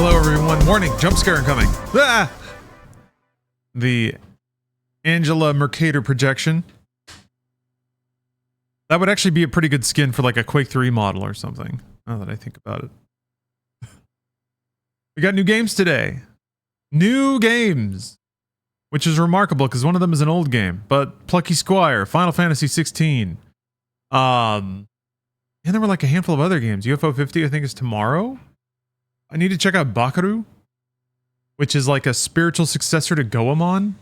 Hello, everyone. Warning, jump scare incoming. Ah! The Angela Mercator projection. That would actually be a pretty good skin for like a Quake 3 model or something, now that I think about it. We got new games today. New games! Which is remarkable because one of them is an old game. But Plucky Squire, Final Fantasy 16. And there were like a handful of other games. UFO 50 I think is tomorrow. I need to check out Bakaru, which is like a spiritual successor to Goemon.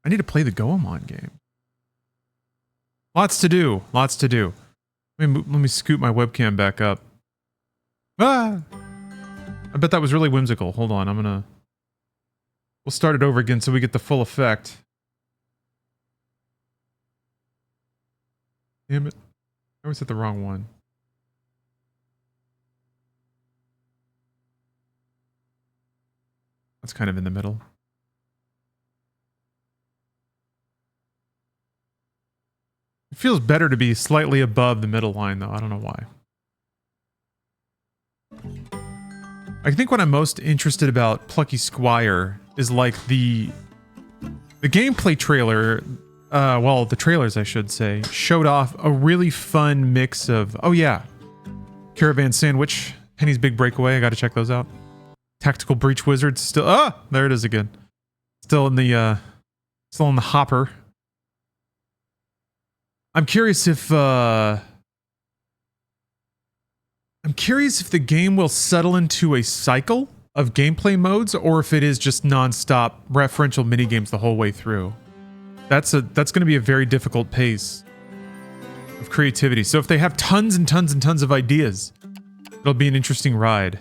I need to play the Goemon game. Lots to do. Lots to do. Let me scoot my webcam back up. Ah! I bet that was really whimsical. Hold on, we'll start it over again so we get the full effect. Damn it. I always hit the wrong one. That's kind of in the middle. It feels better to be slightly above the middle line, though. I don't know why. I think what I'm most interested about Plucky Squire is like the gameplay trailer, well, the trailers, I should say, showed off a really fun mix of, oh yeah, Caravan Sandwich, Penny's Big Breakaway, I gotta check those out. Tactical Breach Wizard, still, there it is again. Still in the hopper. I'm curious if the game will settle into a cycle of gameplay modes, or if it is just non-stop referential minigames the whole way through. That's going to be a very difficult pace of creativity. So if they have tons and tons and tons of ideas, it'll be an interesting ride.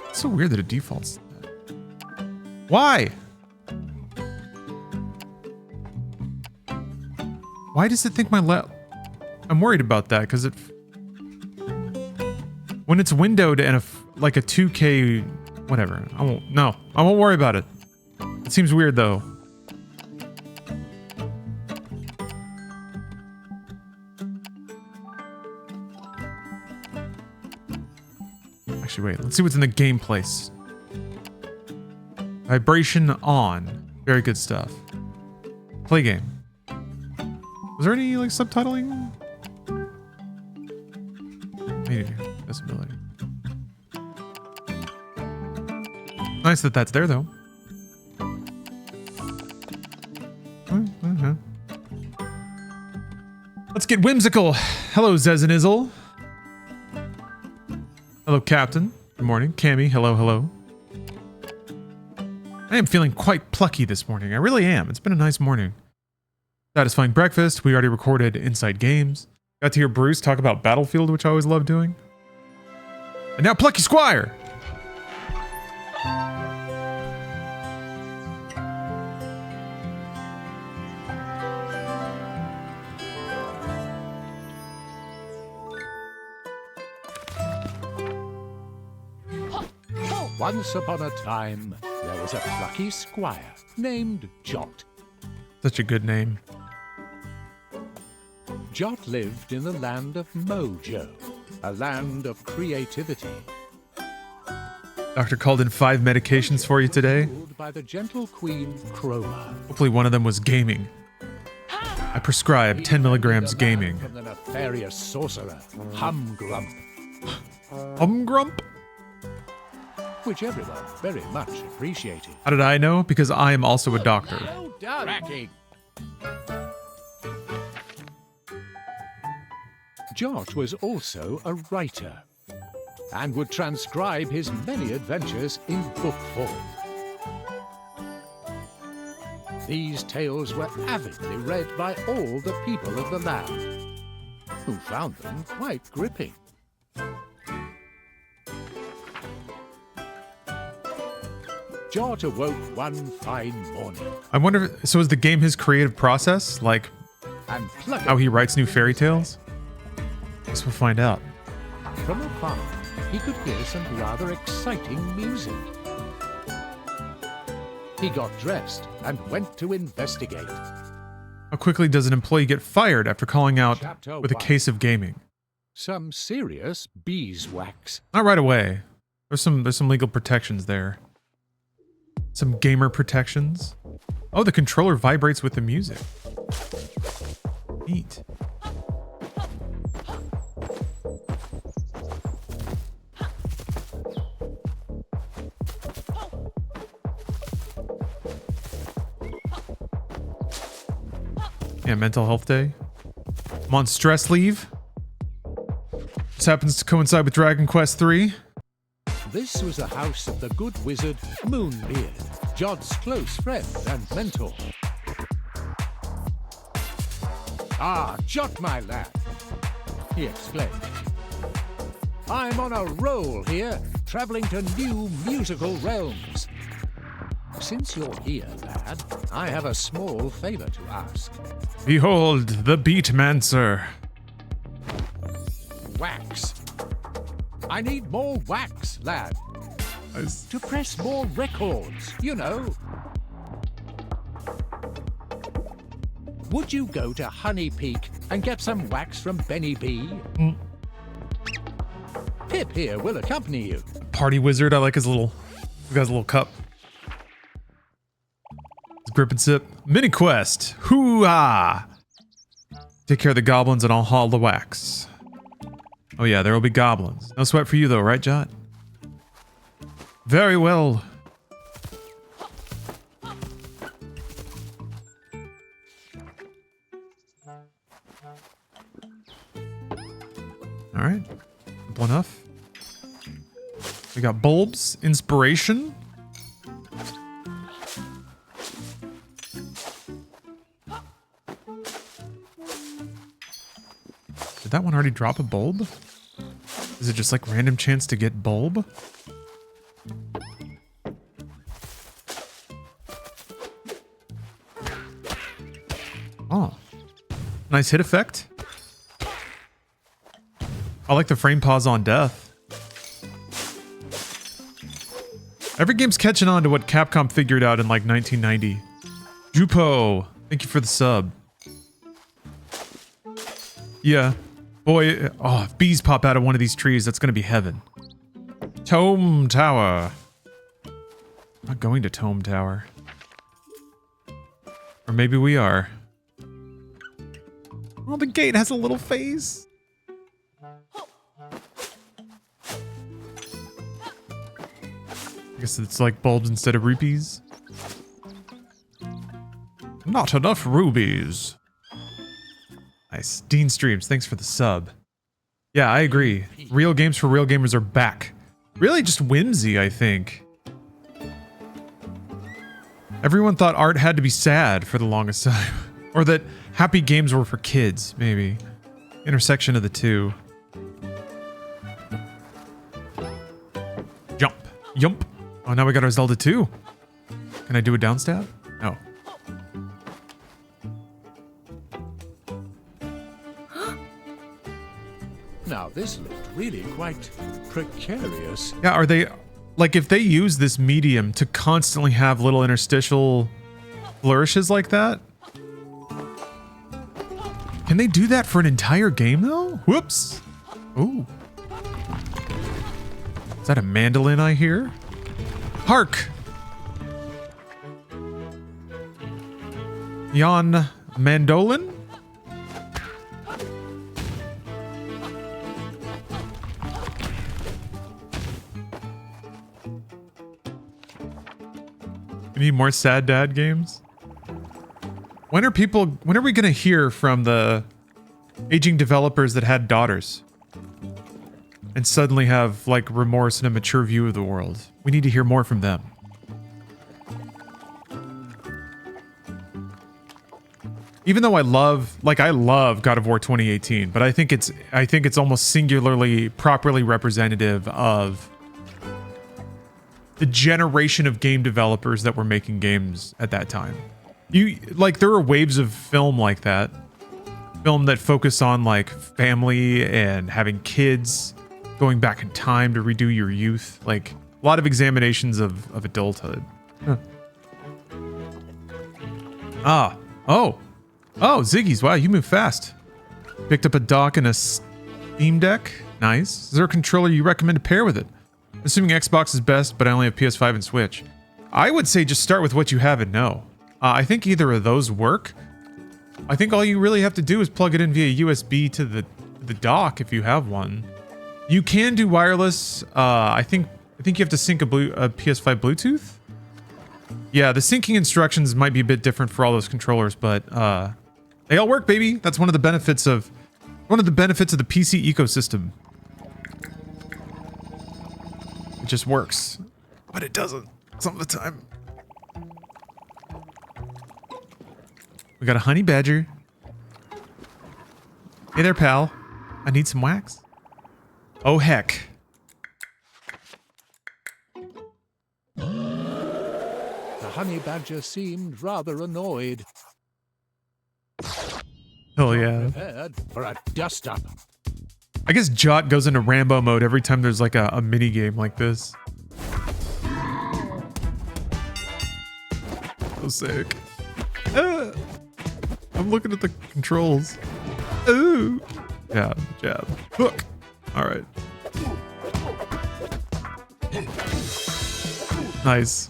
It's so weird that it defaults. Why? Why does it think my I'm worried about that because when it's windowed and like a 2K whatever, I won't worry about it. It seems weird though. Actually, wait. Let's see what's in the game place. Vibration on. Very good stuff. Play game. Was there any like subtitling? Maybe. Visibility. Nice that that's there though. Let's get whimsical. Hello, Zezanizzle. Hello, Captain. Good morning. Cammy, hello, hello. I am feeling quite plucky this morning. I really am. It's been a nice morning. Satisfying breakfast. We already recorded Inside Games. Got to hear Bruce talk about Battlefield, which I always love doing. And now Plucky Squire! Once upon a time, there was a plucky squire named Jot. Such a good name. Jot lived in the land of Mojo, a land of creativity. Doctor called in 5 medications for you today. Ruled by the gentle queen Chroma. Hopefully one of them was gaming. I prescribe 10 milligrams gaming. From the nefarious sorcerer, Humgrump. Humgrump? Which everyone very much appreciated. How did I know? Because I am also a doctor. Well done. Cracking. Jot was also a writer and would transcribe his many adventures in book form. These tales were avidly read by all the people of the land, who found them quite gripping. Jot awoke one fine morning. I wonder, so is the game his creative process? Like, and how he writes new fairy tales? Guess we'll find out. From afar, he could hear some rather exciting music. He got dressed and went to investigate. How quickly does an employee get fired after calling out with a case of gaming? Some serious beeswax. Not right away. There's some legal protections there. Some gamer protections. Oh, the controller vibrates with the music. Neat. Yeah, mental health day. I'm on stress leave. This happens to coincide with Dragon Quest 3. This was the house of the good wizard Moonbeard, Jod's close friend and mentor. "Ah, Jot, my lad," he exclaimed. "I'm on a roll here, traveling to new musical realms. Since you're here, lad, I have a small favor to ask. Behold, the Beatmancer. Wax. I need more wax, lad. To press more records, you know. Would you go to Honey Peak and get some wax from Benny B? Pip here will accompany you. Party wizard, I like his little, he got his little cup. His grip and sip. Mini quest. Hoo-ah! Take care of the goblins and I'll haul the wax. Oh yeah, there will be goblins. No sweat for you though, right, Jot? Very well. Alright. Simple enough. We got bulbs, inspiration. Did that one already drop a bulb? Is it just like random chance to get bulb? Oh. Nice hit effect. I like the frame pause on death. Every game's catching on to what Capcom figured out in like 1990. Jupo, thank you for the sub. Yeah. Boy, oh, if bees pop out of one of these trees, that's gonna be heaven. Tome Tower. I'm not going to Tome Tower. Or maybe we are. Oh, the gate has a little face. I guess it's like bulbs instead of rupees. Not enough rubies. Nice. Dean Streams, thanks for the sub. Yeah, I agree. Real games for real gamers are back. Really just whimsy, I think. Everyone thought art had to be sad for the longest time. Or that happy games were for kids, maybe. Intersection of the two. Jump. Yump. Oh, now we got our Zelda 2. Can I do a downstab? No. Now this looked really quite precarious. Yeah, are they... Like, if they use this medium to constantly have little interstitial flourishes like that... Can they do that for an entire game, though? Whoops. Ooh. Is that a mandolin I hear? Hark! Yon mandolin? We need more sad dad games? When are we gonna hear from the aging developers that had daughters? And suddenly have, like, remorse and a mature view of the world? We need to hear more from them. Even though I love God of War 2018, but I think it's almost singularly properly representative of the generation of game developers that were making games at that time. There are waves of film like that. Film that focus on, like, family and having kids, going back in time to redo your youth. Like, a lot of examinations of adulthood. Huh. Oh, Ziggy's. Wow, you move fast. Picked up a dock and a Steam Deck. Nice. Is there a controller you recommend to pair with it? Assuming Xbox is best, but I only have PS5 and Switch. I would say just start with what you have and know. I think either of those work. I think all you really have to do is plug it in via USB to the dock if you have one. You can do wireless. I think you have to sync a PS5 Bluetooth. Yeah, the syncing instructions might be a bit different for all those controllers, but they all work, baby. That's one of the benefits of the PC ecosystem. It just works, but it doesn't some of the time. We got a honey badger. Hey there, pal. I need some wax. Oh, heck. The honey badger seemed rather annoyed. Hell yeah. Prepared for a dust-up. I guess Jot goes into Rambo mode every time there's like a mini game like this. So sick. I'm looking at the controls. Ooh. Jab, jab, hook. All right. Nice.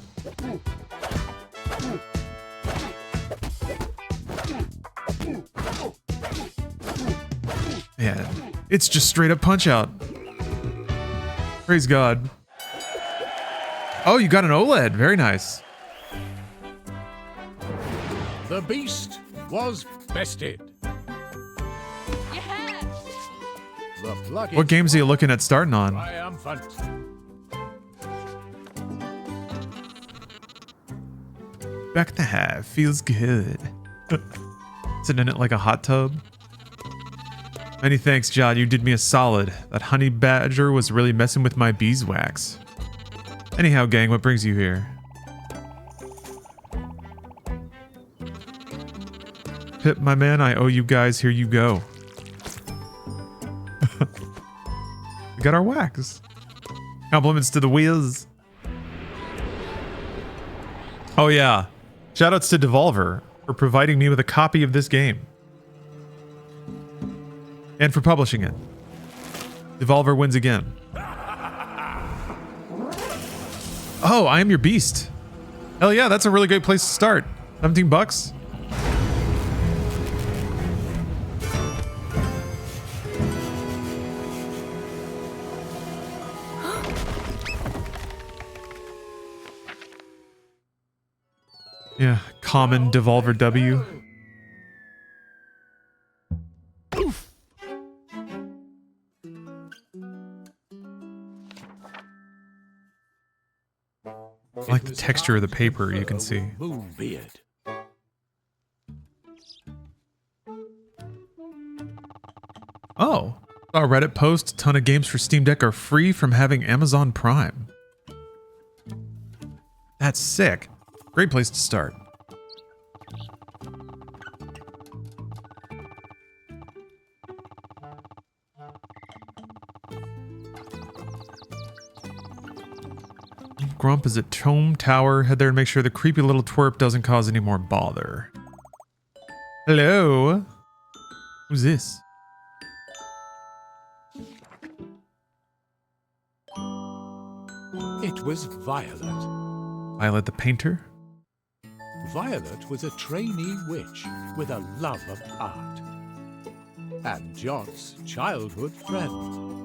Man, it's just straight up Punch Out. Praise God. Oh, you got an OLED. Very nice. The beast was bested. Yeah. The Plucky What games are you looking at starting on? triumphant. Back to half. Feels good. Sitting in it like a hot tub. Many thanks, John. You did me a solid. That honey badger was really messing with my beeswax. Anyhow, gang, what brings you here? Pip, my man, I owe you guys. Here you go. We got our wax. Compliments to the Wiz. Oh yeah. Shoutouts to Devolver for providing me with a copy of this game. And for publishing it. Devolver wins again. Oh, I am your beast. Hell yeah, that's a really great place to start. 17 bucks. Yeah, common Devolver W. I like the texture of the paper, you can see. Moonbeard. Oh, saw a Reddit post. A ton of games for Steam Deck are free from having Amazon Prime. That's sick. Great place to start. Grump is at Tome Tower. Head there and make sure the creepy little twerp doesn't cause any more bother. Hello? Who's this? It was Violet. Violet the painter? Violet was a trainee witch with a love of art. And Jot's childhood friend.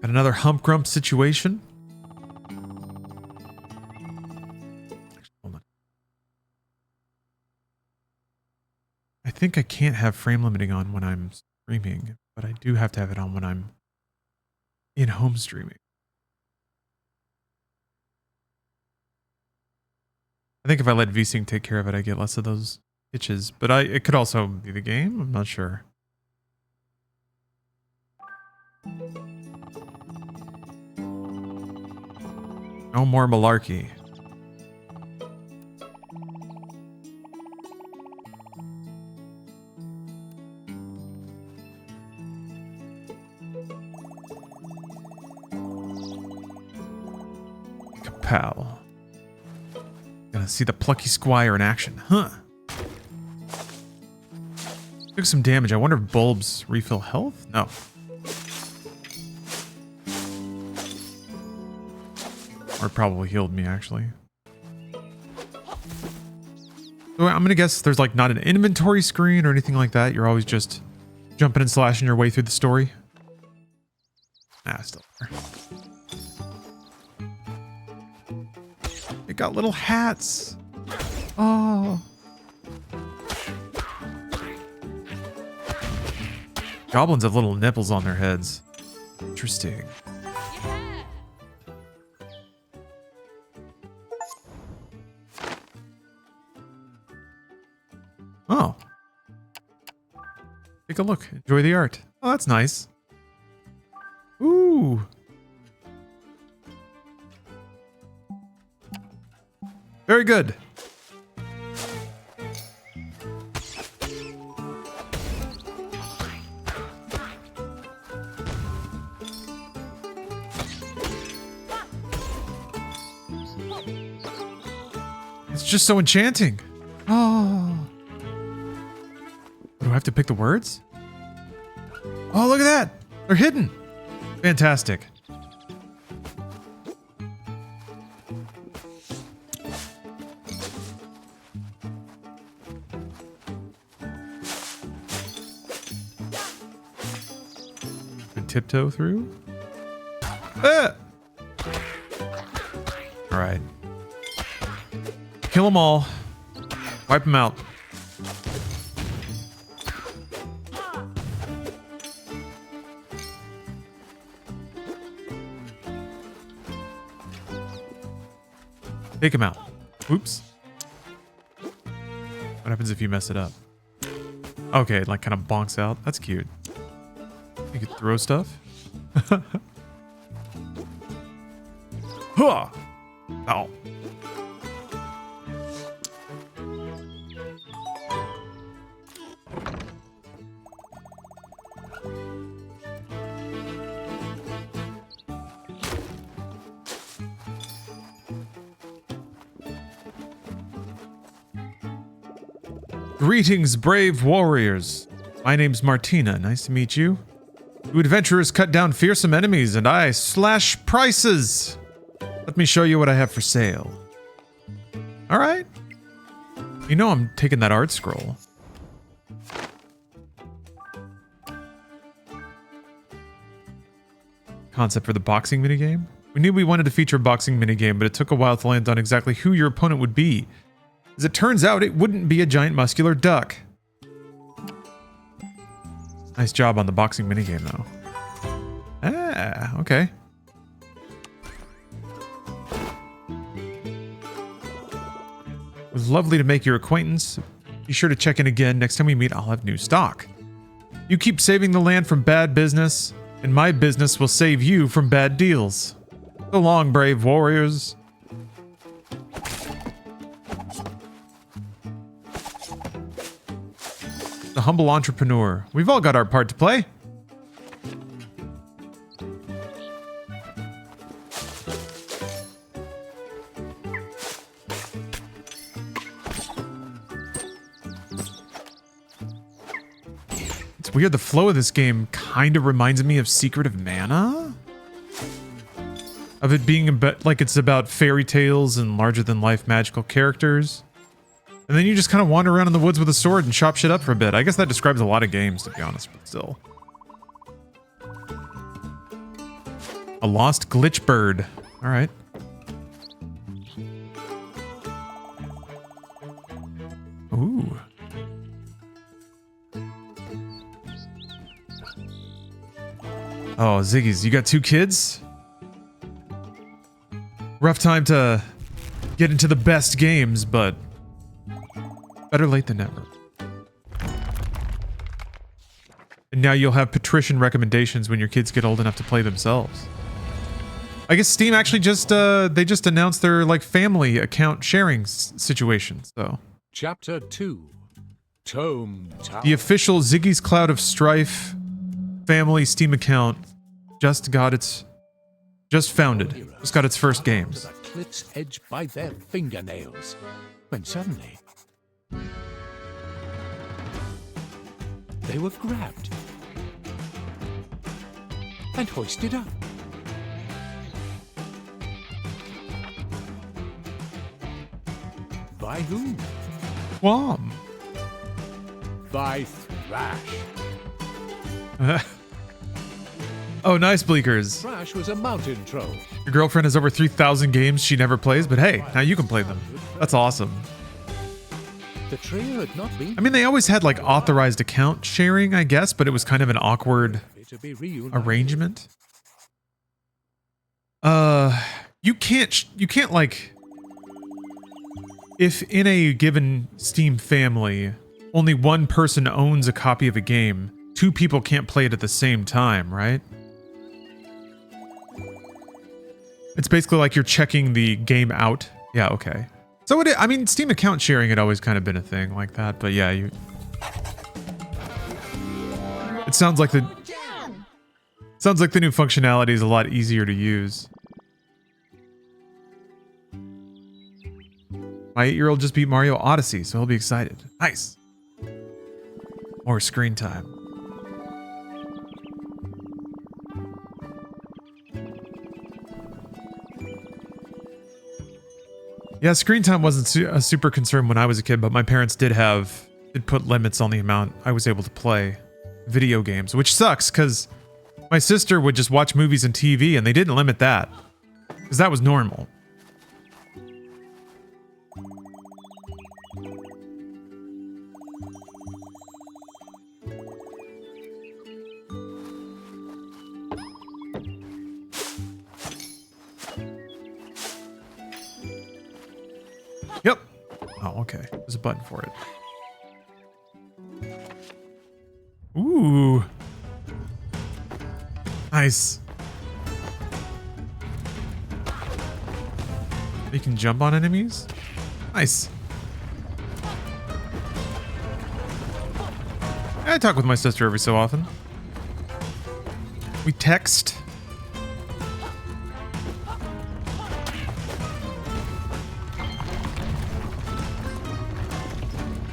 Got another hump grump situation? Hold on. I think I can't have frame limiting on when I'm streaming, but I do have to have it on when I'm in home streaming. I think if I let VSync take care of it, I get less of those itches, but it could also be the game. I'm not sure. No more malarkey. Kapow. Gonna see the plucky Squire in action, huh? Took some damage. I wonder if bulbs refill health? No. Or probably healed me, actually. So I'm going to guess there's like not an inventory screen or anything like that. You're always just jumping and slashing your way through the story. Nah, still there. They got little hats. Oh. Goblins have little nipples on their heads. Interesting. Oh. Take a look. Enjoy the art. Oh, that's nice. Ooh. Very good. It's just so enchanting. Oh. Do I have to pick the words? Oh, look at that. They're hidden. Fantastic. Tiptoe through. Ah! All right. Kill them all. Wipe them out. Take him out. Oops. What happens if you mess it up? Okay, it like kind of bonks out. That's cute. You could throw stuff. Huh! Oh. Greetings, brave warriors. My name's Martina. Nice to meet you. You adventurers cut down fearsome enemies, and I slash prices. Let me show you what I have for sale. All right. You know I'm taking that art scroll. Concept for the boxing minigame? We knew we wanted to feature a boxing minigame, but it took a while to land on exactly who your opponent would be. As it turns out, it wouldn't be a giant muscular duck. Nice job on the boxing minigame, though. Ah, okay. It was lovely to make your acquaintance. Be sure to check in again. Next time we meet, I'll have new stock. You keep saving the land from bad business, and my business will save you from bad deals. So long, brave warriors. The humble entrepreneur. We've all got our part to play. It's weird, the flow of this game kind of reminds me of Secret of Mana? Of it being a bit like it's about fairy tales and larger-than-life magical characters. And then you just kind of wander around in the woods with a sword and chop shit up for a bit. I guess that describes a lot of games, to be honest, but still. A lost glitch bird. All right. Ooh. Oh, Ziggy's, you got 2 kids? Rough time to get into the best games, but better late than never. And now you'll have patrician recommendations when your kids get old enough to play themselves. I guess Steam actually just, they just announced their, like, family account sharing situation, so. Chapter 2. Tome Tower. The official Ziggy's Cloud of Strife family Steam account just got its, just founded. Just got its first games. To the cliff's edge by their fingernails. When suddenly... they were grabbed and hoisted up. By whom? Whom? By Thrash. Oh, nice, Bleakers. Thrash was a mountain troll. Your girlfriend has over 3,000 games she never plays, but hey, now you can play them. That's awesome. The trio had not been I mean, they always had like authorized account sharing, I guess, but it was kind of an awkward to be reunited. arrangement. You can't like, if in a given Steam family, only one person owns a copy of a game, two people can't play it at the same time, right? It's basically like you're checking the game out. Yeah, okay. So I mean, Steam account sharing had always kind of been a thing like that, but yeah, it sounds like the new functionality is a lot easier to use. My 8-year-old just beat Mario Odyssey, so he'll be excited. Nice. More screen time. Yeah, screen time wasn't a super concern when I was a kid, but my parents did put limits on the amount I was able to play video games, which sucks because my sister would just watch movies and TV and they didn't limit that because that was normal. Yep. Oh, okay. There's a button for it. Ooh. Nice. You can jump on enemies? Nice. I talk with my sister every so often. We text.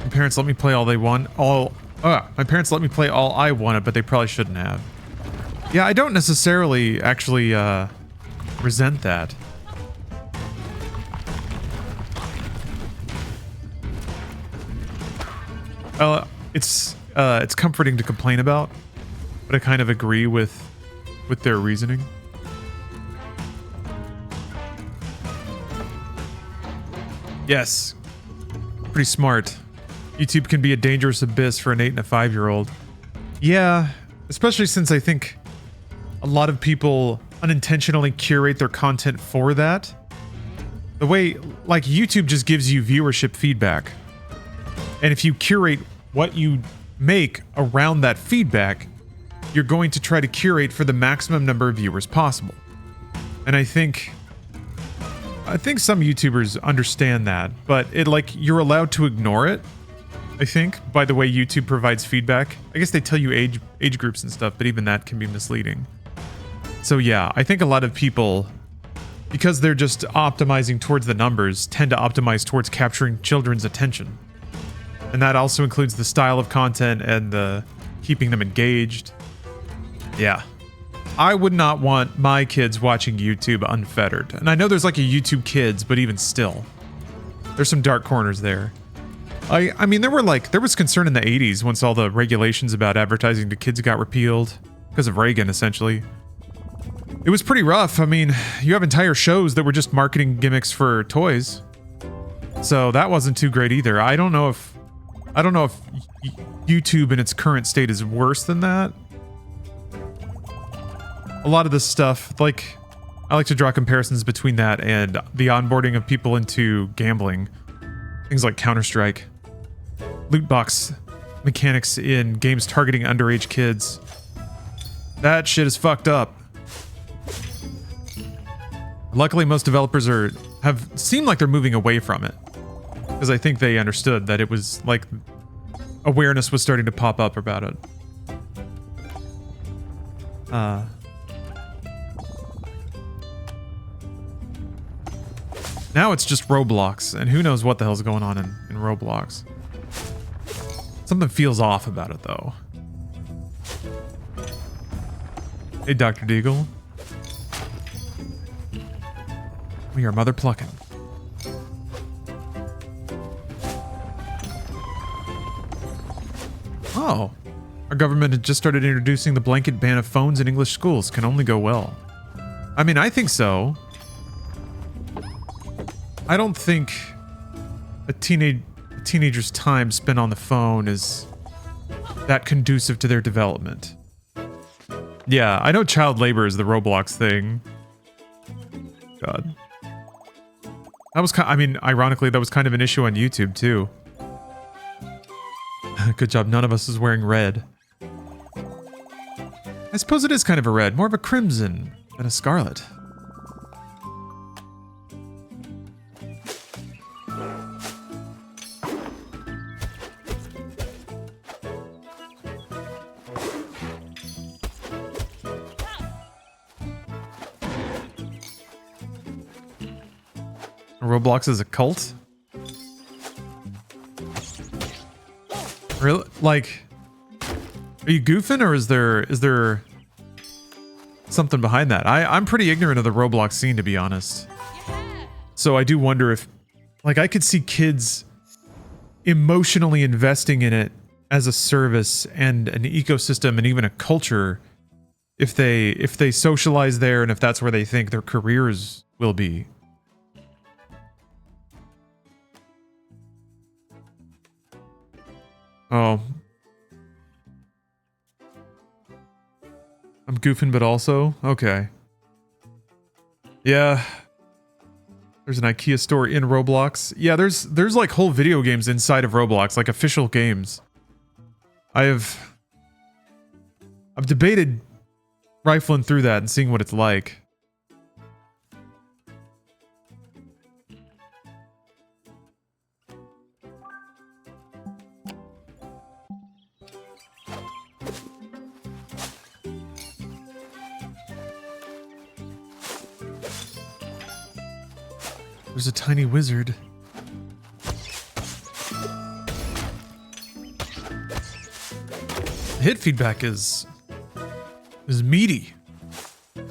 My parents let me play all they want. My parents let me play all I wanted, but they probably shouldn't have. Yeah, I don't necessarily actually resent that. It's comforting to complain about, but I kind of agree with their reasoning. Yes, pretty smart. YouTube can be a dangerous abyss for an 8 and a 5-year-old. Yeah, especially since I think a lot of people unintentionally curate their content for that. The way, like, YouTube just gives you viewership feedback. And if you curate what you make around that feedback, you're going to try to curate for the maximum number of viewers possible. And I think some YouTubers understand that, but you're allowed to ignore it. I think, by the way YouTube provides feedback. I guess they tell you age groups and stuff, but even that can be misleading. So yeah, I think a lot of people, because they're just optimizing towards the numbers, tend to optimize towards capturing children's attention. And that also includes the style of content and the keeping them engaged. Yeah. I would not want my kids watching YouTube unfettered. And I know there's like a YouTube Kids, but even still, there's some dark corners there. I mean, there was concern in the 80s once all the regulations about advertising to kids got repealed because of Reagan, essentially. It was pretty rough. I mean, you have entire shows that were just marketing gimmicks for toys. So that wasn't too great either. I don't know if YouTube in its current state is worse than that. A lot of this stuff, like, I like to draw comparisons between that and the onboarding of people into gambling. Things like Counter-Strike. Loot box mechanics in games targeting underage kids. That shit is fucked up. Luckily, most developers seem like they're moving away from it. Because I think they understood that it was like awareness was starting to pop up about it. Now it's just Roblox, and who knows what the hell's going on in Roblox. Something feels off about it, though. Hey, Dr. Deagle. We are Mother Plucking. Oh. Our government had just started introducing the blanket ban of phones in English schools. Can only go well. I mean, I think so. I don't think a teenager's time spent on the phone is that conducive to their development. Yeah, I know child labor is the Roblox thing. God. That was kind, I mean, ironically, that was kind of an issue on YouTube too. Good job, none of us is wearing red. I suppose it is kind of a red, more of a crimson than a scarlet. Roblox is a cult? Really? Like, are you goofing, or is there something behind that? I'm pretty ignorant of the Roblox scene, to be honest. So I do wonder if, like, I could see kids emotionally investing in it as a service and an ecosystem and even a culture if they socialize there and if that's where they think their careers will be. Oh. I'm goofing, but also? Okay. Yeah. There's an IKEA store in Roblox. Yeah, there's like whole video games inside of Roblox, like official games. I've debated rifling through that and seeing what it's like. There's a tiny wizard. The hit feedback is meaty.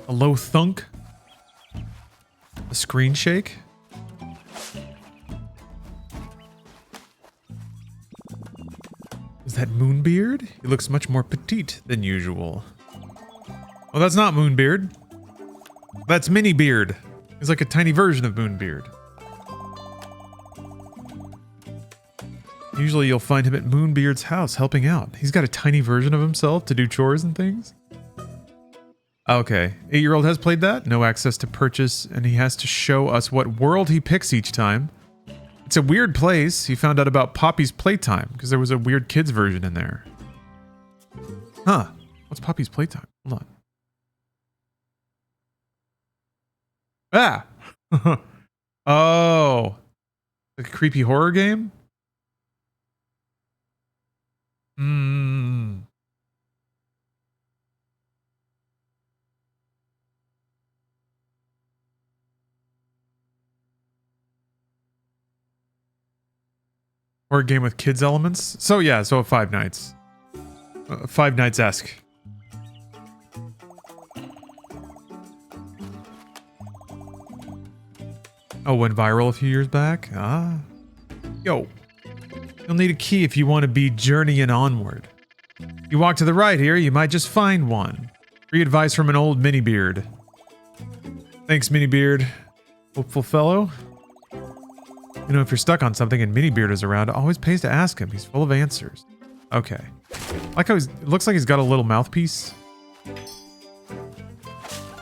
A low thunk. A screen shake. Is that Moonbeard? He looks much more petite than usual. Well, that's not Moonbeard. That's Mini Beard. He's like a tiny version of Moonbeard. Usually you'll find him at Moonbeard's house helping out. He's got a tiny version of himself to do chores and things. Okay, 8-year-old has played that. No access to purchase, and he has to show us what world he picks each time. It's a weird place. He found out about Poppy's Playtime because there was a weird kids version in there. Huh. What's Poppy's Playtime? Hold on. Ah! Oh. Like a creepy horror game? Hmm. Horror game with kids elements? So yeah, so Five Nights. Five Nights-esque. Oh, went viral a few years back? Ah. Yo. You'll need a key if you want to be journeying onward. You walk to the right here, you might just find one. Free advice from an old Mini Beard. Thanks, Mini Beard. Hopeful fellow. You know, if you're stuck on something and Mini Beard is around, it always pays to ask him. He's full of answers. Okay. Like how it looks like he's got a little mouthpiece.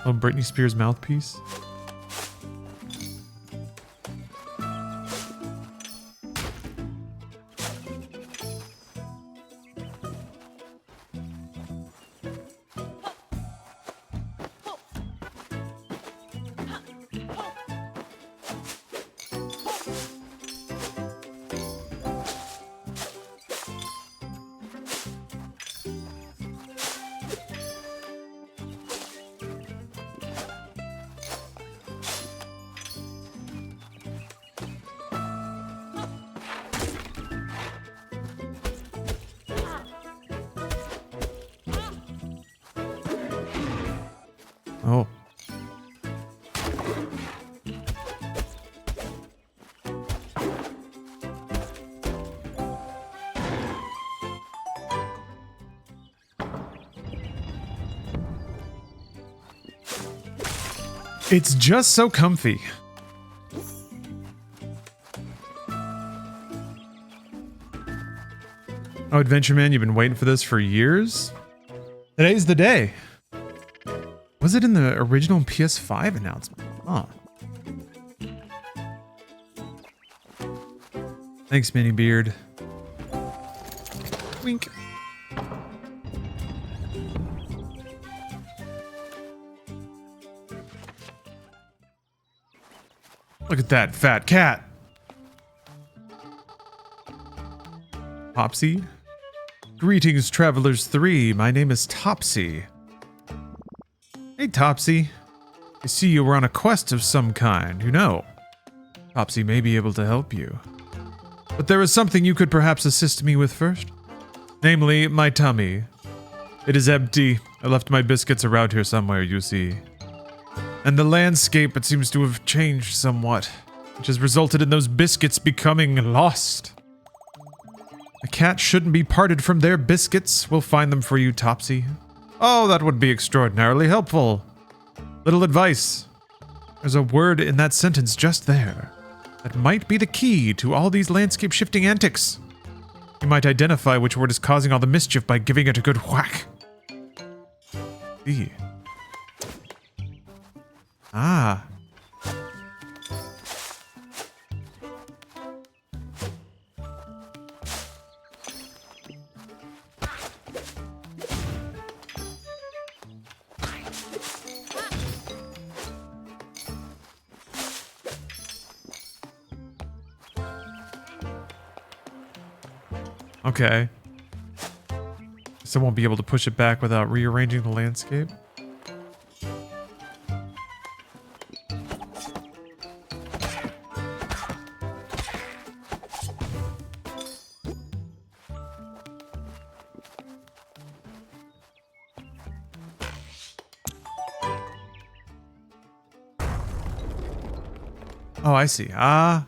Little Britney Spears mouthpiece. It's just so comfy. Oh, Adventure Man, you've been waiting for this for years? Today's the day. Was it in the original PS5 announcement? Huh. Thanks, Mini Beard. Wink. Look at that fat cat. Topsy? Greetings, Travelers 3. My name is Topsy. Hey, Topsy. I see you were on a quest of some kind. You know, Topsy may be able to help you. But there is something you could perhaps assist me with first. Namely, my tummy. It is empty. I left my biscuits around here somewhere, you see. And the landscape, it seems to have changed somewhat, which has resulted in those biscuits becoming lost. A cat shouldn't be parted from their biscuits. We'll find them for you, Topsy. Oh, that would be extraordinarily helpful. Little advice. There's a word in that sentence just there that might be the key to all these landscape shifting antics. You might identify which word is causing all the mischief by giving it a good whack. B. Ah. Okay. So I won't be able to push it back without rearranging the landscape. Oh, I see. Ah.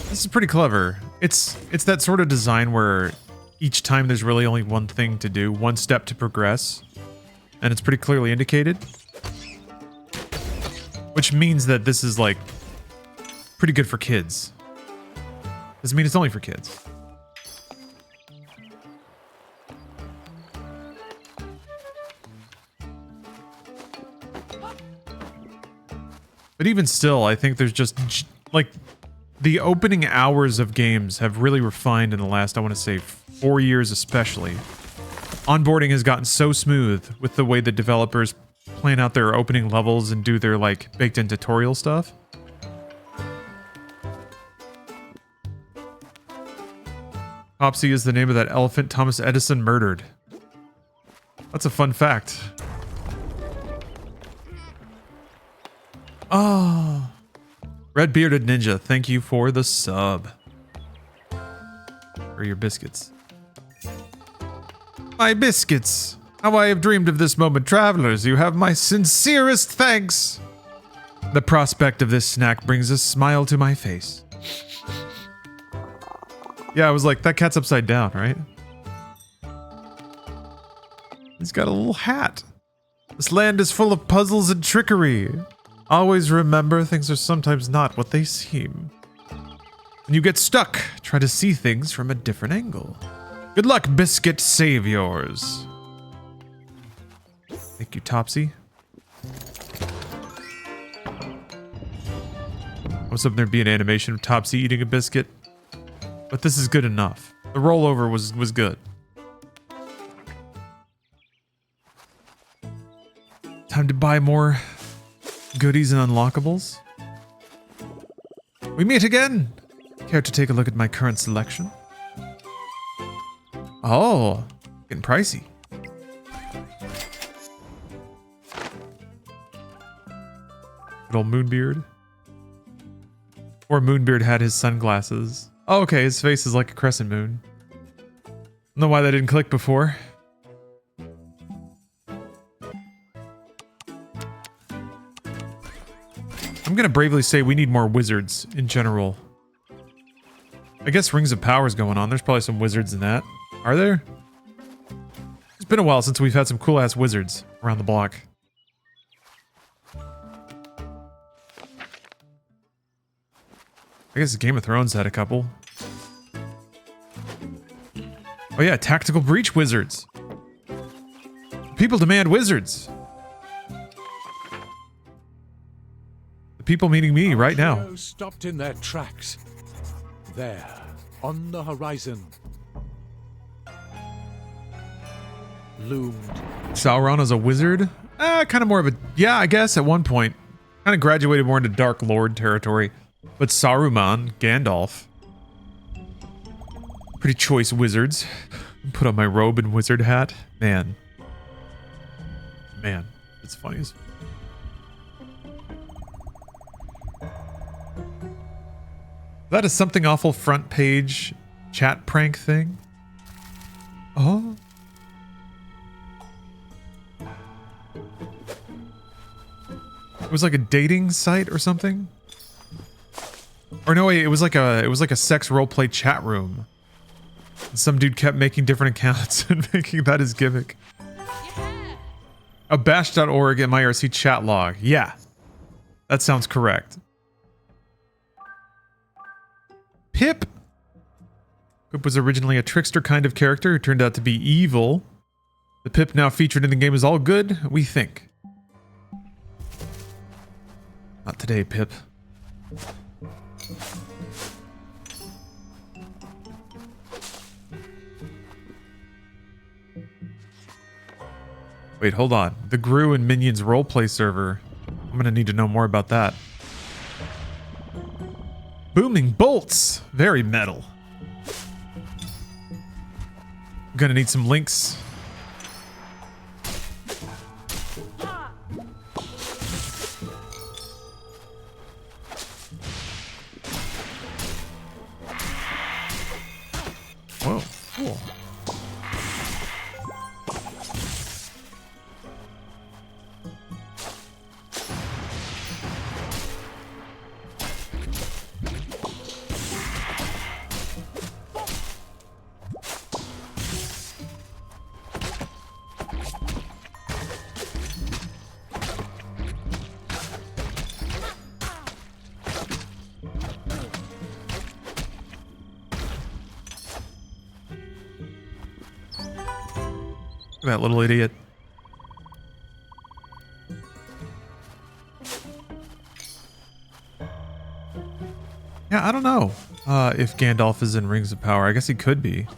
This is pretty clever. It's that sort of design where each time there's really only one thing to do, one step to progress, and it's pretty clearly indicated. Which means that this is like pretty good for kids. Doesn't mean it's only for kids. But even still, I think there's just like the opening hours of games have really refined in the last, I want to say, 4 years especially. Onboarding has gotten so smooth with the way that developers plan out their opening levels and do their like baked-in tutorial stuff. Topsy is the name of that elephant Thomas Edison murdered. That's a fun fact. Oh. Red Bearded Ninja, thank you for the sub. For your biscuits. My biscuits! How I have dreamed of this moment, travelers. You have my sincerest thanks. The prospect of this snack brings a smile to my face. Yeah, I was like, that cat's upside down, right? He's got a little hat. This land is full of puzzles and trickery. Always remember, things are sometimes not what they seem. When you get stuck, try to see things from a different angle. Good luck, biscuit saviors. Thank you, Topsy. I was hoping there'd be an animation of Topsy eating a biscuit, but this is good enough. The rollover was good. Time to buy more goodies and unlockables. We meet again. Care to take a look at my current selection? Oh, getting pricey. Good old Moonbeard. Or Moonbeard had his sunglasses. Oh, okay, his face is like a crescent moon. Don't know why that didn't click before. I'm gonna bravely say we need more wizards in general. I guess Rings of Power is going on. There's probably some wizards in that. Are there? There's been a while since we've had some cool-ass wizards around the block. I guess Game of Thrones had a couple. Oh yeah, Tactical Breach wizards. People demand wizards. The people meeting me right now. Heroes stopped in their tracks. There, on the horizon, loomed. Sauron as a wizard? Kind of more of a... Yeah, I guess at one point. Kind of graduated more into Dark Lord territory. But Saruman, Gandalf. Pretty choice wizards. Put on my robe and wizard hat. Man, it's funny as... That is something awful front page chat prank thing. Oh. It was like a dating site or something? Or no, wait, it was like a sex roleplay chat room. And some dude kept making different accounts and making that his gimmick. Yeah. A bash.org and my IRC chat log. Yeah. That sounds correct. Pip. Pip was originally a trickster kind of character who turned out to be evil. The Pip now featured in the game is all good, we think. Not today, Pip. Wait, hold on. The Gru and Minions roleplay server. I'm gonna need to know more about that. Booming bolts! Very metal. I'm gonna need some links. Whoa, cool. That little idiot. Yeah, I don't know if Gandalf is in Rings of Power. I guess he could be.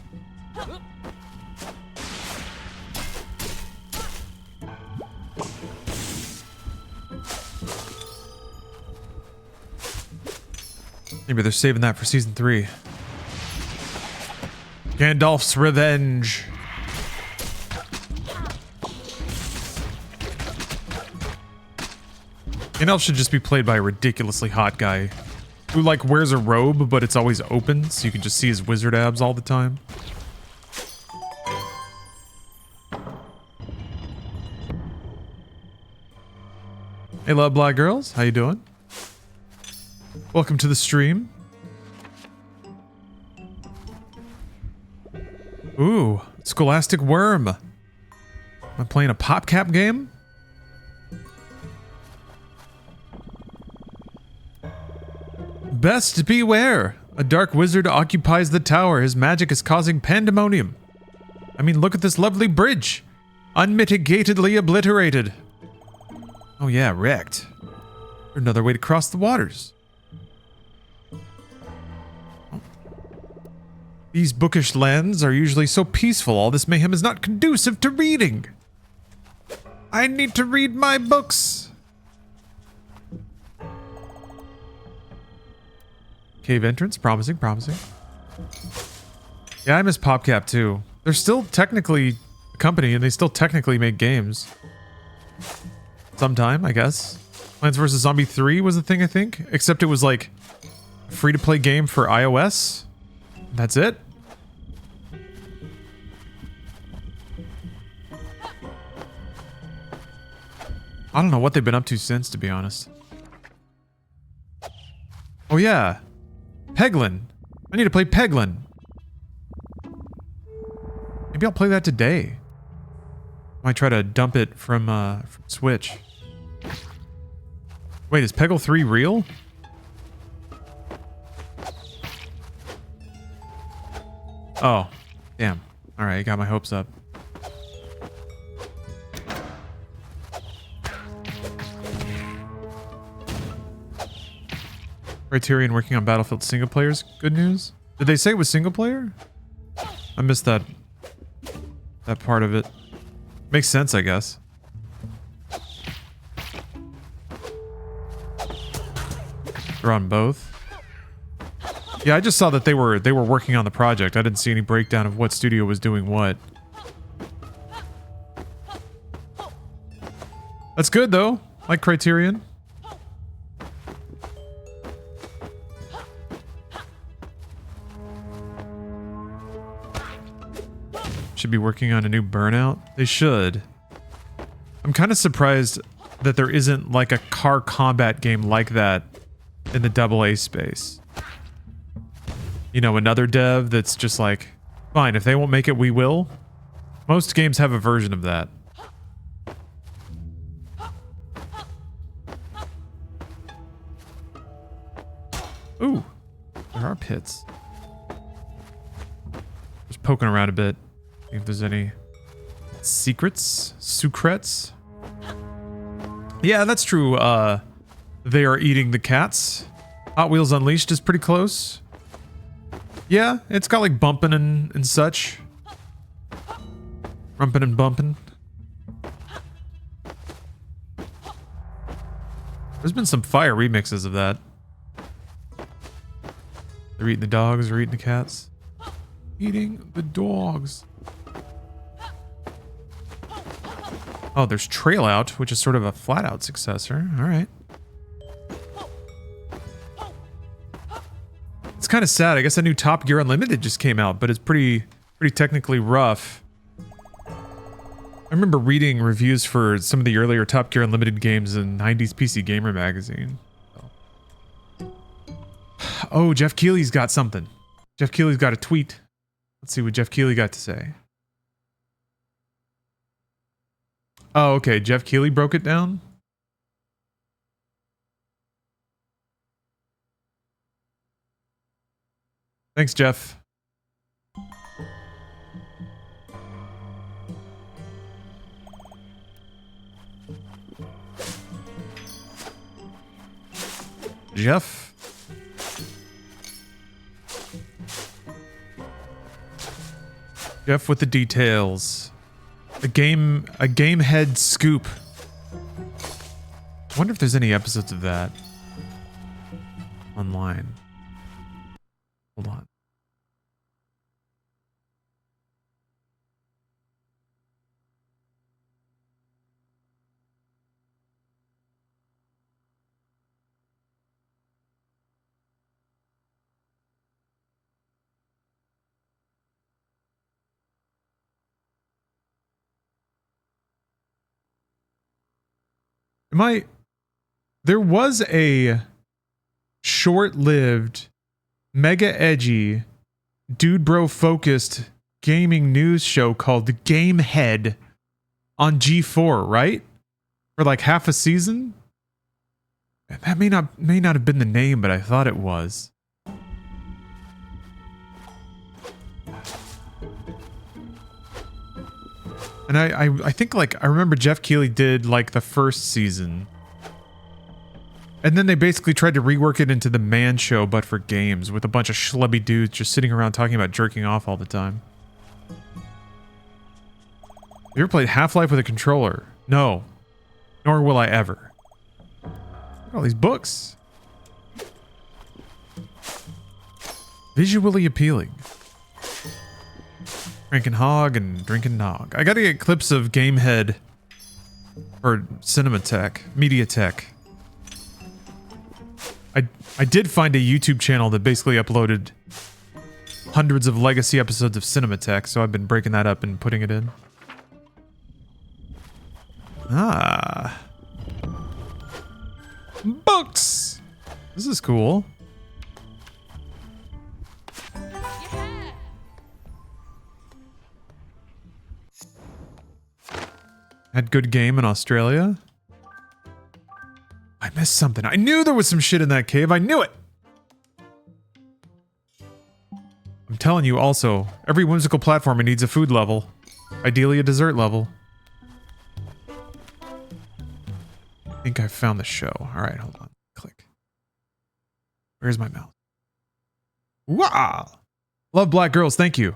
Maybe they're saving that for season 3. Gandalf's Revenge. Gandalf should just be played by a ridiculously hot guy who like wears a robe, but it's always open, so you can just see his wizard abs all the time. Hey, love black girls, how you doing? Welcome to the stream. Ooh, Scholastic Worm. Am I playing a PopCap game? Best beware! A dark wizard occupies the tower. His magic is causing pandemonium. I mean, look at this lovely bridge. Unmitigatedly obliterated. Oh yeah, wrecked. Another way to cross the waters. These bookish lands are usually so peaceful. All this mayhem is not conducive to reading. I need to read my books. Cave entrance, promising, promising. Yeah, I miss PopCap too. They're still technically a company and they still technically make games. Sometime, I guess. Plants vs. Zombie 3 was the thing, I think. Except it was like a free-to-play game for iOS. That's it. I don't know what they've been up to since, to be honest. Oh yeah. Peglin. I need to play Peglin. Maybe I'll play that today. Might try to dump it from Switch. Wait, is Peggle 3 real? Oh, damn. All right, got my hopes up. Criterion working on Battlefield single players. Good news. Did they say it was single player? I missed that part of it. Makes sense, I guess. They're on both. Yeah, I just saw that they were working on the project. I didn't see any breakdown of what studio was doing what. That's good though. Like Criterion. Should be working on a new Burnout. They should. I'm kind of surprised that there isn't like a car combat game like that in the AA space. You know, another dev that's just like, fine, if they won't make it, we will. Most games have a version of that. Ooh, there are pits. Just poking around a bit. See if there's any secrets, secrets. Yeah, that's true. They are eating the cats. Hot Wheels Unleashed is pretty close. Yeah, it's got like bumping and such. Rumping and bumping. There's been some fire remixes of that. They're eating the dogs, they're eating the cats. Eating the dogs. Oh, there's Trail Out, which is sort of a flat out successor. Alright. It's kind of sad. I guess a new Top Gear Unlimited just came out, but it's pretty technically rough. I remember reading reviews for some of the earlier Top Gear Unlimited games in 90s PC Gamer magazine. Oh, Jeff Keighley's got something. Jeff Keighley's got a tweet. Let's see what Jeff Keighley got to say. Oh, okay. Jeff Keighley broke it down. Thanks, Jeff. Jeff. Jeff with the details. A game head scoop. I wonder if there's any episodes of that online. Hold on. There was a short-lived, mega edgy, dude bro focused gaming news show called The Game Head on G4, right? For like half a season? That may not have been the name, but I thought it was. And I think like I remember Jeff Keighley did like the first season. And then they basically tried to rework it into the Man Show, but for games, with a bunch of schlubby dudes just sitting around talking about jerking off all the time. You ever played Half-Life with a controller? No. Nor will I ever. Look at all these books. Visually appealing. Drinking hog and drinking nog. I gotta get clips of Gamehead or Cinematech, Mediatek. I did find a YouTube channel that basically uploaded hundreds of legacy episodes of Cinematech, so I've been breaking that up and putting it in. Ah. Books! This is cool. Had good game in Australia. I missed something. I knew there was some shit in that cave. I knew it. I'm telling you also, every whimsical platformer needs a food level. Ideally a dessert level. I think I found the show. Alright, hold on. Click. Where's my mouse? Wow! Love black girls, thank you.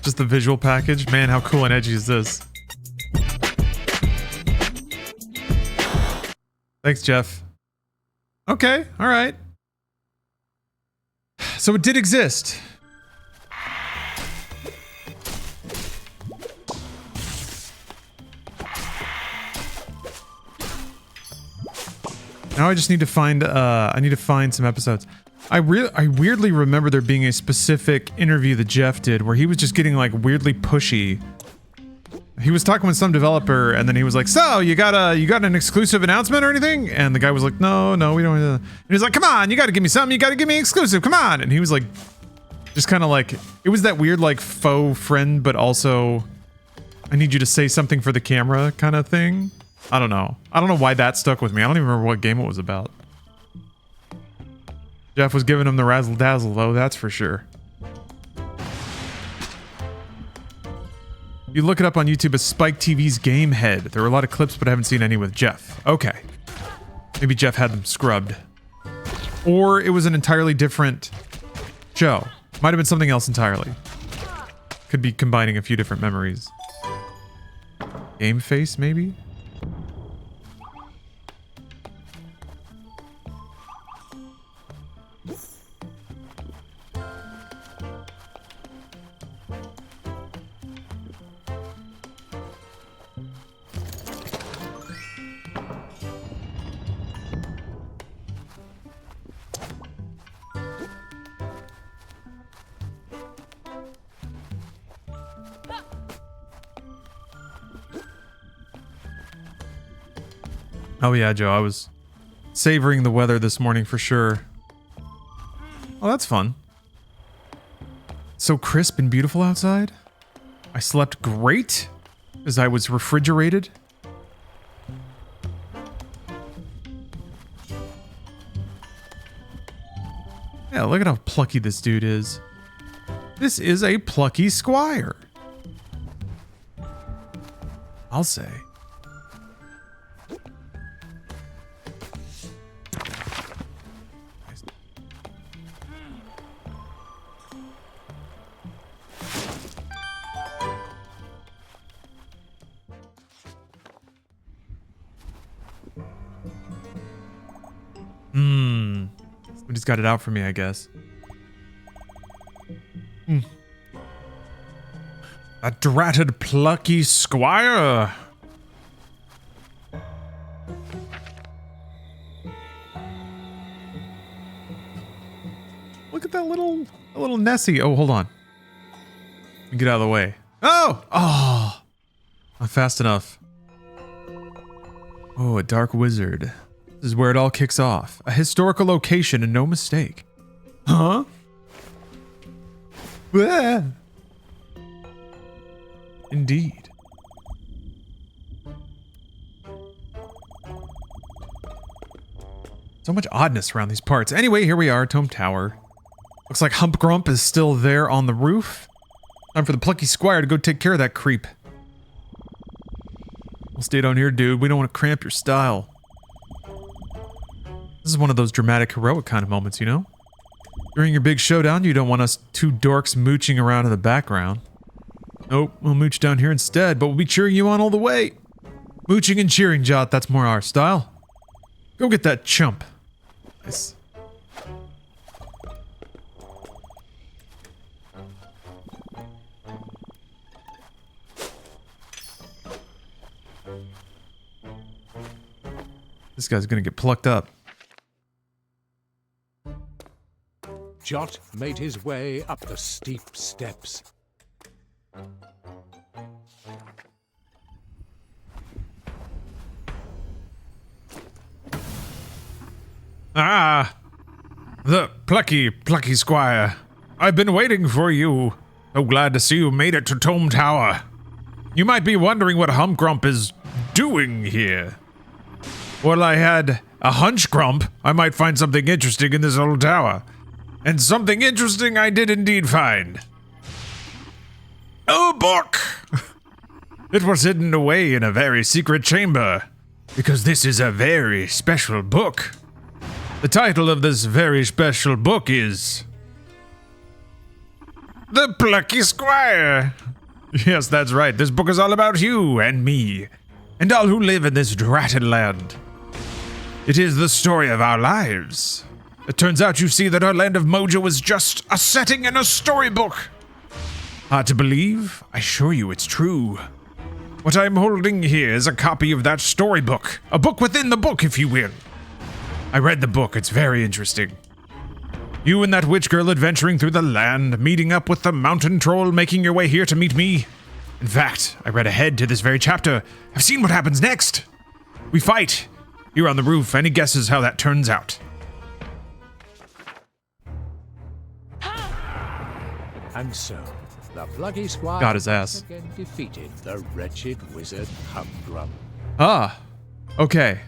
Just the visual package. Man, how cool and edgy is this? Thanks, Jeff. Okay, alright. So it did exist. Now I just need to find, I need to find some episodes. I weirdly remember there being a specific interview that Jeff did where he was just getting like weirdly pushy. He was talking with some developer and then he was like, "So, you got an exclusive announcement or anything?" And the guy was like, No, we don't. And he's like, "Come on, you got to give me something. You got to give me exclusive. Come on." And he was like, just kind of like, it was that weird like faux friend, but also I need you to say something for the camera kind of thing. I don't know. I don't know why that stuck with me. I don't even remember what game it was about. Jeff was giving him the razzle dazzle though, that's for sure. You look it up on YouTube as Spike TV's Game Head. There were a lot of clips, but I haven't seen any with Jeff. Okay. Maybe Jeff had them scrubbed. Or it was an entirely different show. Might have been something else entirely. Could be combining a few different memories. Game Face, maybe? Oh yeah, Joe, I was savoring the weather this morning for sure. Oh, that's fun. So crisp and beautiful outside. I slept great as I was refrigerated. Yeah, look at how plucky this dude is. This is a plucky Squire. I'll say. Somebody's got it out for me, I guess. A dratted plucky Squire. Look at that little Nessie. Oh, hold on. Let me get out of the way. Oh, not fast enough. Oh, a dark wizard. This is where it all kicks off. A historical location and no mistake. Huh? Blah. Indeed. So much oddness around these parts. Anyway, here we are, Tome Tower. Looks like Hump Grump is still there on the roof. Time for the plucky Squire to go take care of that creep. We'll stay down here, dude. We don't want to cramp your style. This is one of those dramatic, heroic kind of moments, you know? During your big showdown, you don't want us two dorks mooching around in the background. Nope, we'll mooch down here instead, but we'll be cheering you on all the way. Mooching and cheering, Jot, that's more our style. Go get that chump. Nice. this guy's gonna get plucked up. Jot made his way up the steep steps. Ah! The Plucky Squire. I've been waiting for you. So glad to see you made it to Tome Tower. You might be wondering what Humgrump is doing here. Well, I had a hunch, Grump. I might find something interesting in this old tower. And something interesting I did indeed find. A book! It was hidden away in a very secret chamber. Because this is a very special book. The title of this very special book is... The Plucky Squire! Yes, that's right. This book is all about you and me. And all who live in this dratted land. It is the story of our lives. It turns out you see that our land of Mojo is just a setting in a storybook. Hard to believe? I assure you it's true. What I'm holding here is a copy of that storybook. A book within the book, if you will. I read the book, it's very interesting. You and that witch girl adventuring through the land, meeting up with the mountain troll, making your way here to meet me. In fact, I read ahead to this very chapter. I've seen what happens next. We fight. Here on the roof, any guesses how that turns out? And so, the Plucky Squire got his ass. again defeated the wretched wizard Humgrump. Ah, okay.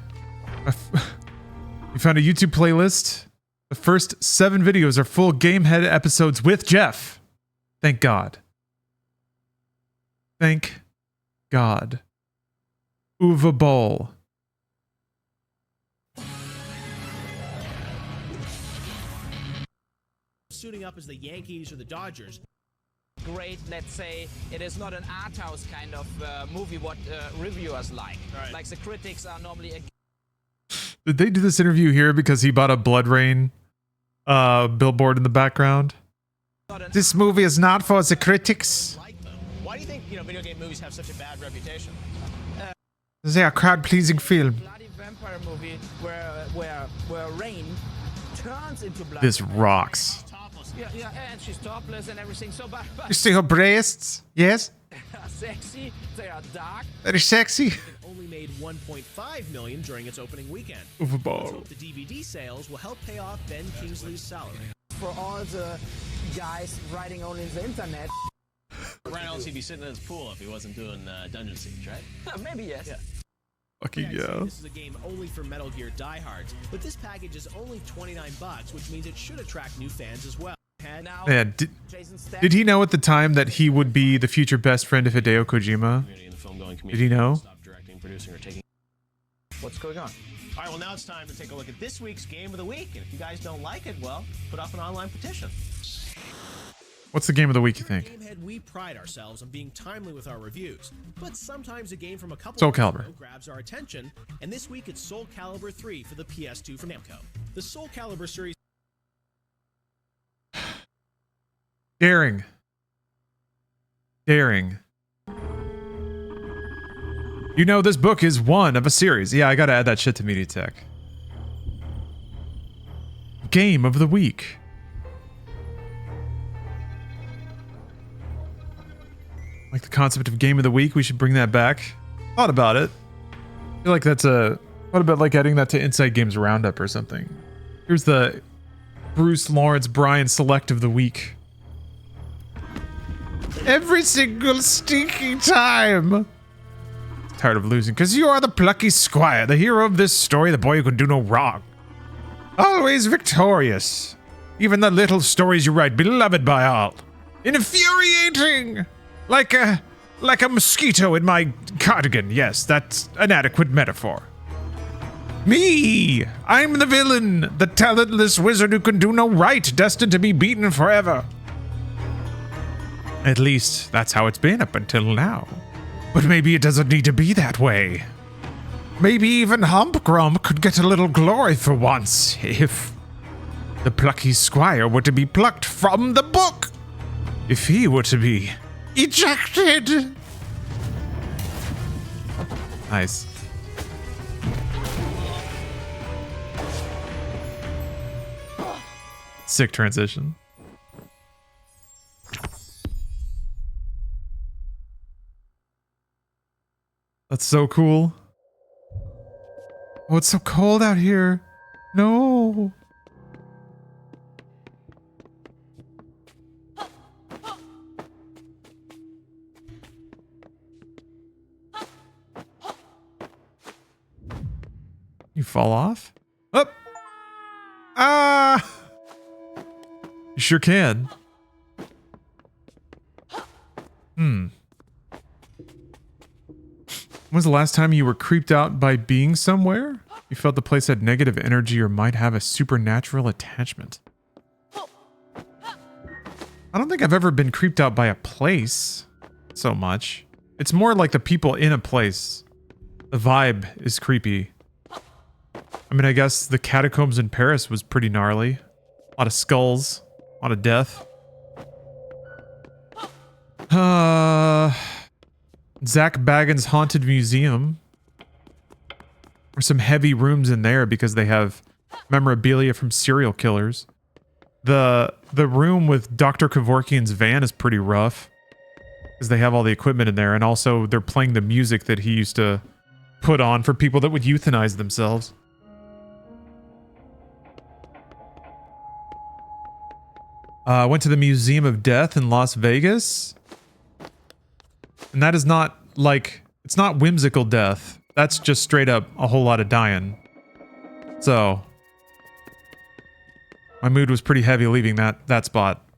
We found a YouTube playlist. The first 7 videos are full Gamehead episodes with Jeff. Thank God. Thank God. Uwe Boll. Suiting up as the Yankees or the Dodgers. Great, let's say it is not an art house kind of movie what reviewers like. Right. Like the critics are normally. Did they do this interview here because he bought a Blood Rain billboard in the background? This movie is not for the critics. Why do you think video game movies have such a bad reputation? They are crowd-pleasing film. Bloody vampire movie where rain turns into blood. This rocks. Yeah, and she's topless and everything. So, but You see her breasts? Yes? they are sexy. They are dark. Very sexy. It only made $1.5 million during its opening weekend. Uwe Let's Boll. hope the DVD sales will help pay off Ben Kingsley's salary. For all the guys writing only in the internet. Ryan else he'd be sitting in his pool if he wasn't doing Dungeon Siege, right? Maybe yes. Yeah. Fucking I'd say yeah. This is a game only for Metal Gear diehards, but this package is only $29, which means it should attract new fans as well. Now, Man, Jason Statham. did he know at the time that he would be the future best friend of Hideo Kojima? Community and the film-going Did community he know? stop directing, producing, or taking. What's going on? All right, well now it's time to take a look at this week's game of the week, and if you guys don't like it, well, put up an online petition. What's the game of the week, you think? Gamehead, we pride ourselves on being timely with our reviews, but sometimes a game from a couple Soul of years Calibur. ago grabs our attention, and this week it's Soul Calibur 3 for the PS2 from Namco. The Soul Calibur series. Daring. Daring. You know, this book is one of a series. Yeah, I gotta add that shit to MediaTek. Game of the week. Like the concept of game of the week, we should bring that back. Thought about it. I feel like that's thought about like adding that to Inside Games Roundup or something. Here's the Bruce Lawrence Bryan Select of the Week. Every single stinking time. Tired of losing, because you are the Plucky Squire, the hero of this story, the boy who can do no wrong. Always victorious. Even the little stories you write, beloved by all. Infuriating. Like a mosquito in my cardigan. Yes, that's an adequate metaphor. Me! I'm the villain, the talentless wizard who can do no right, destined to be beaten forever. At least, that's how it's been up until now. But maybe it doesn't need to be that way. Maybe even Humgrump could get a little glory for once, if the Plucky Squire were to be plucked from the book. If he were to be ejected. Sick transition. That's so cool. Oh, it's so cold out here. No. You fall off? Up. Ah. You sure can. When was the last time you were creeped out by being somewhere? You felt the place had negative energy or might have a supernatural attachment. I don't think I've ever been creeped out by a place so much. It's more like the people in a place. The vibe is creepy. I mean, I guess the catacombs in Paris was pretty gnarly. A lot of skulls, a lot of death. Zach Baggins' Haunted Museum. There's some heavy rooms in there because they have memorabilia from serial killers. The room with Dr. Kevorkian's van is pretty rough because they have all the equipment in there, and also they're playing the music that he used to put on for people that would euthanize themselves. Went to the Museum of Death in Las Vegas. And that is not like, it's not whimsical death. That's just straight up a whole lot of dying. So, my mood was pretty heavy leaving that spot.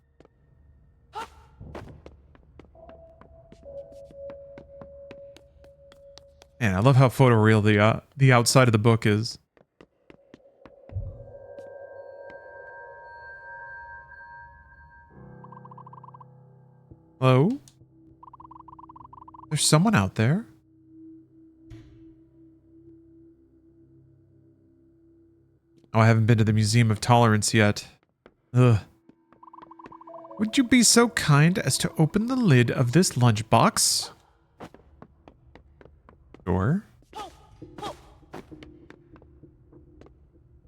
Man, I love how photoreal the outside of the book is. Hello? There's someone out there. Oh, I haven't been to the Museum of Tolerance yet. Ugh. Would you be so kind as to open the lid of this lunchbox? Sure.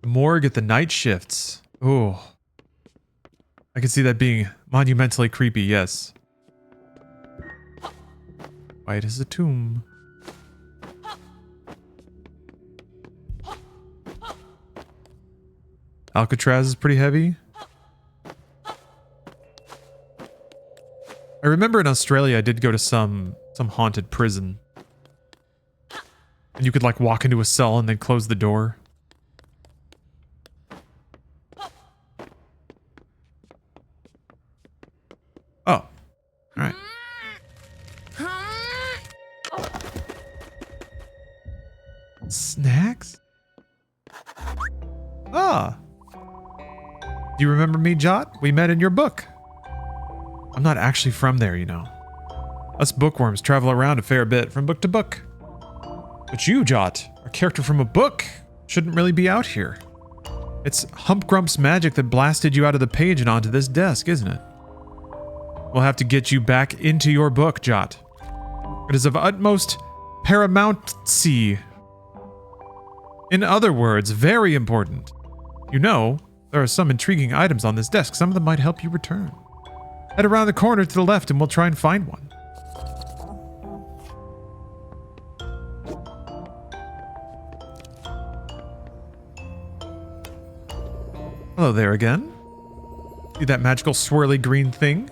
The morgue at the night shifts. Oh. I can see that being monumentally creepy, yes. White as a tomb. Alcatraz is pretty heavy. I remember in Australia I did go to some haunted prison. And you could like walk into a cell and then close the door. Oh. Alright. Snacks? Ah. Do you remember me, Jot? We met in your book. I'm not actually from there, you know. Us bookworms travel around a fair bit from book to book. But you, Jot, a character from a book, shouldn't really be out here. It's Humpgrump's magic that blasted you out of the page and onto this desk, isn't it? We'll have to get you back into your book, Jot. It is of utmost paramountcy. In other words, very important. You know, there are some intriguing items on this desk. Some of them might help you return. Head around the corner to the left and we'll try and find one. Hello there again. See that magical swirly green thing?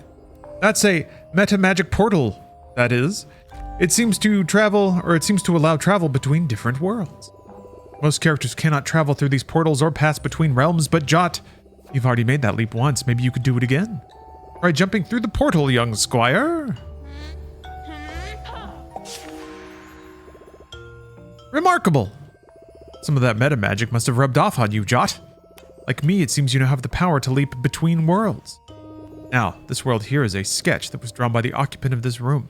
That's a meta-magic portal, that is. It seems to allow travel between different worlds. Most characters cannot travel through these portals or pass between realms, but Jot, you've already made that leap once. Maybe you could do it again. Try jumping through the portal, young Squire. Remarkable. Some of that meta magic must have rubbed off on you, Jot. Like me, it seems you now have the power to leap between worlds. Now, this world here is a sketch that was drawn by the occupant of this room.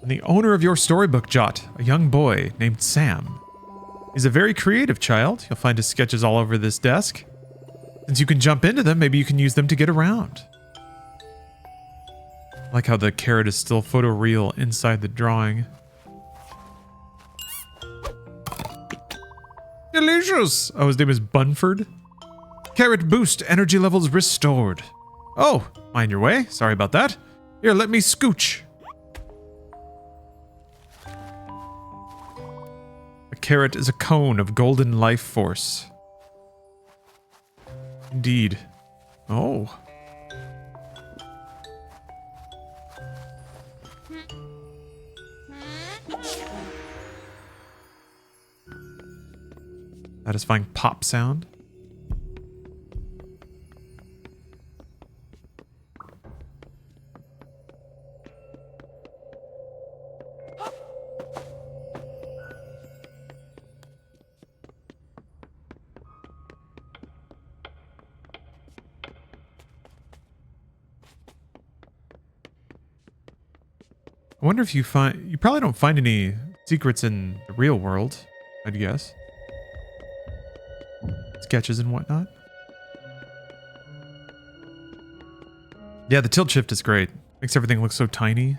And the owner of your storybook, Jot, a young boy named Sam. He's a very creative child. You'll find his sketches all over this desk. Since you can jump into them, maybe you can use them to get around. I like how the carrot is still photoreal inside the drawing. Delicious! Oh, his name is Bunford? Carrot boost, energy levels restored. Oh, mind your way. Sorry about that. Here, let me scooch. A carrot is a cone of golden life force. Indeed. Oh. Satisfying pop sound. I wonder if you probably don't find any secrets in the real world, I'd guess. Sketches and whatnot. Yeah, the tilt shift is great. Makes everything look so tiny.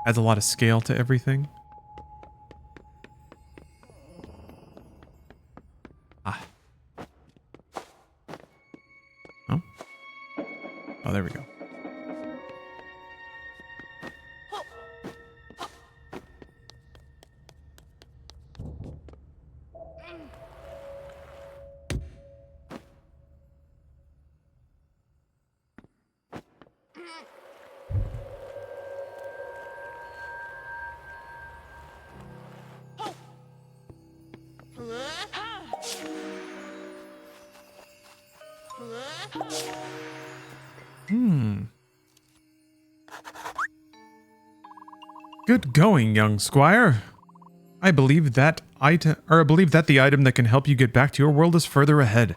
Adds a lot of scale to everything. Ah. Oh. Oh, there we go. Good going, young Squire. I believe that the item that can help you get back to your world is further ahead.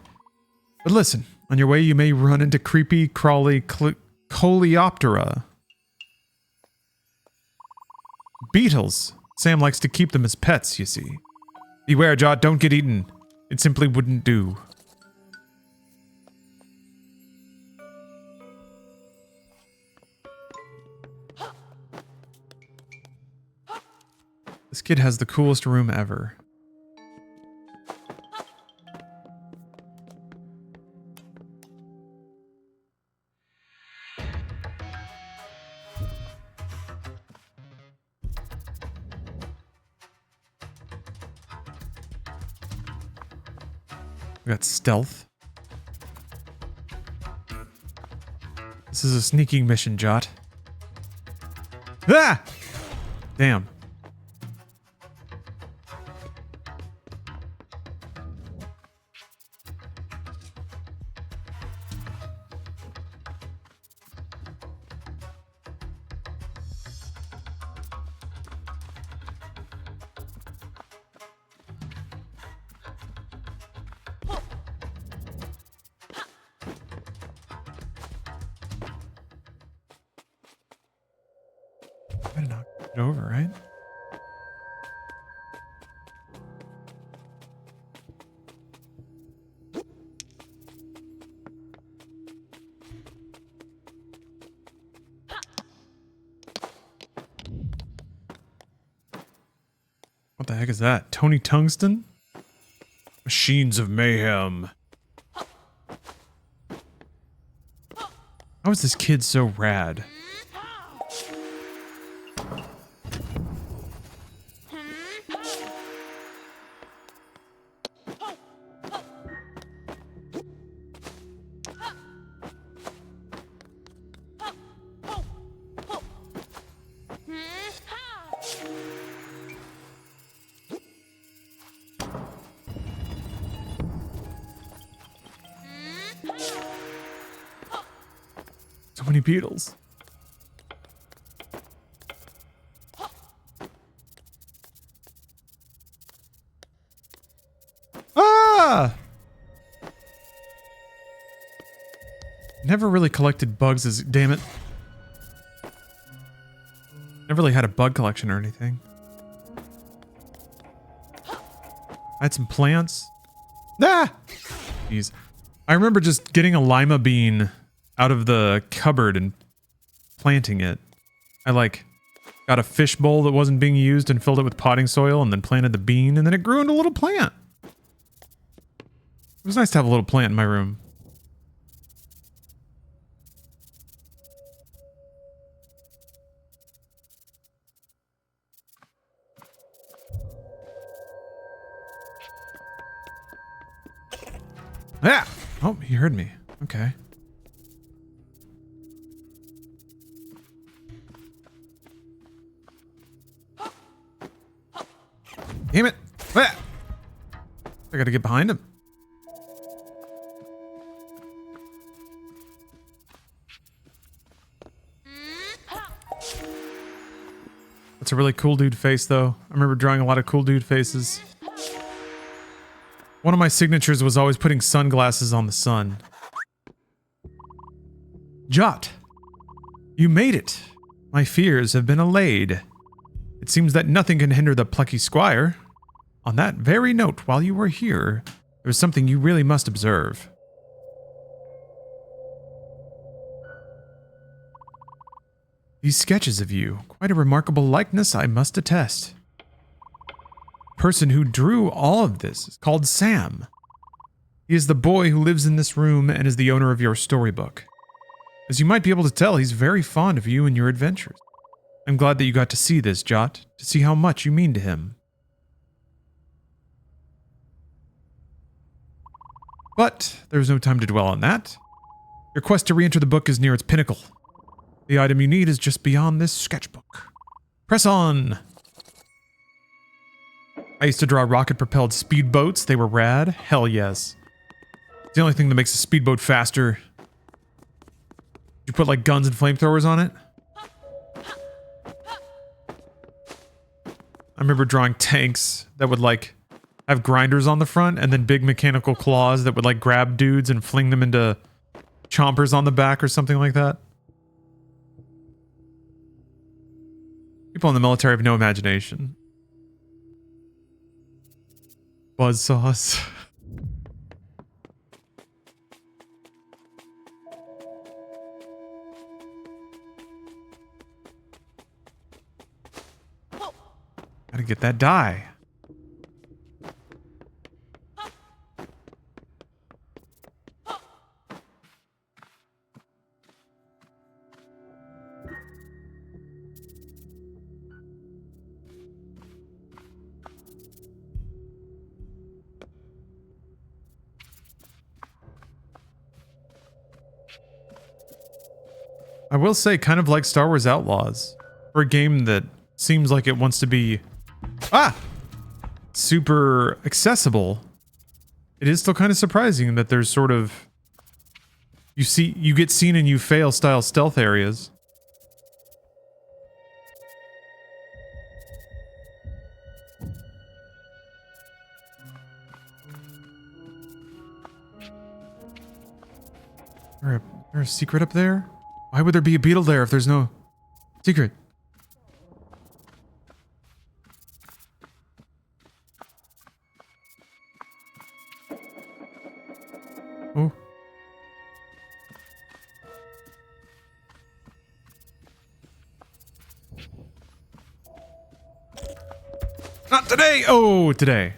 But listen, on your way you may run into creepy, crawly coleoptera. Beetles. Sam likes to keep them as pets, you see. Beware, Jot, don't get eaten. It simply wouldn't do. This kid has the coolest room ever. We got stealth. This is a sneaking mission, Jot. Ah! Damn. Better knock it over, right? What the heck is that? Tony Tungsten? Machines of Mayhem. How is this kid so rad? So many beetles. Ah! Never really collected bugs as... Damn it. Never really had a bug collection or anything. I had some plants. Ah! Jeez. I remember just getting a lima bean out of the cupboard and planting it. I got a fish bowl that wasn't being used and filled it with potting soil and then planted the bean and then it grew into a little plant. It was nice to have a little plant in my room. Oh, he heard me. Okay. Damn it. Ah! I gotta get behind him. That's a really cool dude face, though. I remember drawing a lot of cool dude faces. One of my signatures was always putting sunglasses on the sun. Jot, you made it. My fears have been allayed. It seems that nothing can hinder the plucky Squire. On that very note, while you were here, there was something you really must observe. These sketches of you, quite a remarkable likeness, I must attest. The person who drew all of this is called Sam. He is the boy who lives in this room and is the owner of your storybook. As you might be able to tell, he's very fond of you and your adventures. I'm glad that you got to see this, Jot, to see how much you mean to him. But there's no time to dwell on that. Your quest to re-enter the book is near its pinnacle. The item you need is just beyond this sketchbook. Press on! I used to draw rocket-propelled speedboats. They were rad. Hell yes. It's the only thing that makes a speedboat faster. You put like guns and flamethrowers on it? I remember drawing tanks that would like have grinders on the front and then big mechanical claws that would like grab dudes and fling them into chompers on the back or something like that. People in the military have no imagination. Buzzsaws. Gotta get that die. I will say, kind of like Star Wars Outlaws, for a game that seems like it wants to be super accessible, it is still kind of surprising that there's sort of you get seen and you fail style stealth areas. Is there a secret up there? Why would there be a beetle there if there's no secret? Oh. Not today! Oh, today.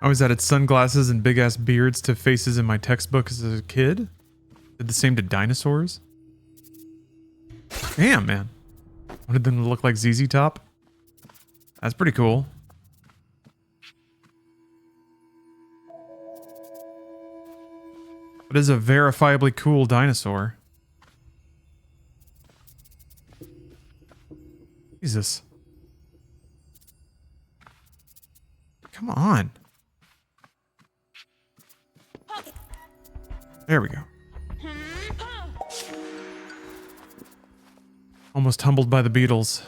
I always added sunglasses and big-ass beards to faces in my textbook as a kid. Did the same to dinosaurs. Damn, man. Wanted them to look like ZZ Top. That's pretty cool. It is a verifiably cool dinosaur. Jesus. Come on. There we go. Almost humbled by the beetles.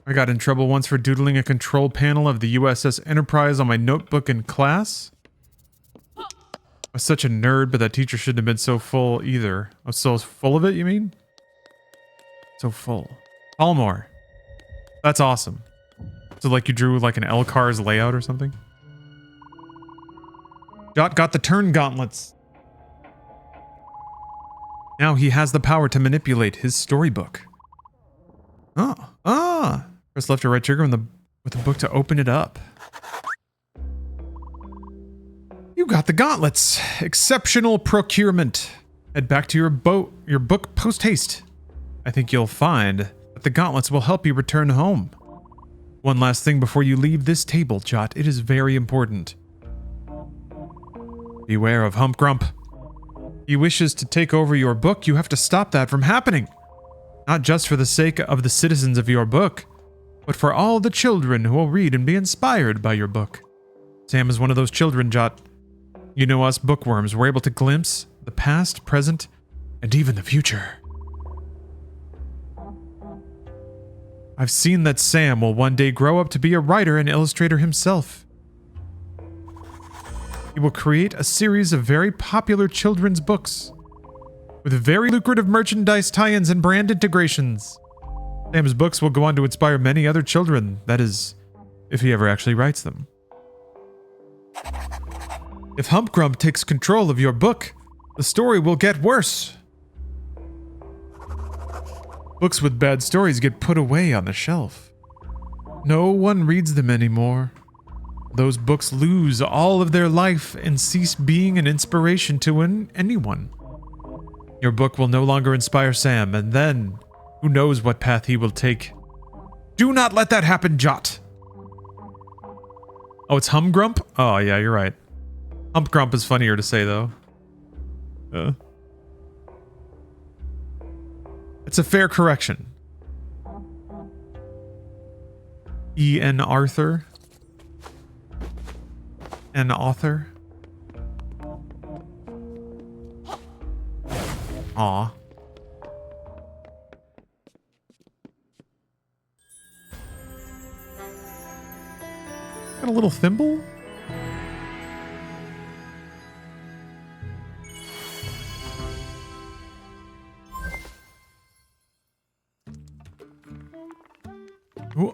I got in trouble once for doodling a control panel of the USS Enterprise on my notebook in class. I was such a nerd, but that teacher shouldn't have been so full either. I was so full of it, you mean? So full. Palmore. That's awesome. So like you drew like an L-Cars layout or something? Jot got the turn gauntlets. Now he has the power to manipulate his storybook. Oh. Ah. Press left or right trigger with the book to open it up. You got the gauntlets. Exceptional procurement. Head back to your book post-haste. I think you'll find that the gauntlets will help you return home. One last thing before you leave this table, Jot. It is very important. Beware of Hump Grump. He wishes to take over your book. You have to stop that from happening. Not just for the sake of the citizens of your book, but for all the children who will read and be inspired by your book. Sam is one of those children, Jot. You know us bookworms were able to glimpse the past, present, and even the future. I've seen that Sam will one day grow up to be a writer and illustrator himself. He will create a series of very popular children's books with very lucrative merchandise tie-ins and brand integrations. Sam's books will go on to inspire many other children, that is, if he ever actually writes them. If Hump Grump takes control of your book, the story will get worse. Books with bad stories get put away on the shelf. No one reads them anymore. Those books lose all of their life and cease being an inspiration to anyone. Your book will no longer inspire Sam, and then who knows what path he will take. Do not let that happen, Jot. Oh, it's Hum Grump? Oh, yeah, you're right. Hump Grump is funnier to say, though. It's a fair correction. E.N. Arthur. An author. Aw. Got a little thimble? Ooh.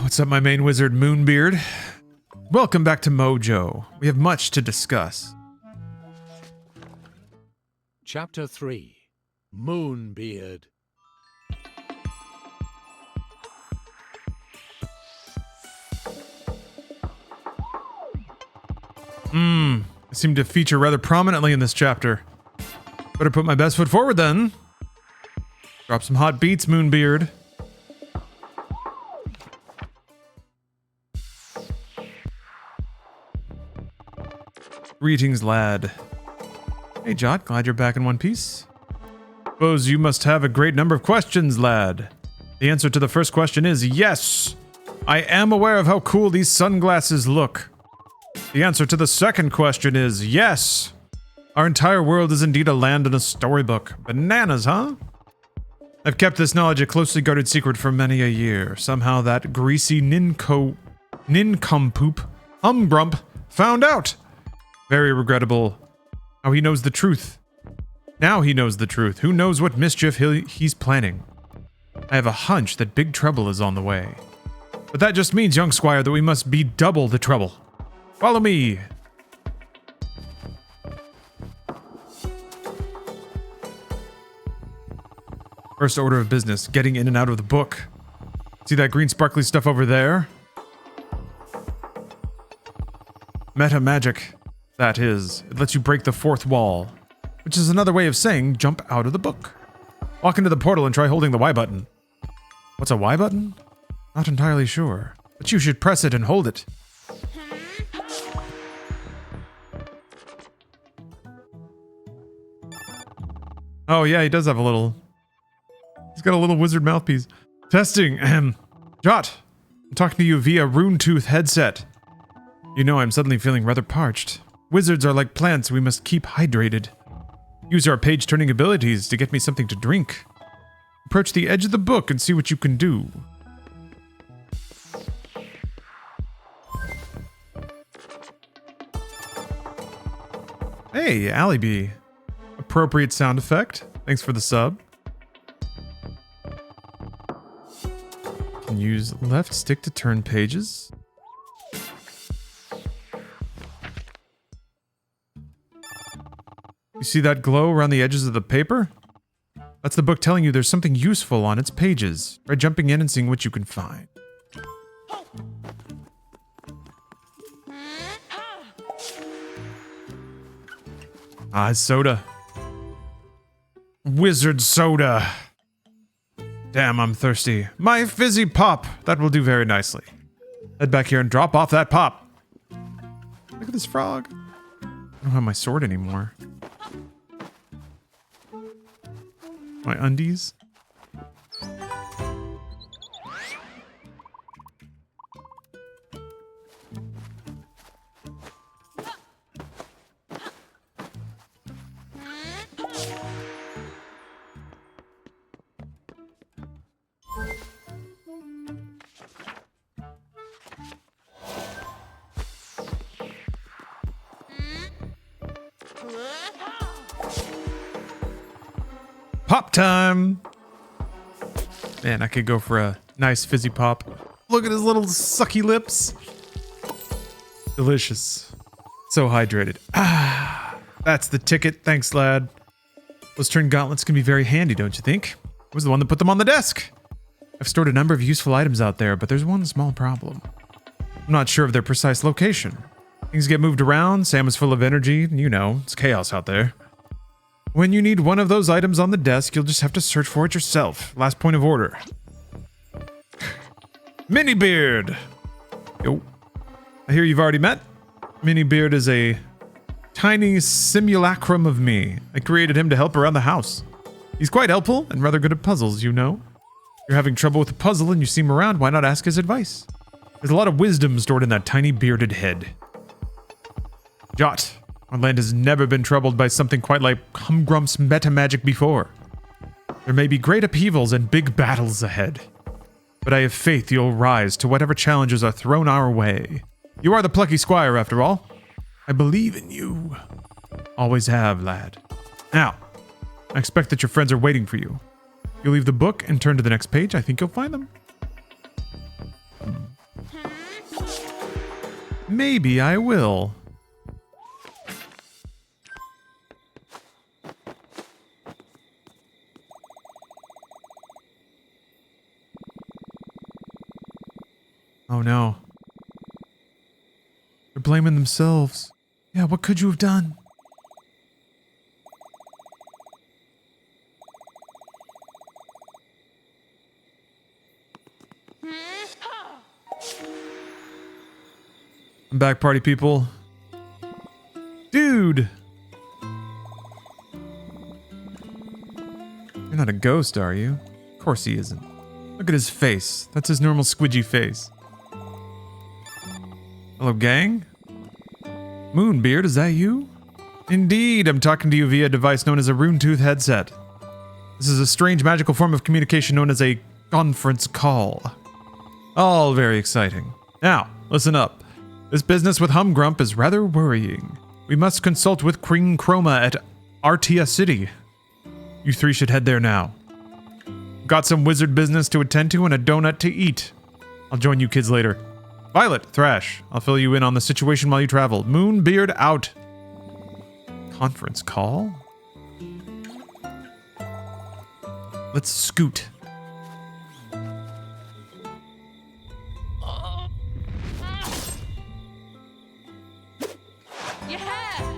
What's up, my main wizard, Moonbeard? Welcome back to Mojo. We have much to discuss. Chapter 3. Moonbeard. I seem to feature rather prominently in this chapter. Better put my best foot forward then. Drop some hot beats, Moonbeard. Greetings, lad. Hey, Jot, glad you're back in one piece. Suppose you must have a great number of questions, lad. The answer to the first question is yes. I am aware of how cool these sunglasses look. The answer to the second question is yes. Our entire world is indeed a land in a storybook. Bananas, huh? I've kept this knowledge a closely guarded secret for many a year. Somehow that greasy nincompoop, Humgrump, found out. Very regrettable. How he knows the truth. Now he knows the truth. Who knows what mischief he's planning? I have a hunch that big trouble is on the way. But that just means, young Squire, that we must be double the trouble. Follow me. First order of business, getting in and out of the book. See that green sparkly stuff over there? Meta magic. That is, it lets you break the fourth wall, which is another way of saying jump out of the book. Walk into the portal and try holding the Y button. What's a Y button? Not entirely sure, but you should press it and hold it. Oh yeah, he does have a little... He's got a little wizard mouthpiece. Testing, Jot, I'm talking to you via Runetooth headset. You know I'm suddenly feeling rather parched. Wizards are like plants, we must keep hydrated. Use our page-turning abilities to get me something to drink. Approach the edge of the book and see what you can do. Hey, Alley appropriate sound effect. Thanks for the sub. Can use left stick to turn pages. You see that glow around the edges of the paper? That's the book telling you there's something useful on its pages. Try jumping in and seeing what you can find. Ah, soda. Wizard soda. Damn, I'm thirsty. My fizzy pop. That will do very nicely. Head back here and drop off that pop. Look at this frog. I don't have my sword anymore. My undies. Pop time! Man, I could go for a nice fizzy pop. Look at his little sucky lips. Delicious. So hydrated. Ah, that's the ticket. Thanks, lad. Those turn gauntlets can be very handy, don't you think? I was the one that put them on the desk. I've stored a number of useful items out there, but there's one small problem. I'm not sure of their precise location. Things get moved around, Sam is full of energy, you know, it's chaos out there. When you need one of those items on the desk, you'll just have to search for it yourself. Last point of order. Minibeard! Yo. I hear you've already met. Minibeard is a tiny simulacrum of me. I created him to help around the house. He's quite helpful and rather good at puzzles, you know. If you're having trouble with a puzzle and you see him around, why not ask his advice? There's a lot of wisdom stored in that tiny bearded head. Jot. Our land has never been troubled by something quite like Humgrump's meta magic before. There may be great upheavals and big battles ahead, but I have faith you'll rise to whatever challenges are thrown our way. You are the plucky Squire, after all. I believe in you. Always have, lad. Now, I expect that your friends are waiting for you. You leave the book and turn to the next page. I think you'll find them. Maybe I will. Oh no. They're blaming themselves. Yeah, what could you have done? I'm back, party people. Dude! You're not a ghost, are you? Of course he isn't. Look at his face. That's his normal squidgy face. Hello, gang? Moonbeard, is that you? Indeed, I'm talking to you via a device known as a rune-tooth headset. This is a strange magical form of communication known as a conference call. All very exciting. Now, listen up. This business with Humgrump is rather worrying. We must consult with Queen Chroma at Artia City. You three should head there now. Got some wizard business to attend to and a donut to eat. I'll join you kids later. Violet, Thrash, I'll fill you in on the situation while you travel. Moonbeard out. Conference call? Let's scoot. Yeah!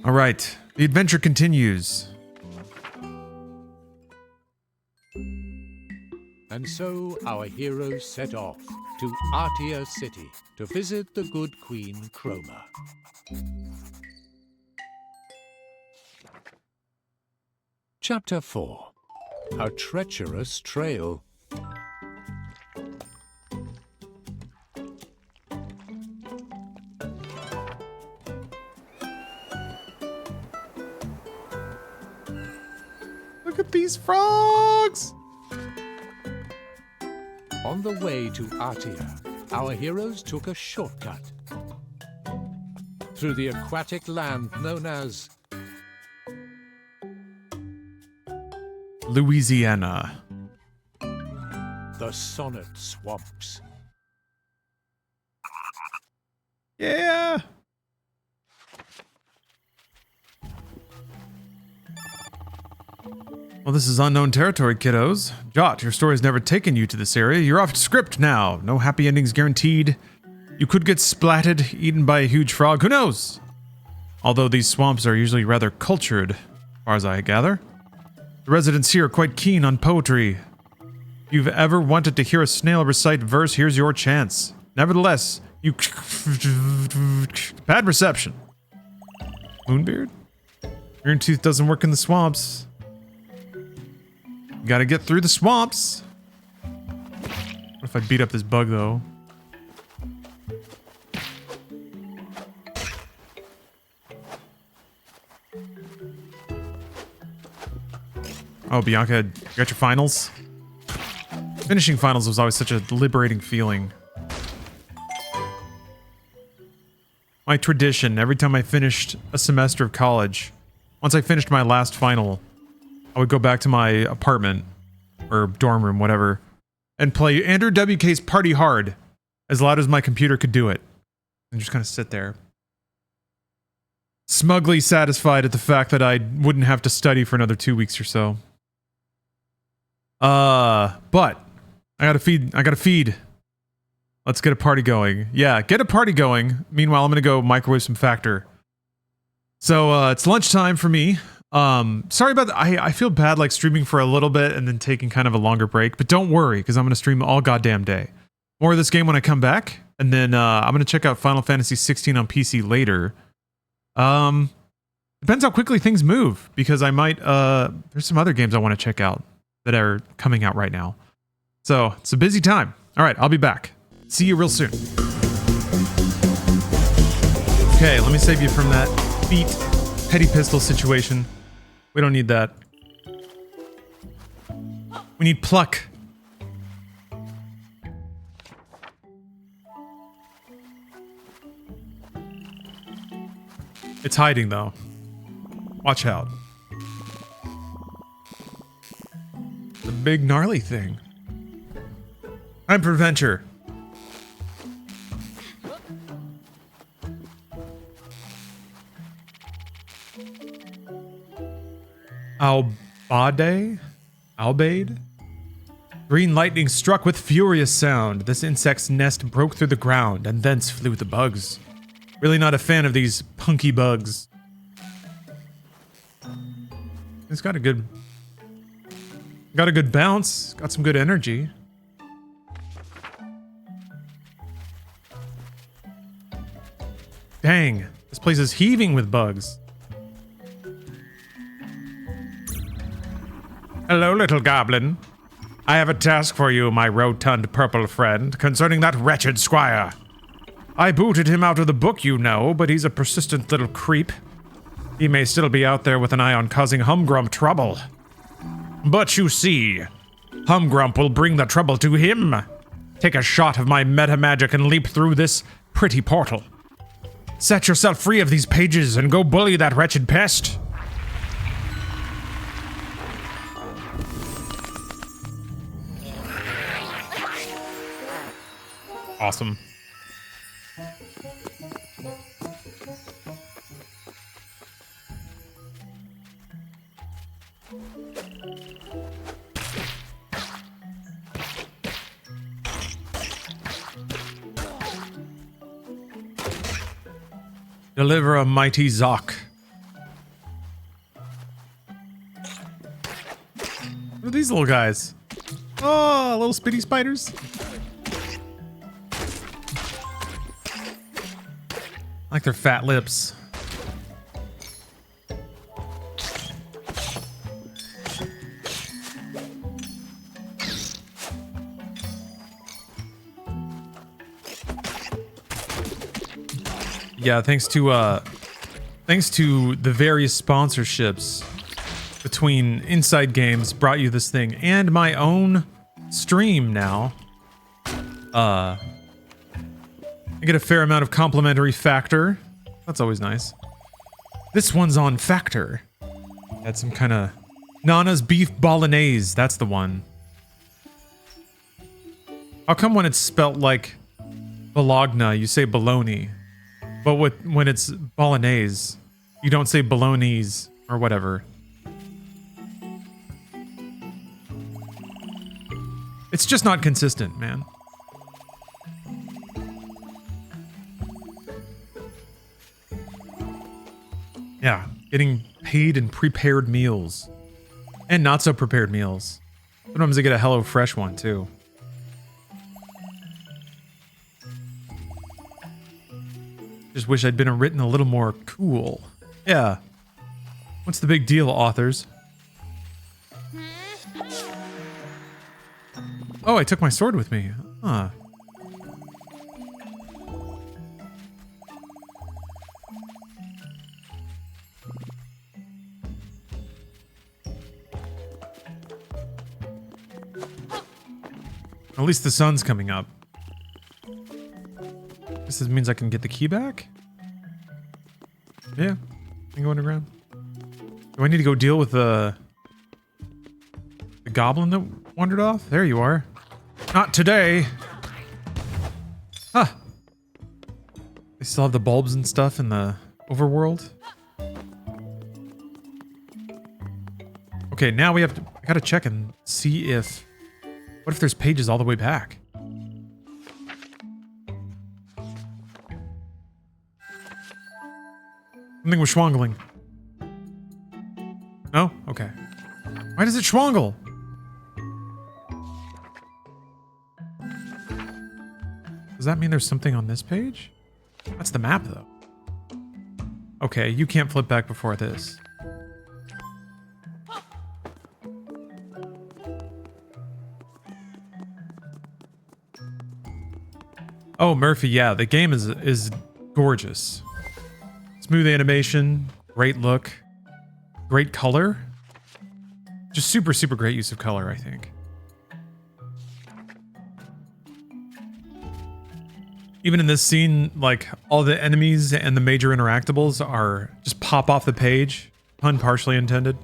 All right, the adventure continues. And so our heroes set off to Artia City to visit the good Queen Chroma. Chapter 4. A Treacherous Trail. Look at these frogs! On the way to Artia, our heroes took a shortcut through the aquatic land known as Louisiana. the Sonnet Swamps. Well, this is unknown territory, kiddos. Jot, your story has never taken you to this area. You're off script now. No happy endings guaranteed. You could get splatted, eaten by a huge frog. Who knows? Although these swamps are usually rather cultured, as far as I gather. The residents here are quite keen on poetry. If you've ever wanted to hear a snail recite verse, here's your chance. Nevertheless, you... Bad reception. Moonbeard? Iron Tooth doesn't work in the swamps. You gotta get through the swamps. What if I beat up this bug, though? Oh, Bianca, you got your finals? Finishing finals was always such a liberating feeling. My tradition, every time I finished a semester of college, once I finished my last final, I would go back to my apartment, or dorm room, whatever, and play Andrew WK's Party Hard as loud as my computer could do it. And just kind of sit there. Smugly satisfied at the fact that I wouldn't have to study for another 2 weeks or so. But I gotta feed. Let's get a party going. Yeah, get a party going. Meanwhile, I'm gonna go microwave some Factor. So, it's lunchtime for me. Sorry about that. I feel bad like streaming for a little bit and then taking kind of a longer break, but don't worry, because I'm gonna stream all goddamn day. More of this game when I come back, and then, I'm gonna check out Final Fantasy 16 on PC later. Depends how quickly things move, because I might, there's some other games I want to check out that are coming out right now. So, it's a busy time. Alright, I'll be back. See you real soon. Okay, let me save you from that feet petty pistol situation. We don't need that. We need pluck. It's hiding though. Watch out. The big gnarly thing. Time for adventure. Albade? Green lightning struck with furious sound. This insect's nest broke through the ground, and thence flew the bugs. Really not a fan of these punky bugs. It's got a good bounce. Got some good energy. Dang, this place is heaving with bugs. Hello, little goblin. I have a task for you, my rotund purple friend, concerning that wretched Squire. I booted him out of the book, you know, but he's a persistent little creep. He may still be out there with an eye on causing Humgrump trouble. But you see, Humgrump will bring the trouble to him. Take a shot of my meta magic and leap through this pretty portal. Set yourself free of these pages and go bully that wretched pest. Awesome. Deliver a mighty Zoc. What are these little guys? Oh, little spitty spiders. I like their fat lips. Yeah, thanks to the various sponsorships between Inside Games brought you this thing and my own stream now. I get a fair amount of complimentary Factor. That's always nice. This one's on Factor. Had some kind of Nana's beef bolognese. That's the one. How come when it's spelt like Bologna, you say bologna? But when it's bolognese, you don't say bolognese or whatever. It's just not consistent, man. Yeah, getting paid in prepared meals. And not so prepared meals. Sometimes I get a HelloFresh one, too. Just wish I'd been written a little more cool. Yeah. What's the big deal, authors? Oh, I took my sword with me. Huh. At least the sun's coming up. This means I can get the key back? Yeah. I can go underground. Do I need to go deal with the goblin that wandered off? There you are. Not today. Huh. They still have the bulbs and stuff in the overworld. Okay, now we have to... I gotta check and see if... What if there's pages all the way back? Something was schwangling. No? Okay. Why does it schwangle? Does that mean there's something on this page? That's the map, though. Okay, you can't flip back before this. Oh, Murphy, yeah, the game is gorgeous. Smooth animation, great look, great color. Just super, super great use of color, I think. Even in this scene, like, all the enemies and the major interactables are just pop off the page. Pun partially intended.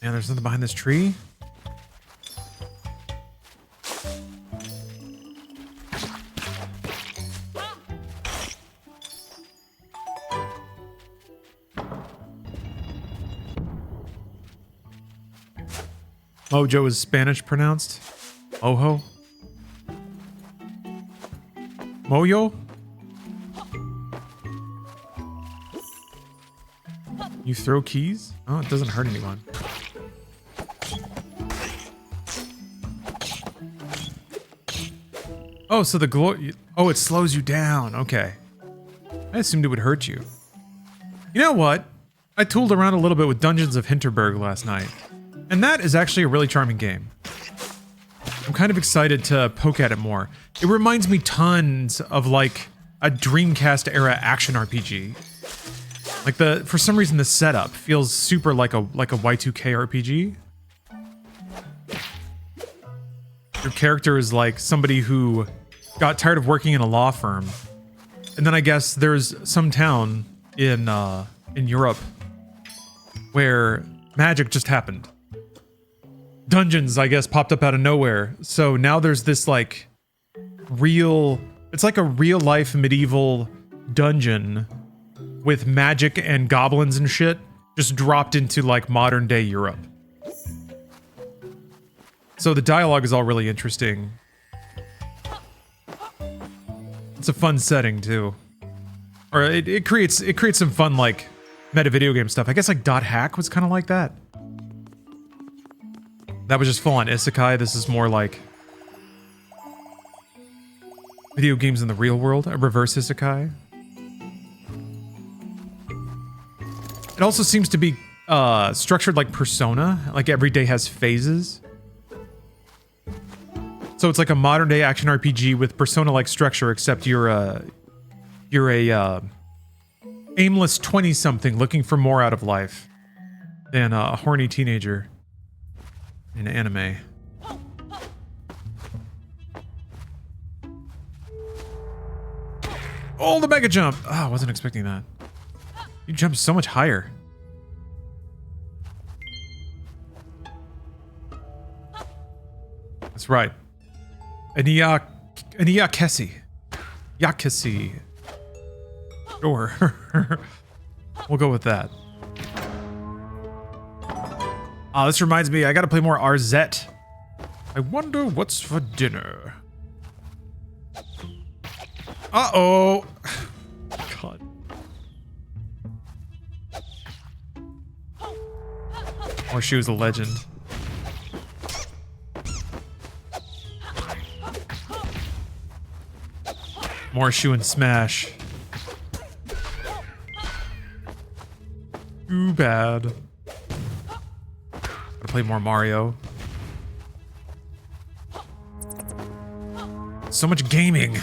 Yeah, there's nothing behind this tree. Mojo is Spanish pronounced. Mojo. Moyo? You throw keys? Oh, it doesn't hurt anyone. Oh, so the glow... Oh, it slows you down. Okay. I assumed it would hurt you. You know what? I tooled around a little bit with Dungeons of Hinterberg last night. And that is actually a really charming game. I'm kind of excited to poke at it more. It reminds me tons of, like, a Dreamcast era action RPG. Like, for some reason, the setup feels super like a Y2K RPG. Your character is like somebody who got tired of working in a law firm, and then I guess there's some town in Europe where magic just happened. Dungeons, I guess, popped up out of nowhere. So now there's this like it's like a real life medieval dungeon with magic and goblins and shit just dropped into like modern day Europe. So the dialogue is all really interesting. It's a fun setting too. Or it creates some fun like meta video game stuff. I guess like Dot Hack was kind of like that. That was just full on isekai. This is more like video games in the real world, a reverse isekai. It also seems to be structured like Persona, like every day has phases. So it's like a modern day action RPG with Persona-like structure, except you're a aimless 20-something looking for more out of life than a horny teenager in anime. Oh, the mega jump. Oh, I wasn't expecting that. You jumped so much higher. That's right. An Iyakesi. Yakesi. Sure. We'll go with that. Ah, this reminds me, I gotta play more RZ. I wonder what's for dinner. Uh-oh. God. Or she was a legend. More shoe and smash. Too bad. Gotta play more Mario. So much gaming.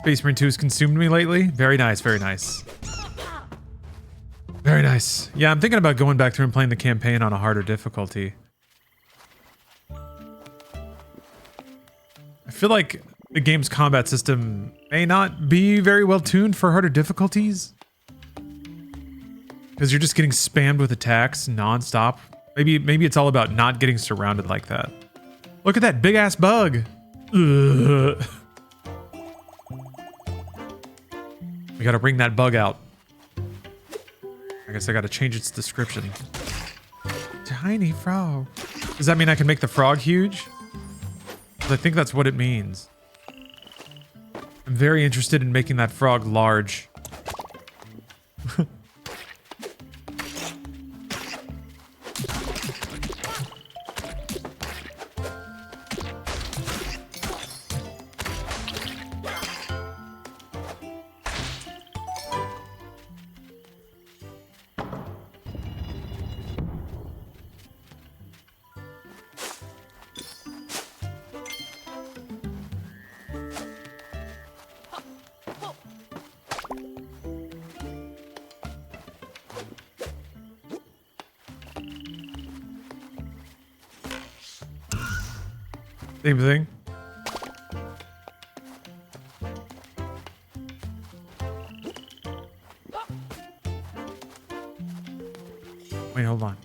Space Marine 2 has consumed me lately. Very nice, very nice. Very nice. Yeah, I'm thinking about going back through and playing the campaign on a harder difficulty. I feel like the game's combat system may not be very well tuned for harder difficulties. Because you're just getting spammed with attacks non-stop. Maybe it's all about not getting surrounded like that. Look at that big ass bug. Ugh. We gotta bring that bug out. I guess I gotta change its description. Tiny frog. Does that mean I can make the frog huge? 'Cause I think that's what it means. I'm very interested in making that frog large. Same thing. Wait, hold on.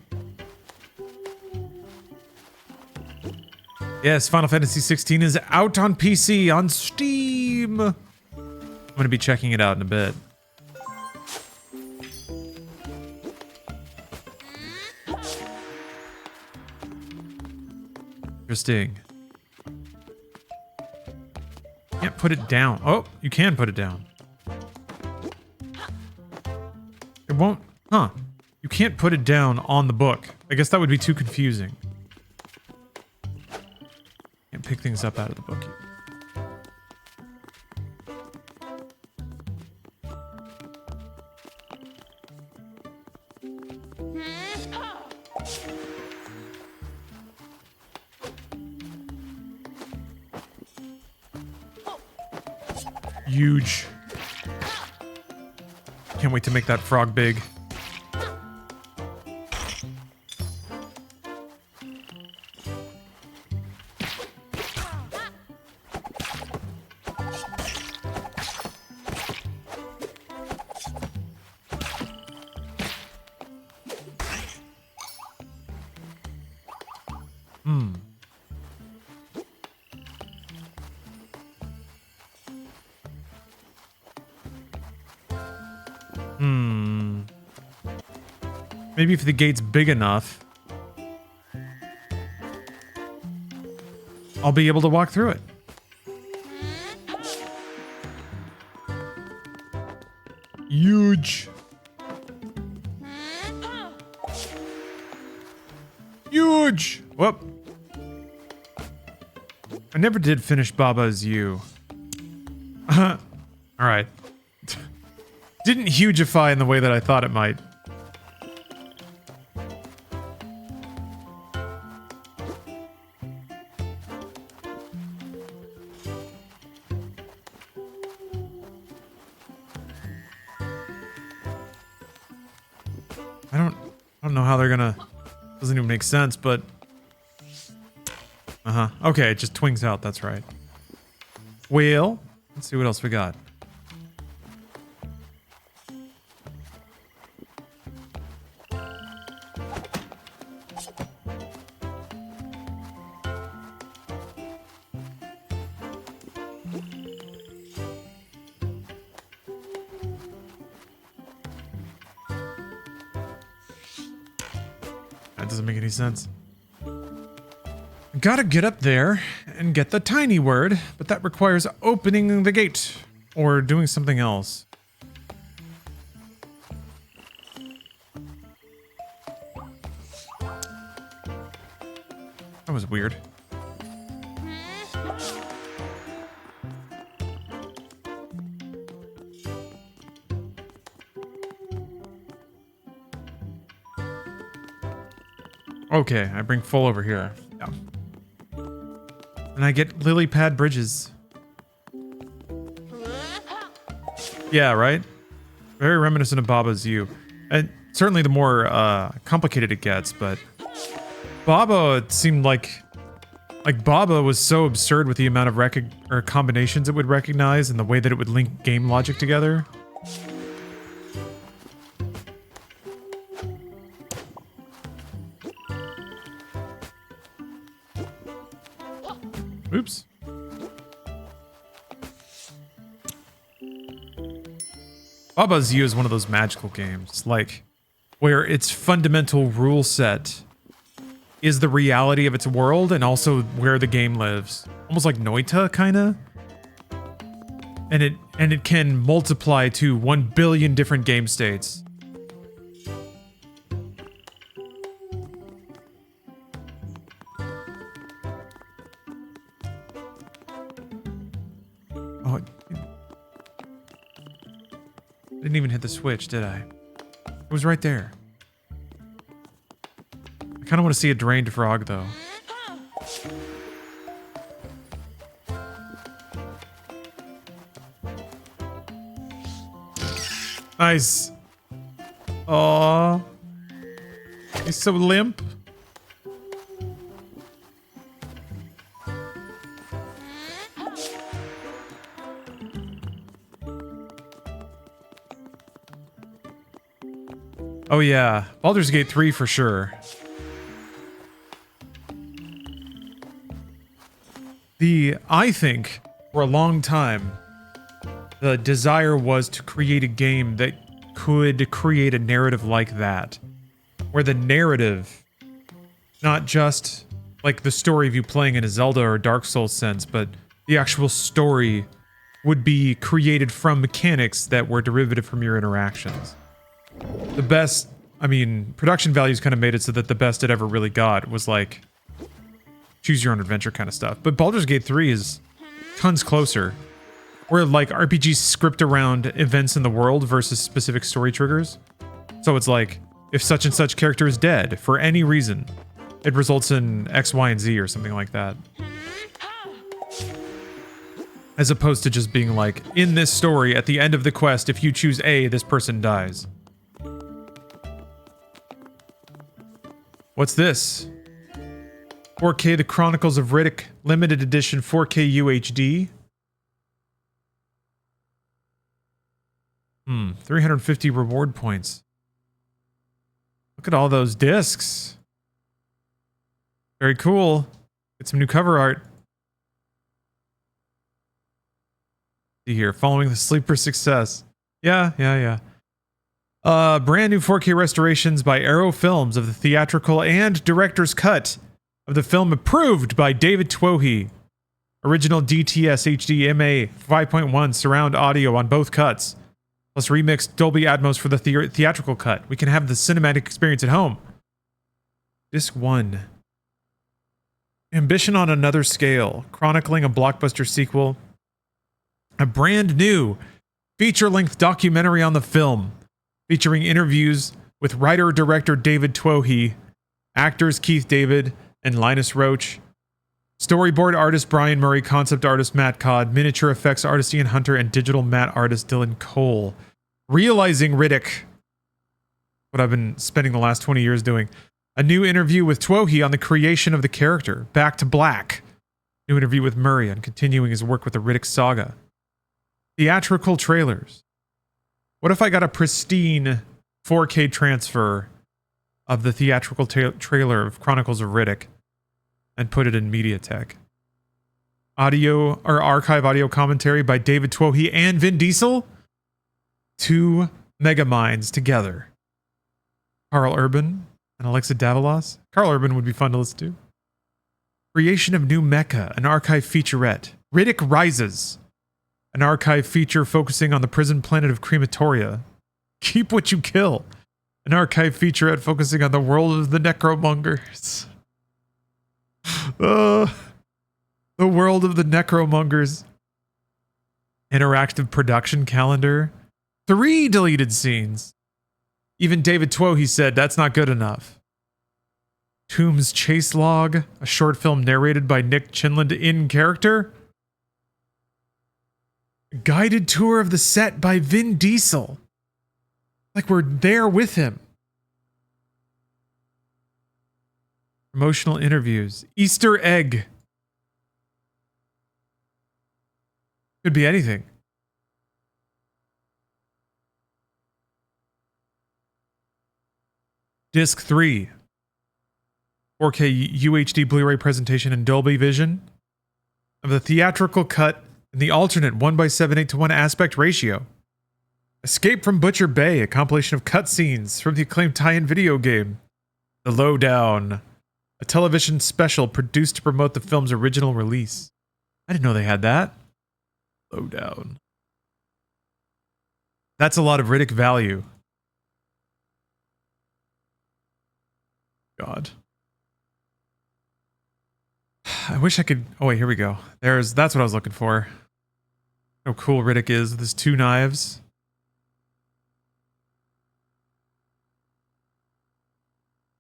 Yes, Final Fantasy 16 is out on PC on Steam. I'm going to be checking it out in a bit. Interesting. Can't put it down. Oh, you can put it down. It won't. Huh. You can't put it down on the book. I guess that would be too confusing. Can't pick things up out of the book. Huge. Can't wait to make that frog big. Maybe if the gate's big enough, I'll be able to walk through it. Huge. Huge. Whoop. I never did finish Baba Is You. All right. Didn't hugify in the way that I thought it might. I don't know how they're gonna... Doesn't even make sense, but... Okay, it just twings out, that's right. Well, Let's see what else we got. That doesn't make any sense. Gotta get up there and get the tiny word, but that requires opening the gate or doing something else. That was weird. Okay, I bring full over here. Yeah. And I get lily pad bridges. Yeah, right? Very reminiscent of Baba's U. And certainly the more complicated it gets, but Baba, it seemed like Baba was so absurd with the amount of combinations it would recognize and the way that it would link game logic together. Oops. Baba's U is one of those magical games, like, where its fundamental rule set is the reality of its world and also where the game lives. Almost like Noita, kinda. And it can multiply to 1 billion different game states. Oh, I didn't even hit the switch, did I? It was right there. I kind of want to see a drained frog, though. Nice. Aww. He's so limp. Oh yeah, Baldur's Gate 3 for sure. I think, for a long time, the desire was to create a game that could create a narrative like that. Where the narrative, not just like the story of you playing in a Zelda or Dark Souls sense, but the actual story would be created from mechanics that were derivative from your interactions. The best, I mean, production values kind of made it so that the best it ever really got was like choose your own adventure kind of stuff. But Baldur's Gate 3 is tons closer. Where like RPGs script around events in the world versus specific story triggers. So it's like, if such and such character is dead for any reason, it results in X, Y, and Z or something like that. As opposed to just being like, in this story, at the end of the quest, if you choose A, this person dies. What's this? 4K The Chronicles of Riddick Limited Edition 4K UHD. 350 reward points. Look at all those discs. Very cool. Get some new cover art. See here, following the sleeper success. Yeah. Brand new 4K restorations by Arrow Films of the theatrical and director's cut of the film approved by David Twohy. Original DTS HD MA 5.1 surround audio on both cuts. Plus remixed Dolby Atmos for the theatrical cut. We can have the cinematic experience at home. Disc 1. Ambition on Another Scale. Chronicling a blockbuster sequel. A brand new feature-length documentary on the film. Featuring interviews with writer-director David Twohy, actors Keith David and Linus Roach, storyboard artist Brian Murray, concept artist Matt Codd, miniature effects artist Ian Hunter, and digital matte artist Dylan Cole. Realizing Riddick. What I've been spending the last 20 years doing. A new interview with Twohy on the creation of the character, Back to Black. New interview with Murray on continuing his work with the Riddick saga. theatrical trailers. What if I got a pristine 4K transfer of the theatrical trailer of Chronicles of Riddick and put it in MediaTek? Audio or archive audio commentary by David Twohy and Vin Diesel? Two mega minds together. Carl Urban and Alexa Davalos. Carl Urban would be fun to listen to. Creation of New Mecha, an archive featurette. Riddick Rises, an archive feature focusing on the prison planet of Crematoria. Keep What You Kill, an archive featurette focusing on the world of the Necromongers. The world of the Necromongers. Interactive production calendar. 3 deleted scenes. Even David Twohy said that's not good enough. Tomb's Chase Log, a short film narrated by Nick Chinland in character. Guided tour of the set by Vin Diesel. Like we're there with him. Promotional interviews. Easter egg. Could be anything. Disc 3. 4K UHD Blu-ray presentation in Dolby Vision of the theatrical cut in the alternate 1:7:8:1 aspect ratio. Escape from Butcher Bay, a compilation of cutscenes from the acclaimed tie-in video game. The Lowdown, a television special produced to promote the film's original release. I didn't know they had that. Lowdown. That's a lot of Riddick value. God. I wish I could... Oh, wait, here we go. That's what I was looking for. How cool Riddick is with his 2 knives.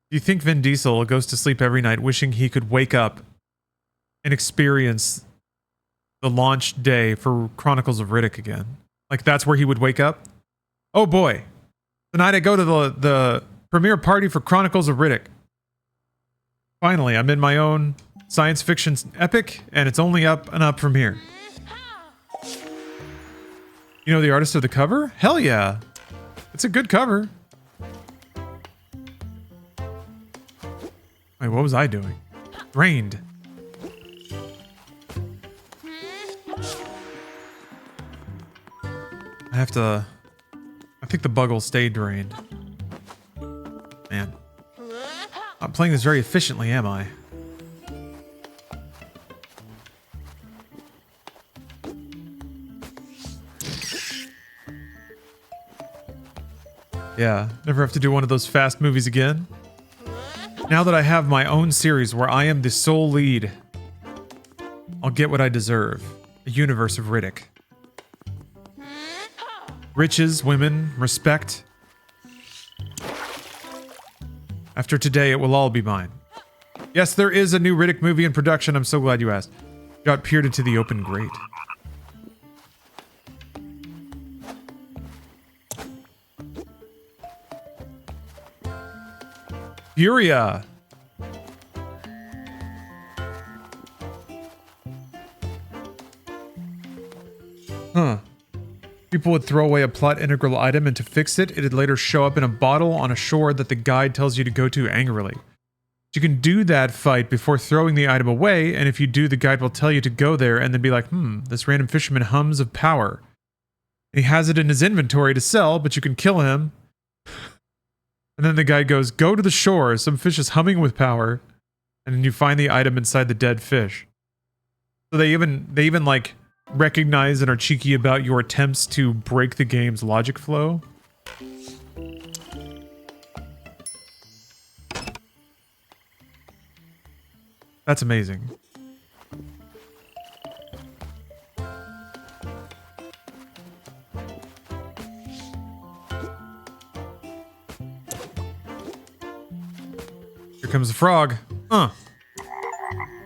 Do you think Vin Diesel goes to sleep every night wishing he could wake up and experience the launch day for Chronicles of Riddick again? Like, that's where he would wake up? Oh boy. Tonight I go to the premiere party for Chronicles of Riddick. Finally, I'm in my own science fiction epic, and it's only up and up from here. You know the artist of the cover? Hell yeah. It's a good cover. Wait, what was I doing? Drained. I think the bug will stay drained. Man. I'm playing this very efficiently, am I? Yeah, never have to do one of those fast movies again. Now that I have my own series where I am the sole lead, I'll get what I deserve. A universe of Riddick. Riches, women, respect. After today, it will all be mine. Yes, there is a new Riddick movie in production. I'm so glad you asked. Got peered into the open grate. Furia. Huh. People would throw away a plot integral item, and to fix it, it'd later show up in a bottle on a shore that the guide tells you to go to angrily. You can do that fight before throwing the item away, and if you do, the guide will tell you to go there and then be like, this random fisherman hums of power. And he has it in his inventory to sell, but you can kill him. And then the guide goes, go to the shore, some fish is humming with power, and then you find the item inside the dead fish. So they even like recognize and are cheeky about your attempts to break the game's logic flow. That's amazing. Here comes the frog.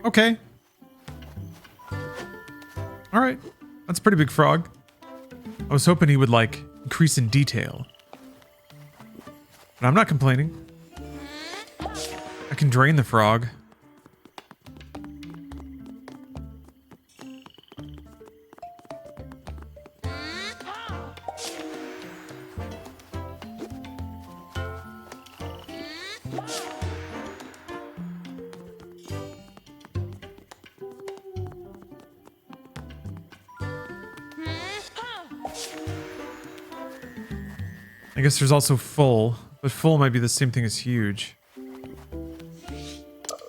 Okay. Alright. That's a pretty big frog. I was hoping he would, like, increase in detail. But I'm not complaining. I can drain the frog. I guess there's also full, but full might be the same thing as huge.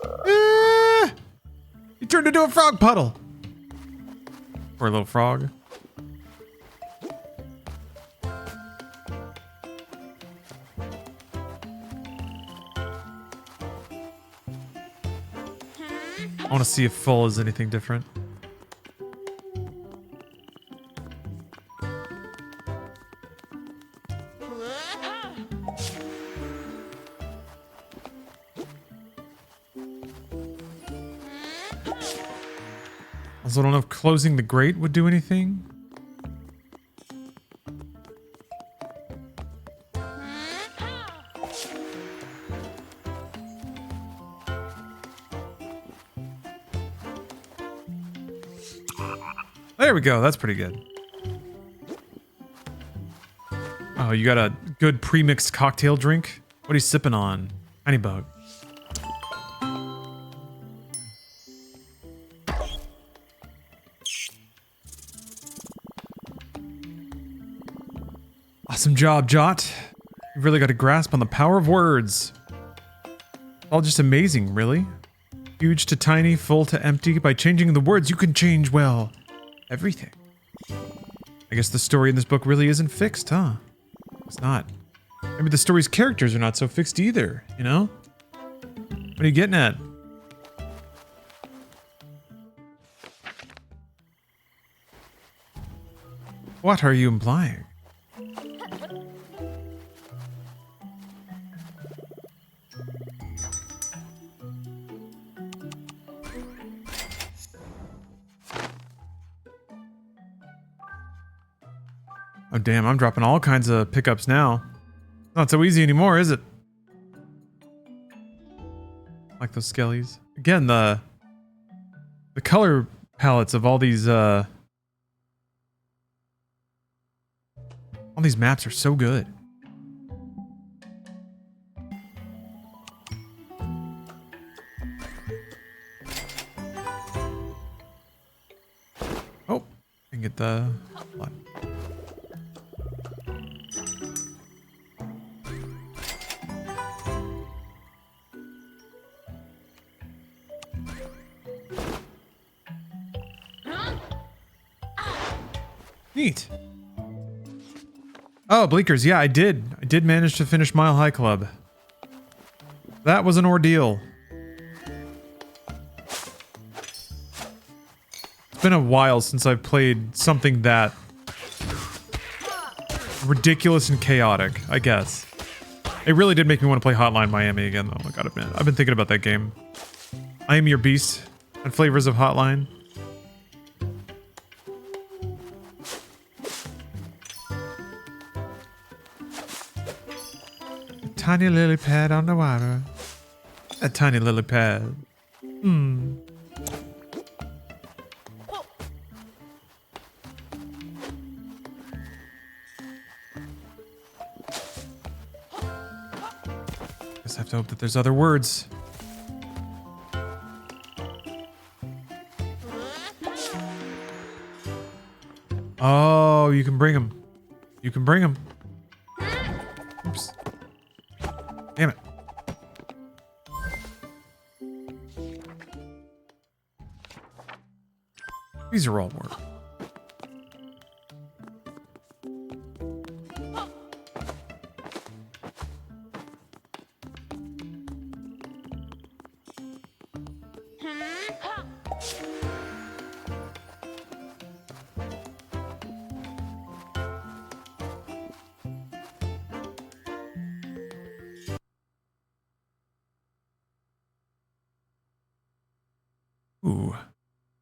Ah! He turned into a frog puddle. Poor little frog. I want to see if full is anything different. Also, I don't know if closing the grate would do anything. There we go. That's pretty good. Oh, you got a good pre-mixed cocktail drink? What are you sipping on? Honeybug. Awesome job, Jot. You've really got a grasp on the power of words. All just amazing, really. Huge to tiny, full to empty. By changing the words, you can change, well, everything. I guess the story in this book really isn't fixed, huh? It's not. Maybe the story's characters are not so fixed either, you know? What are you getting at? What are you implying? Oh damn, I'm dropping all kinds of pickups now. Not so easy anymore, is it? Like those skellies. Again, the color palettes of all these maps are so good. Oh, I can get the blood. Neat. Oh, Bleakers. Yeah, I did. I did manage to finish Mile High Club. That was an ordeal. It's been a while since I've played something that ridiculous and chaotic, I guess. It really did make me want to play Hotline Miami again, though. I gotta admit. I've been thinking about that game. I Am Your Beast and flavors of Hotline. Tiny lily pad on the water. A tiny lily pad. Guess I have to hope that there's other words. Oh, you can bring them. You can bring them. Oops. Damn it. These are all work.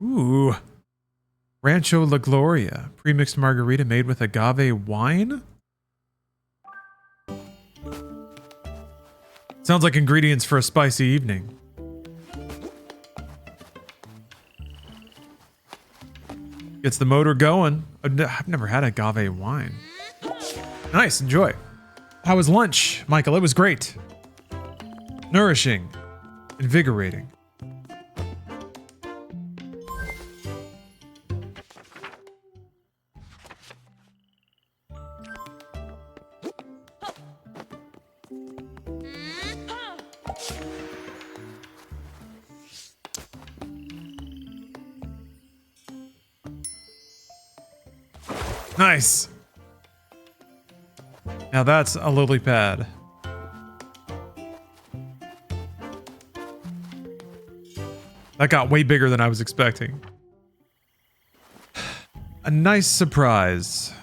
Ooh. Rancho La Gloria. Pre-mixed margarita made with agave wine? Sounds like ingredients for a spicy evening. Gets the motor going. I've never had agave wine. Nice, enjoy. How was lunch, Michael? It was great. Nourishing. Invigorating. Nice. Now that's a lily pad. That got way bigger than I was expecting. A nice surprise.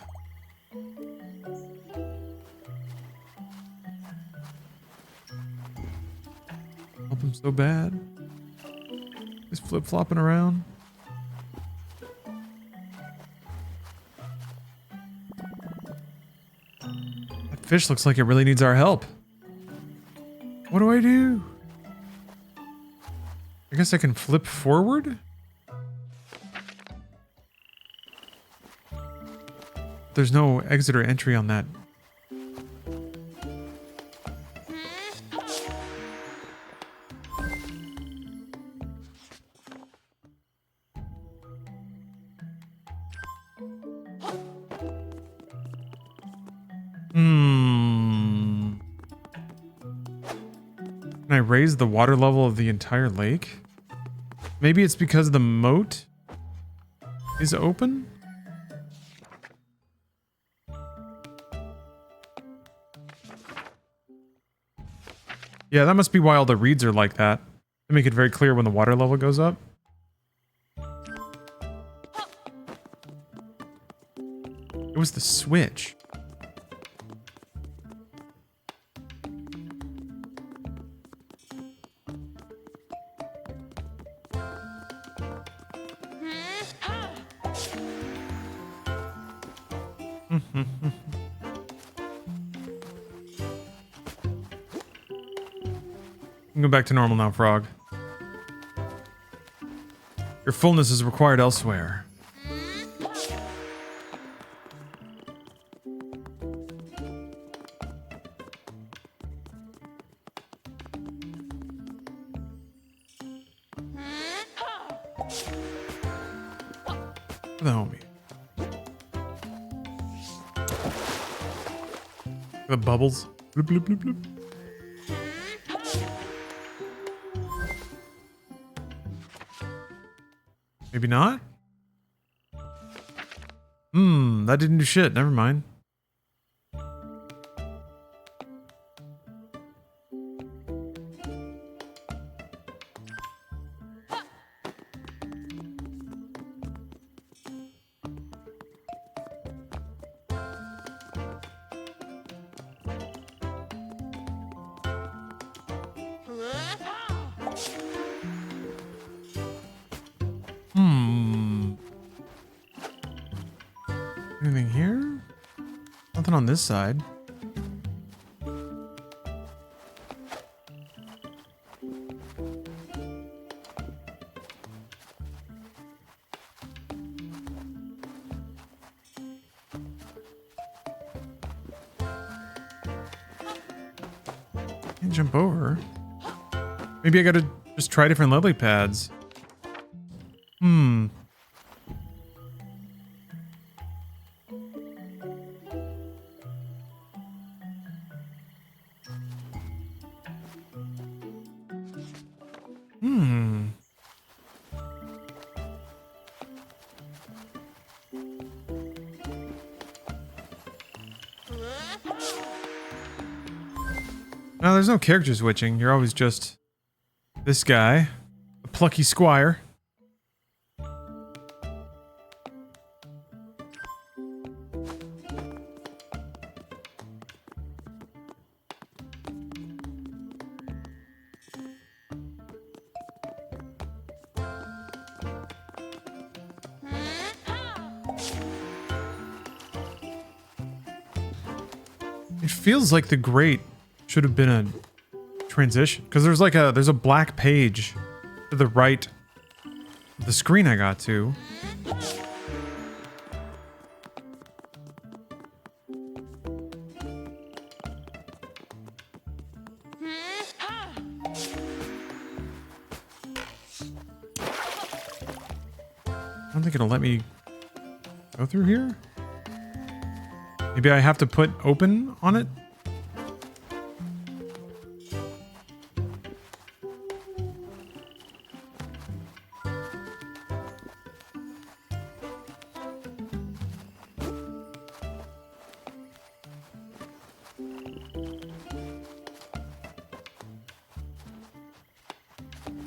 Hope him so bad. He's flip-flopping around. That fish looks like it really needs our help. What do I do? I guess I can flip forward? There's no exit or entry on that. Can I raise the water level of the entire lake? Maybe it's because the moat is open? Yeah, that must be why all the reeds are like that. To make it very clear when the water level goes up. It was the switch. Go back to normal now, Frog. Your fullness is required elsewhere. The homie. The bubbles. Bloop, bloop, bloop, bloop. Maybe not? That didn't do shit. Never mind. Anything here? Nothing on this side. Can't jump over. Maybe I gotta just try different lily pads. No, there's no character switching. You're always just this guy, the Plucky Squire. It feels like the grate should have been a transition, because there's like there's a black page to the right of the screen I got to. I don't think it'll let me go through here. Maybe I have to put open on it.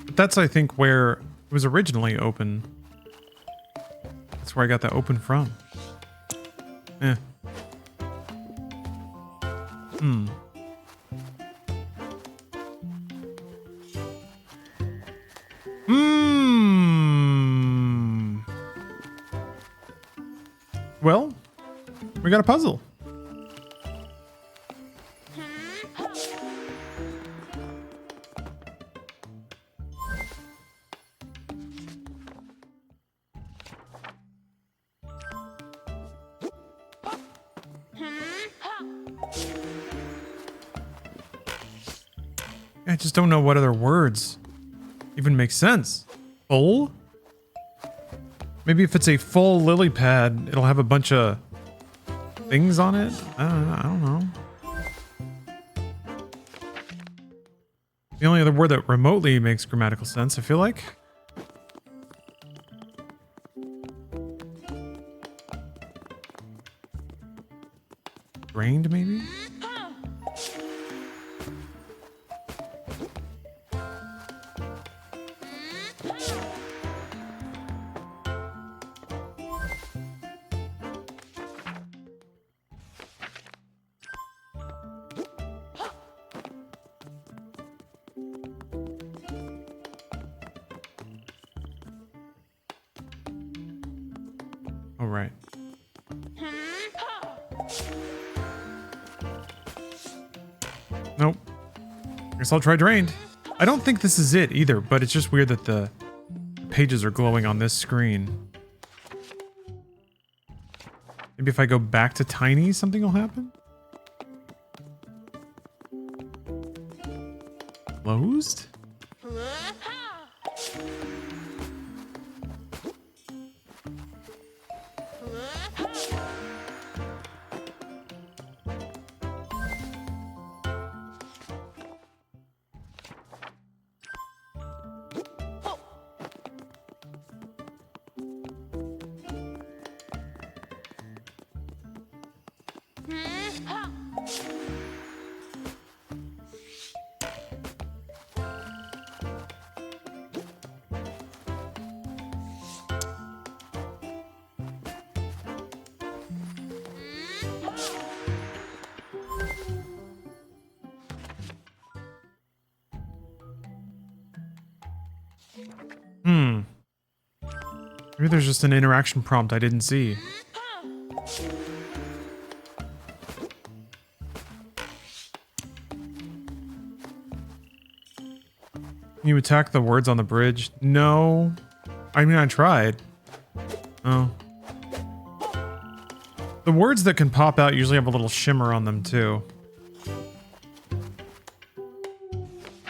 But that's, I think, where it was originally open. That's where I got that open from. Eh. Hmm. Hmm. Well, we got a puzzle. I just don't know what other words even make sense. Full? Maybe if it's a full lily pad, it'll have a bunch of things on it? I don't know. The only other word that remotely makes grammatical sense, I feel like. Drained, maybe? All right. Nope. Guess I'll try drained. I don't think this is it either, but it's just weird that the pages are glowing on this screen. Maybe if I go back to tiny, something will happen? Closed? Maybe there's just an interaction prompt I didn't see. Can you attack the words on the bridge? No. I mean, I tried. Oh. The words that can pop out usually have a little shimmer on them, too.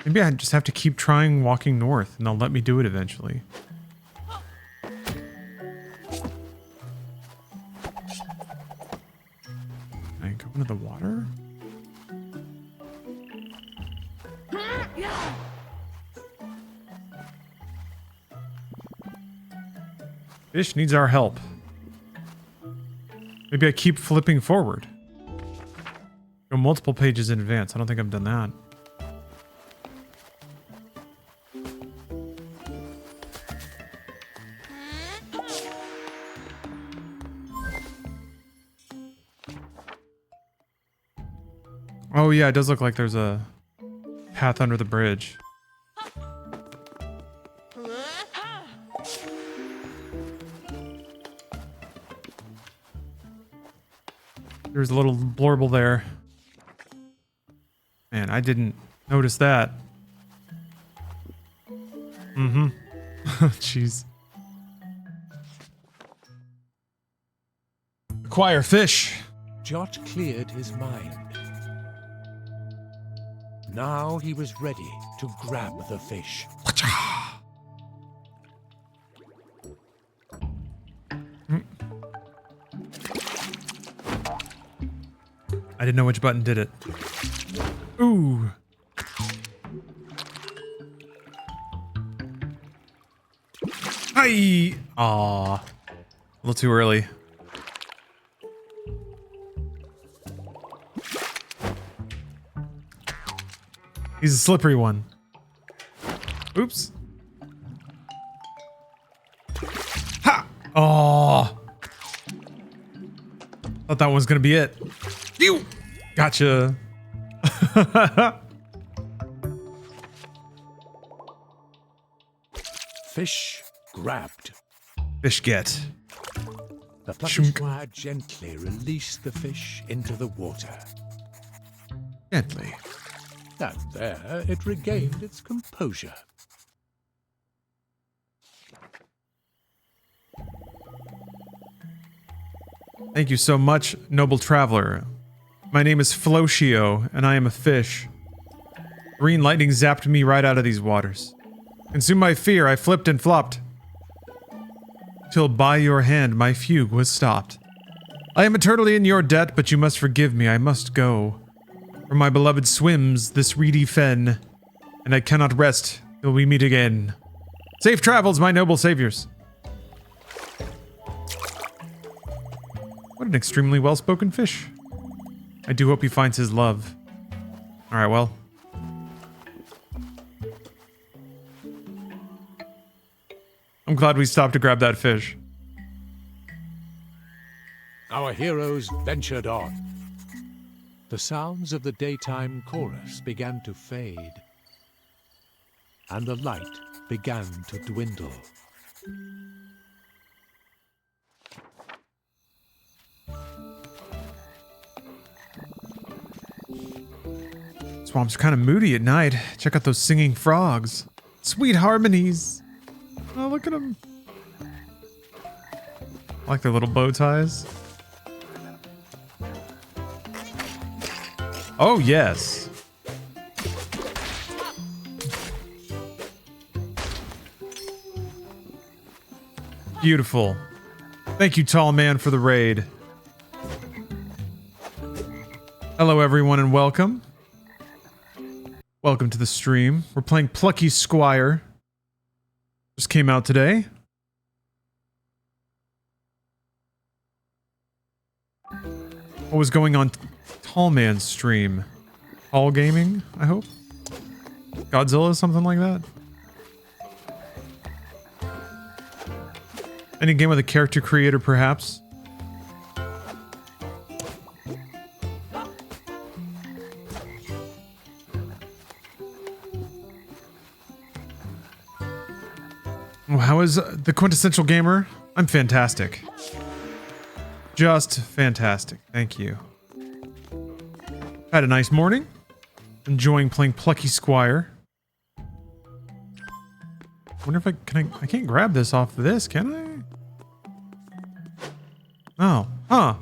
Maybe I just have to keep trying walking north, and they'll let me do it eventually. Can I go into the water? Fish needs our help. Maybe I keep flipping forward. Go multiple pages in advance. I don't think I've done that. Oh yeah, it does look like there's a path under the bridge. There's a little blurble there. Man, I didn't notice that. Mm-hmm. Jeez. Acquire fish. Jot cleared his mind. Now he was ready to grab the fish. I didn't know which button did it. Ooh. Hi. Aw. A little too early. He's a slippery one. Oops. Ha! Oh. Thought that was gonna be it. You. Gotcha. Fish grabbed. Fish get. The Plucky Shunk. Squire gently released the fish into the water. Gently. And there it regained its composure. Thank you so much, noble traveler. My name is Flocio, and I am a fish. Green lightning zapped me right out of these waters. Consumed by fear, I flipped and flopped. Till by your hand my fugue was stopped. I am eternally in your debt, but you must forgive me, I must go. For my beloved swims this reedy fen, and I cannot rest till we meet again. Safe travels, my noble saviors. What an extremely well-spoken fish. I do hope he finds his love. Alright, well. I'm glad we stopped to grab that fish. Our heroes ventured on. The sounds of the daytime chorus began to fade, and the light began to dwindle. Swamp's kind of moody at night. Check out those singing frogs. Sweet harmonies. Oh, look at them. I like their little bow ties. Oh, yes. Beautiful. Thank you, tall man, for the raid. Hello, everyone, and welcome. Welcome to the stream. We're playing Plucky Squire. Just came out today. What was going on Tall Man's stream? Tall Gaming, I hope? Godzilla, something like that? Any game with a character creator, perhaps? How is the quintessential gamer? I'm fantastic. Just fantastic. Thank you. Had a nice morning. Enjoying playing Plucky Squire. Wonder if I can't grab this off of this, can I? Oh, huh.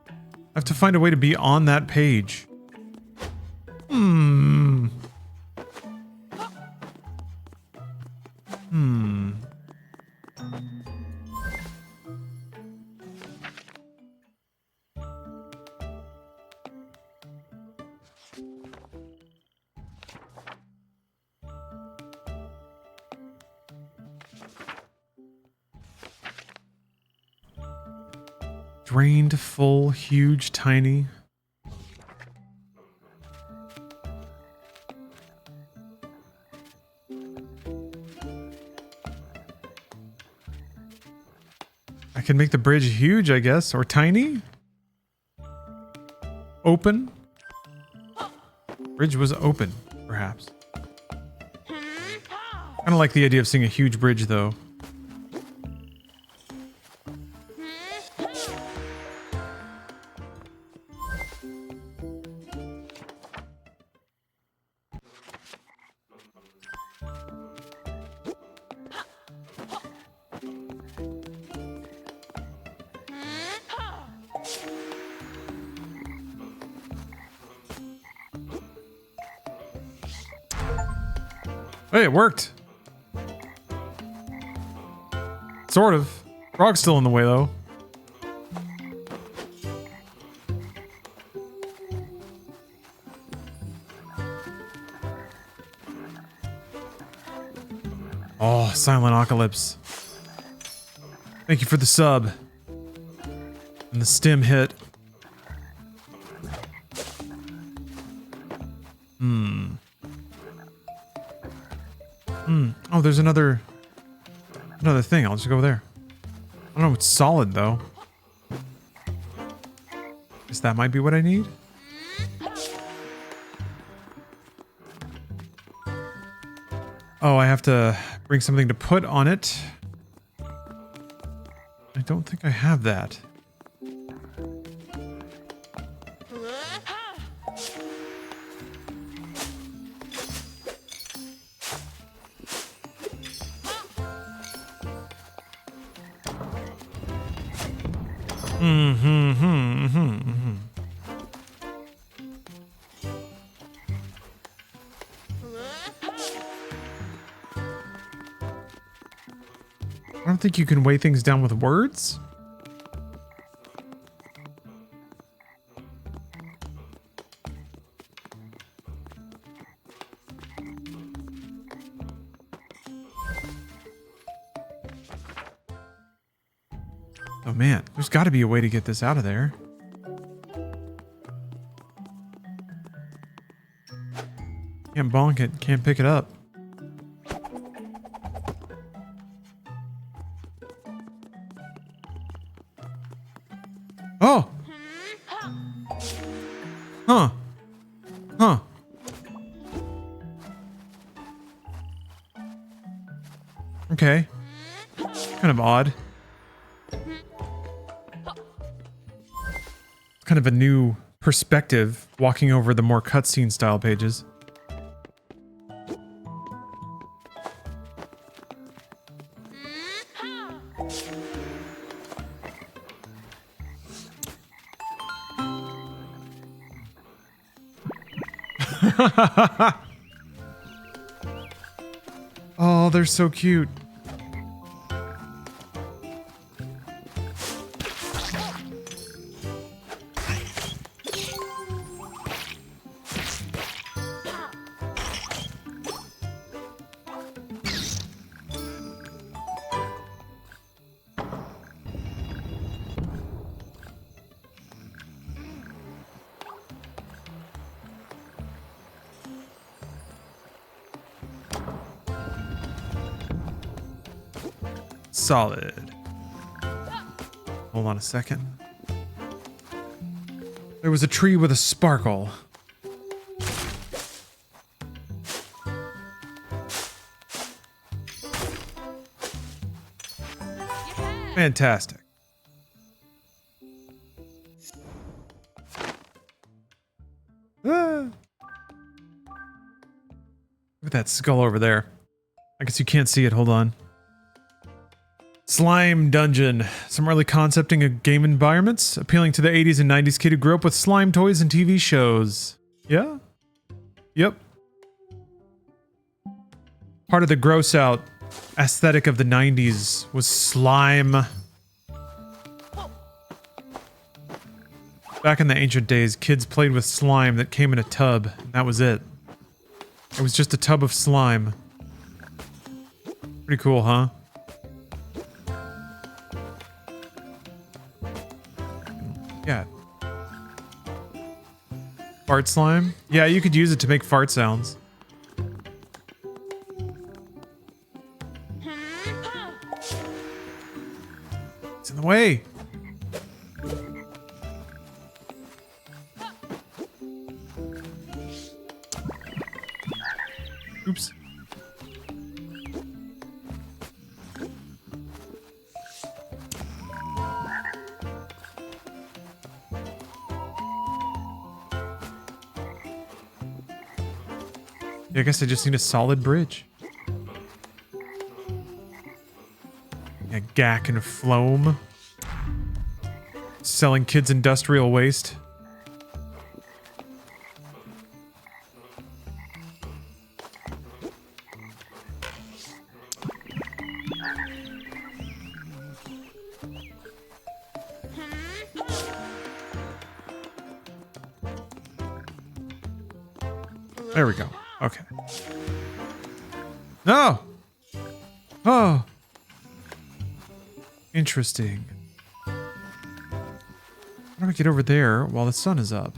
I have to find a way to be on that page. Drained, full, huge, tiny. I can make the bridge huge, I guess, or tiny. Open. Bridge was open, perhaps. I don't like the idea of seeing a huge bridge, though. Hey, it worked. Sort of. Frog's still in the way, though. Oh, Silent Apocalypse. Thank you for the sub. And the stim hit. Oh, there's another thing. I'll just go there. I don't know. It's solid though. Guess that might be what I need. Oh, I have to bring something to put on it. I don't think I have that. I don't think you can weigh things down with words. Oh man, there's got to be a way to get this out of there. Can't bonk it, can't pick it up. Oh! Huh. Huh. Okay. Kind of odd. Kind of a new perspective walking over the more cutscene style pages. Oh, they're so cute. Solid. Hold on a second. There was a tree with a sparkle. Fantastic. Look at that skull over there. I guess you can't see it. Hold on. Slime Dungeon. Some early concepting of game environments, appealing to the 80s and 90s kid who grew up with slime toys and TV shows. Yeah? Yep. Part of the gross out aesthetic of the 90s was slime. Back in the ancient days, kids played with slime that came in a tub, and that was it. It was just a tub of slime. Pretty cool, huh? Yeah. Fart slime? Yeah, you could use it to make fart sounds. It's in the way. Oops. I guess I just need a solid bridge. Yeah, gack and phloem. Selling kids industrial waste. There we go. Okay. No! Oh. Interesting. How do I get over there while the sun is up?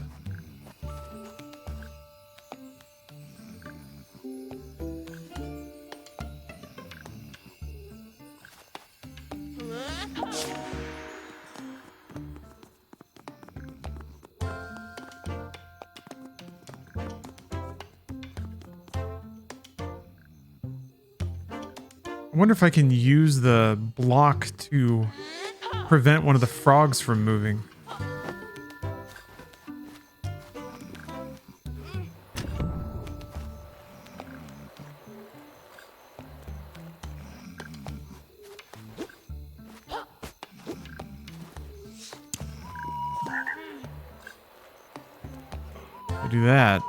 I wonder if I can use the block to prevent one of the frogs from moving. I do that.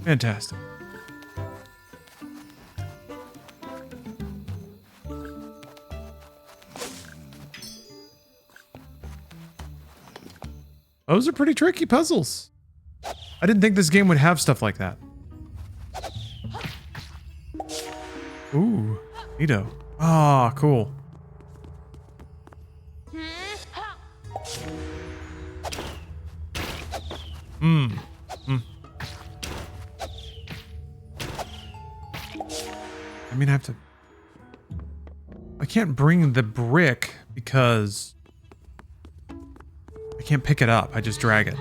Fantastic. Those are pretty tricky puzzles. I didn't think this game would have stuff like that. Ooh, neato. Ah, cool. I mean, I have to... I can't bring the brick because I can't pick it up. I just drag it.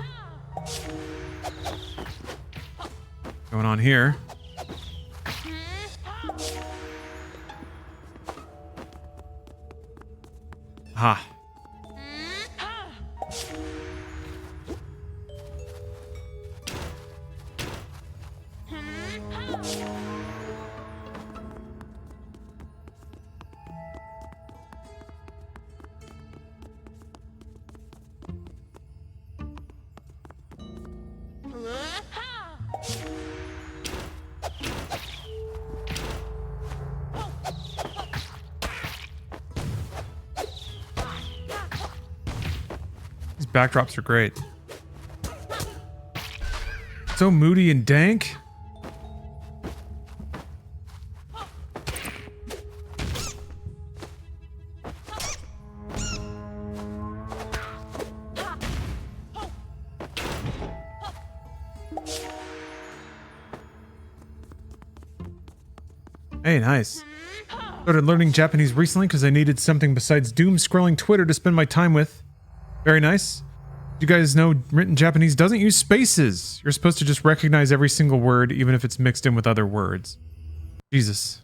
Going on here. Ha. These backdrops are great. So moody and dank. Hey, nice. Started learning Japanese recently because I needed something besides doom scrolling Twitter to spend my time with. Very nice. You guys know written Japanese doesn't use spaces. You're supposed to just recognize every single word, even if it's mixed in with other words. Jesus.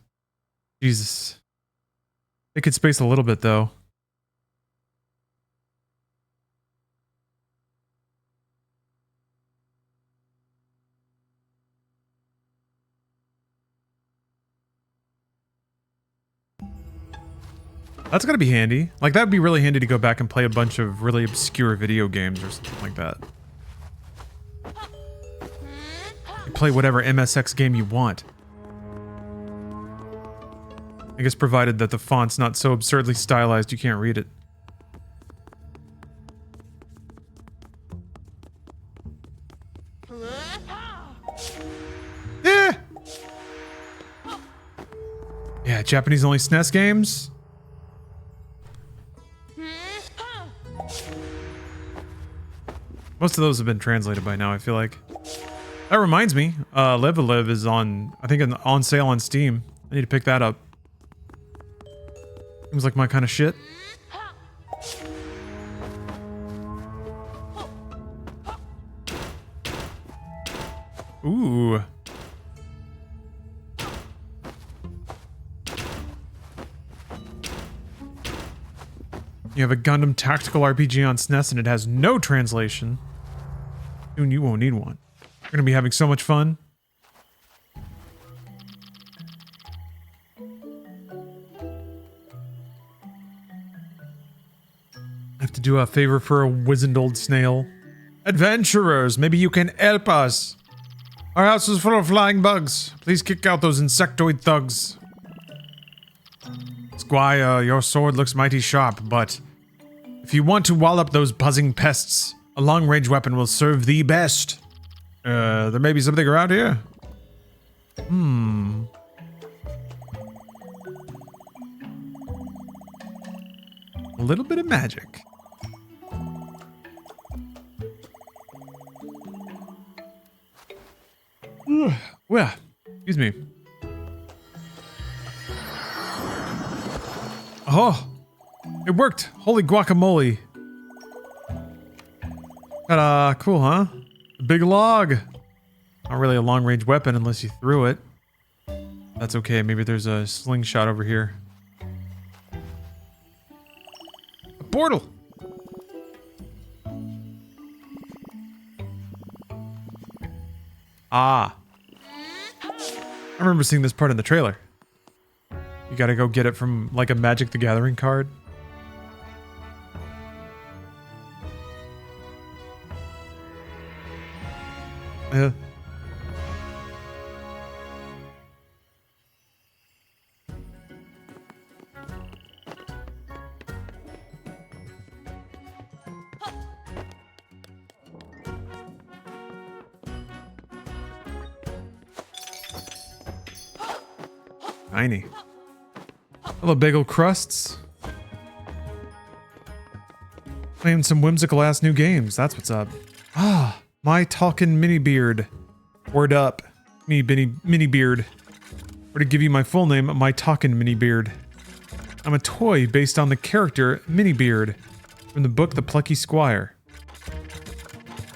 Jesus. They could space a little bit, though. That's gotta be handy. Like, that would be really handy to go back and play a bunch of really obscure video games or something like that. You play whatever MSX game you want. I guess provided that the font's not so absurdly stylized you can't read it. Yeah! Yeah, Japanese only SNES games? Most of those have been translated by now, I feel like. That reminds me, Live a Live is on, I think, on sale on Steam. I need to pick that up. Seems like my kind of shit. Ooh. You have a Gundam tactical RPG on SNES and it has no translation. Soon you won't need one. You're gonna be having so much fun. I have to do a favor for a wizened old snail. Adventurers, maybe you can help us. Our house is full of flying bugs. Please kick out those insectoid thugs. Squire, your sword looks mighty sharp, but If you want to wall up those buzzing pests, a long-range weapon will serve thee best. There may be something around here. A little bit of magic. Well, excuse me. Oh, it worked. Holy guacamole. Ta-da, cool, huh? A big log. Not really a long-range weapon unless you threw it. That's okay. Maybe there's a slingshot over here. A portal. Ah. I remember seeing this part in the trailer. You gotta go get it from like a Magic the Gathering card. Yeah. Tiny. Hello, bagel crusts. Playing some whimsical ass new games. That's what's up. Ah, my talkin' mini beard. Word up, me mini beard. Or to give you my full name, my talkin' mini beard. I'm a toy based on the character Mini Beard from the book The Plucky Squire.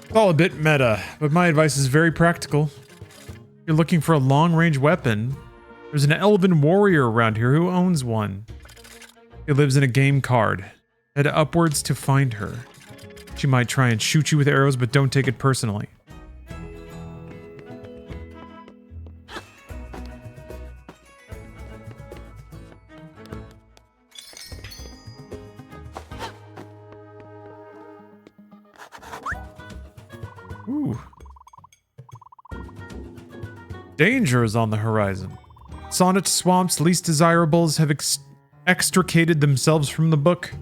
It's all a bit meta, but my advice is very practical. If you're looking for a long-range weapon, there's an elven warrior around here who owns one. He lives in a game card. Head upwards to find her. She might try and shoot you with arrows, but don't take it personally. Ooh. Danger is on the horizon. Sonnet Swamp's least desirables have extricated themselves from the book.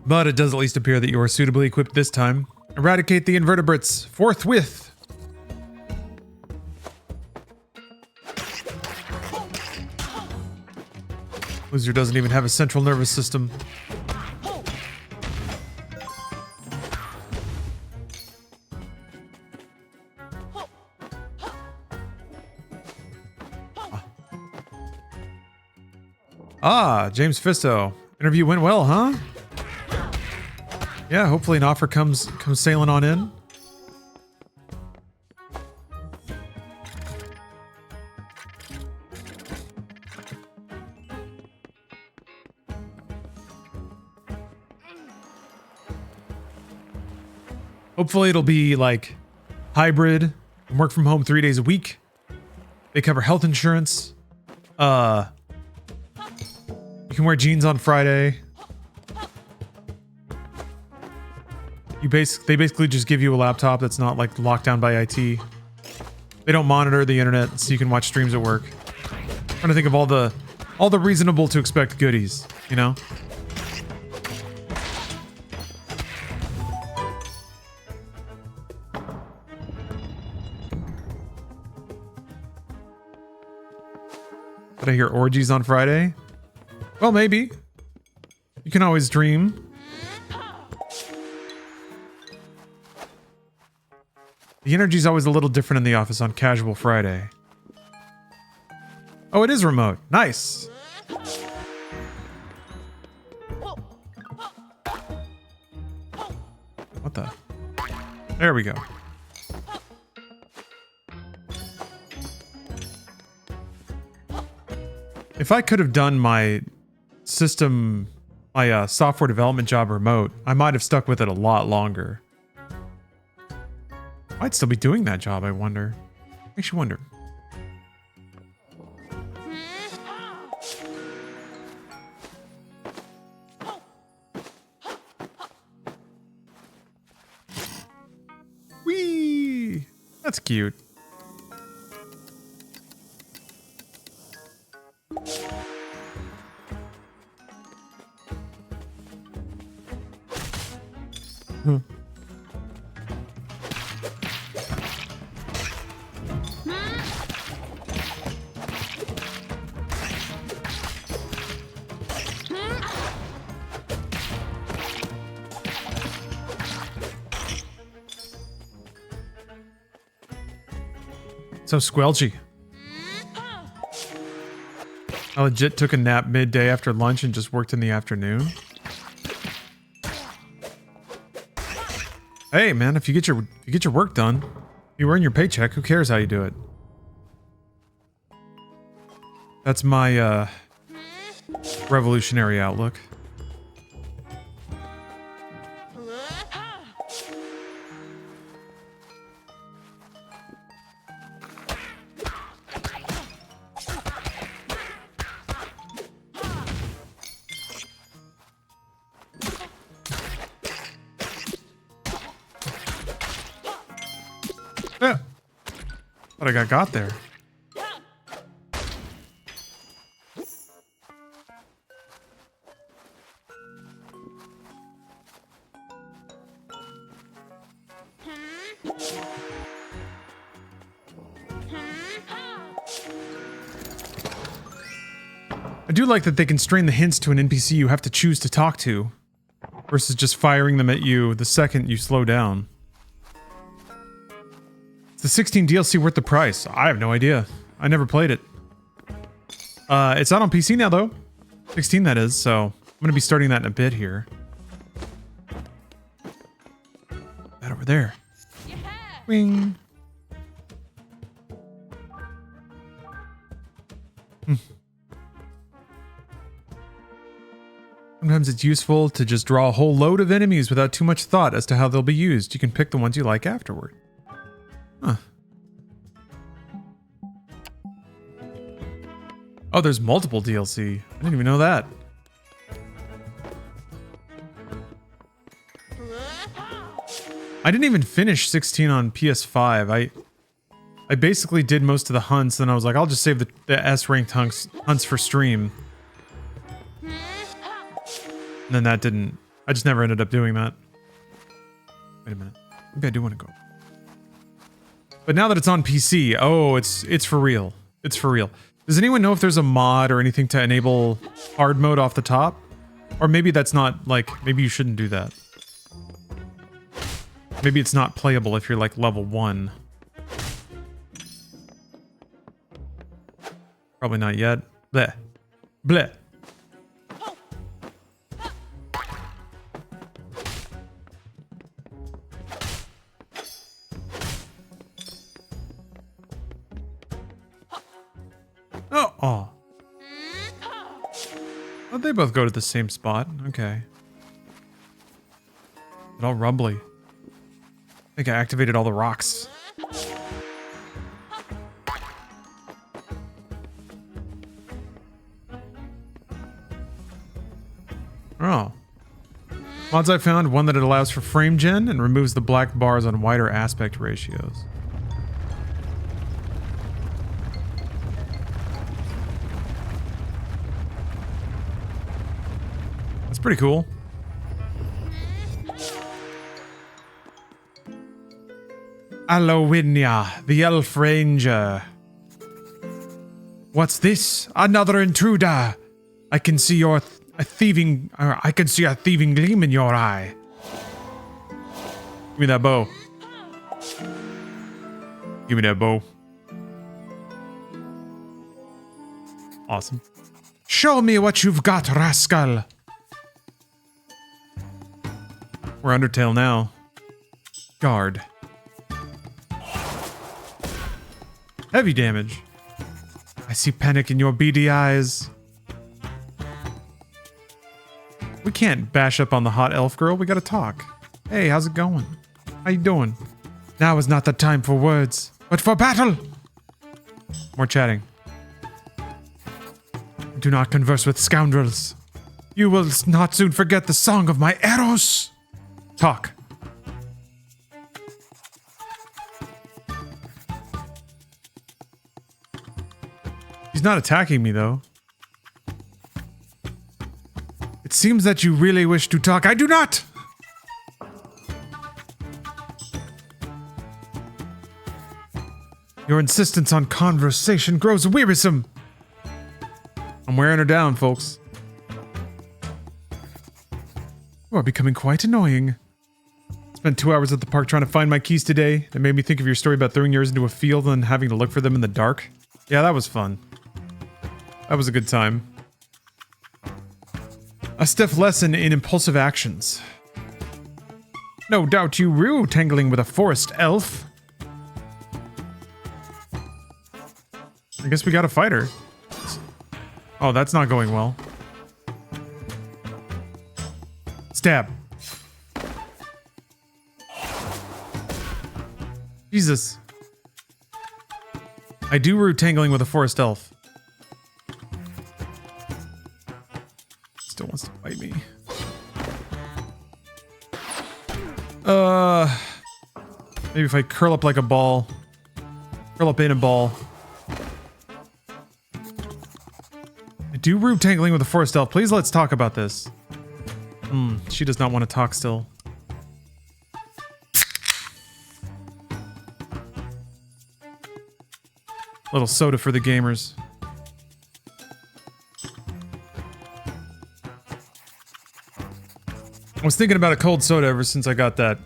But it does at least appear that you are suitably equipped this time. Eradicate the invertebrates, forthwith! Loser doesn't even have a central nervous system. Ah, James Fisto. Interview went well, huh? Yeah, hopefully an offer comes sailing on in. Hopefully it'll be like hybrid and work from home 3 days a week. They cover health insurance. You can wear jeans on Friday. They basically just give you a laptop that's not like locked down by IT. They don't monitor the internet, so you can watch streams at work. I'm trying to think of all the reasonable to expect goodies, you know? Did I hear orgies on Friday? Well, maybe. You can always dream. The energy's always a little different in the office on Casual Friday. Oh, it is remote. Nice. What the? There we go. If I could have done my software development job remote, I might have stuck with it a lot longer. I'd still be doing that job, I wonder. Makes you wonder. Whee! That's cute. So squelchy. I legit took a nap midday after lunch and just worked in the afternoon. Hey man, if you get your work done, you earn your paycheck, who cares how you do it? That's my revolutionary outlook. Yeah. What I got there. I do like that they constrain the hints to an NPC you have to choose to talk to, versus just firing them at you the second you slow down. Is the 16 DLC worth the price? I have no idea. I never played it. It's out on PC now though. 16 that is, so I'm gonna be starting that in a bit here. That over there. Wing. Sometimes it's useful to just draw a whole load of enemies without too much thought as to how they'll be used. You can pick the ones you like afterward. Huh. Oh, there's multiple DLC. I didn't even know that. I didn't even finish 16 on PS5. I basically did most of the hunts, then I was like, I'll just save the S-ranked hunts for stream. And then that didn't... I just never ended up doing that. Wait a minute. Maybe I do want to go. But now that it's on PC, oh, it's for real. It's for real. Does anyone know if there's a mod or anything to enable hard mode off the top? Or maybe that's not, like, maybe you shouldn't do that. Maybe it's not playable if you're, like, level 1. Probably not yet. Bleh. Bleh. Oh. Oh, they both go to the same spot. Okay. But all rumbly. I think I activated all the rocks. Oh. Mods I found, one that it allows for frame gen and removes the black bars on wider aspect ratios. That's pretty cool. Alowinia, the Elf Ranger. What's this? Another intruder. I can see a thieving gleam in your eye. Give me that bow. Give me that bow. Awesome. Show me what you've got, rascal. We're Undertale now. Guard. Heavy damage. I see panic in your beady eyes. We can't bash up on the hot elf girl. We gotta talk. Hey, how's it going? How you doing? Now is not the time for words, but for battle! More chatting. Do not converse with scoundrels. You will not soon forget the song of my arrows. Talk. He's not attacking me, though. It seems that you really wish to talk. I do not! Your insistence on conversation grows wearisome. I'm wearing her down, folks. You are becoming quite annoying. Spent 2 hours at the park trying to find my keys today. That made me think of your story about throwing yours into a field and having to look for them in the dark. Yeah, that was fun. That was a good time. A stiff lesson in impulsive actions. No doubt you rue tangling with a forest elf. I guess we gotta fight her. Oh, that's not going well. Stab. Jesus. I do rue tangling with a forest elf. Still wants to fight me. Maybe if I curl up like a ball. Curl up in a ball. I do rue tangling with a forest elf. Please let's talk about this. She does not want to talk still. Little soda for the gamers. I was thinking about a cold soda ever since I got that.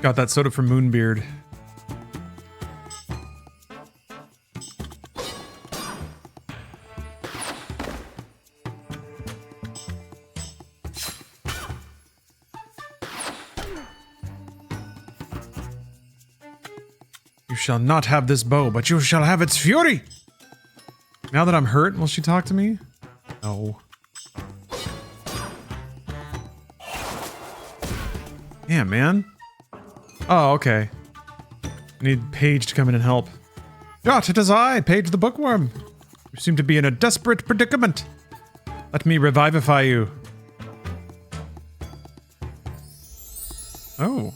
Got that soda from Moonbeard. You shall not have this bow, but you shall have its fury! Now that I'm hurt, will she talk to me? No. Yeah, man. Oh, okay. I need Paige to come in and help. Jot, it is I, Paige the Bookworm. You seem to be in a desperate predicament. Let me revivify you. Oh.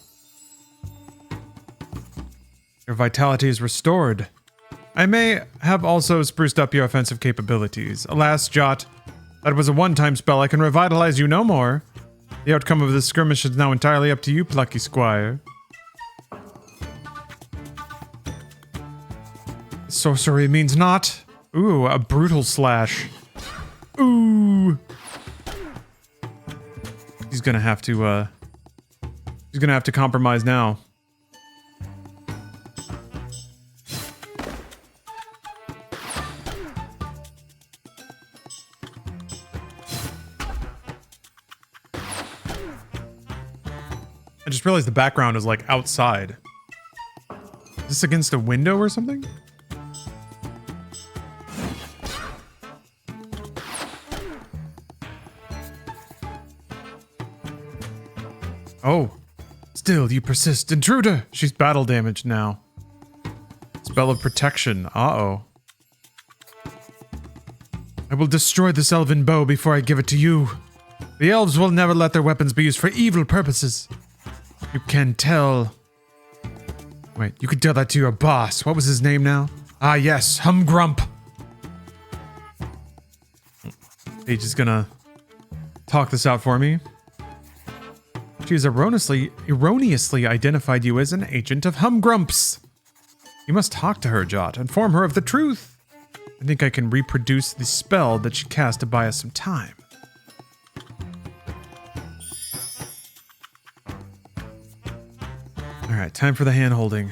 Your vitality is restored. I may have also spruced up your offensive capabilities. Alas, Jot, that was a one-time spell. I can revitalize you no more. The outcome of this skirmish is now entirely up to you, Plucky Squire. Sorcery means not. Ooh, a brutal slash. Ooh. He's gonna have to compromise now. I just realized the background is like outside. Is this against a window or something? Oh, still you persist, intruder! She's battle damaged now. Spell of protection, uh-oh. I will destroy this elven bow before I give it to you. The elves will never let their weapons be used for evil purposes. You can tell. Wait, you could tell that to your boss. What was his name now? Ah, yes, Humgrump. Paige is gonna talk this out for me. She has erroneously identified you as an agent of Humgrump's. You must talk to her, Jot, inform her of the truth. I think I can reproduce the spell that she cast to buy us some time. Alright, time for the hand-holding.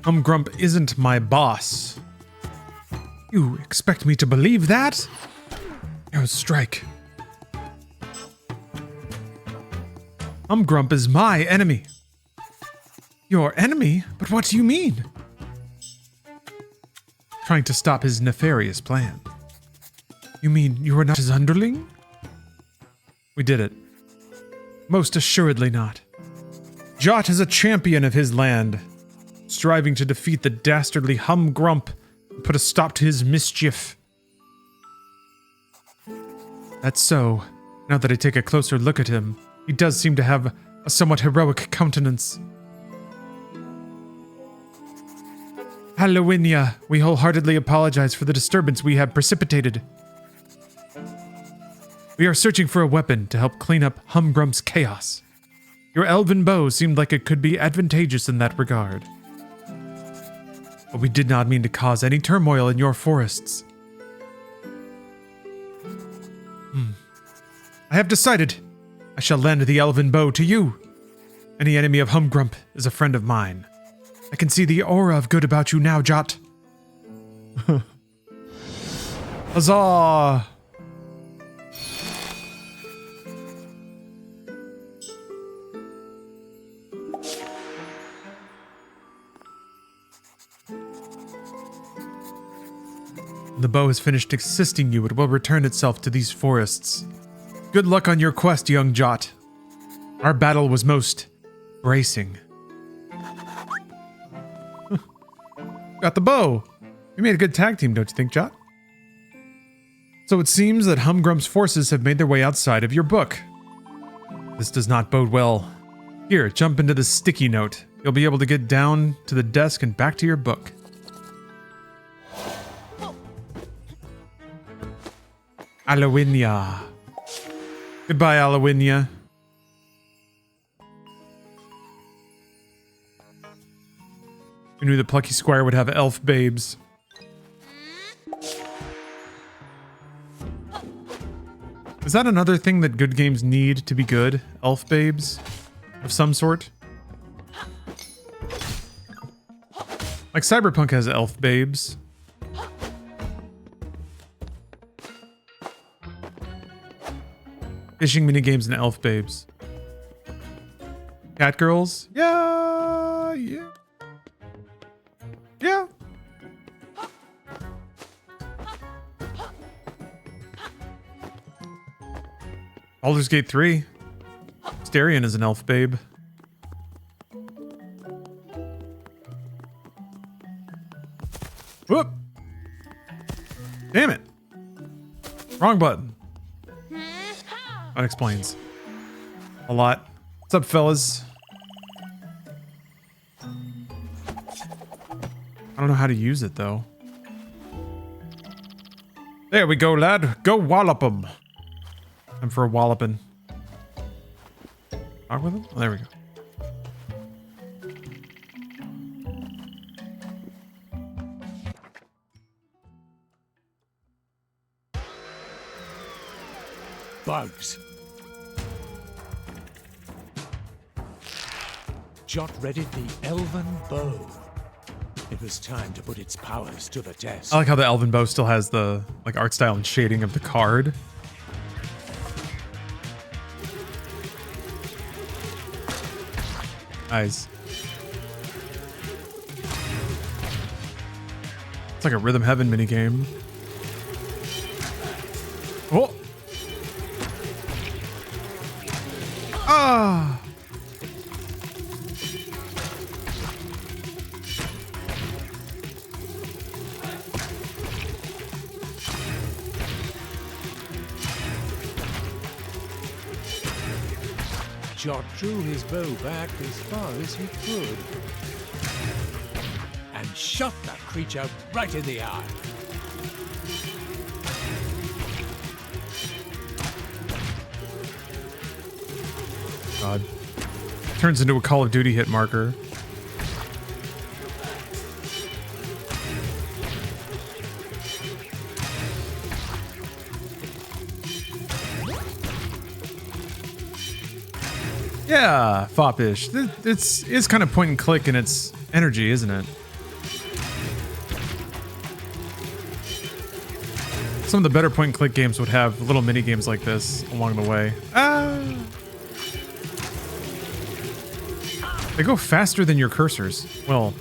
Humgrump isn't my boss. You expect me to believe that? Arrow strike. Humgrump is my enemy. Your enemy? But what do you mean? Trying to stop his nefarious plan. You mean you are not his underling? We did it. Most assuredly not. Jot is a champion of his land, striving to defeat the dastardly Humgrump and put a stop to his mischief. That's so. Now that I take a closer look at him, he does seem to have a somewhat heroic countenance. Hallowinia, we wholeheartedly apologize for the disturbance we have precipitated. We are searching for a weapon to help clean up Humgrump's chaos. Your elven bow seemed like it could be advantageous in that regard. But we did not mean to cause any turmoil in your forests. I have decided. I shall lend the elven bow to you. Any enemy of Humgrump is a friend of mine. I can see the aura of good about you now, Jot. Huzzah! When the bow has finished assisting you, it will return itself to these forests. Good luck on your quest, young Jot. Our battle was most bracing. Got the bow. We made a good tag team, don't you think, Jot? So it seems that Humgrump's forces have made their way outside of your book. This does not bode well. Here, jump into the sticky note. You'll be able to get down to the desk and back to your book. Alawinia. Goodbye, Alawinia. Who knew the Plucky Squire would have elf babes? Is that another thing that good games need to be good? Elf babes? Of some sort? Like Cyberpunk has elf babes. Fishing minigames and elf babes. Cat girls? Yeah. Yeah. Baldur's Gate 3. Starion is an elf babe. Whoop! Damn it. Wrong button. That explains a lot. What's up, fellas? I don't know how to use it, though. There we go, lad. Go wallop 'em. I'm for a walloping. Talk with him? Oh, there we go. Bugs. Jot readied the elven bow. It was time to put its powers to the test. I like how the elven bow still has the like art style and shading of the card. Nice. It's like a Rhythm Heaven minigame. Oh! Ah! Jot drew his bow back as far as he could and shot that creature right in the eye. God. Turns into a Call of Duty hit marker. Yeah, foppish. It's kind of point and click in its energy, isn't it? Some of the better point and click games would have little mini games like this along the way. They go faster than your cursors. Well,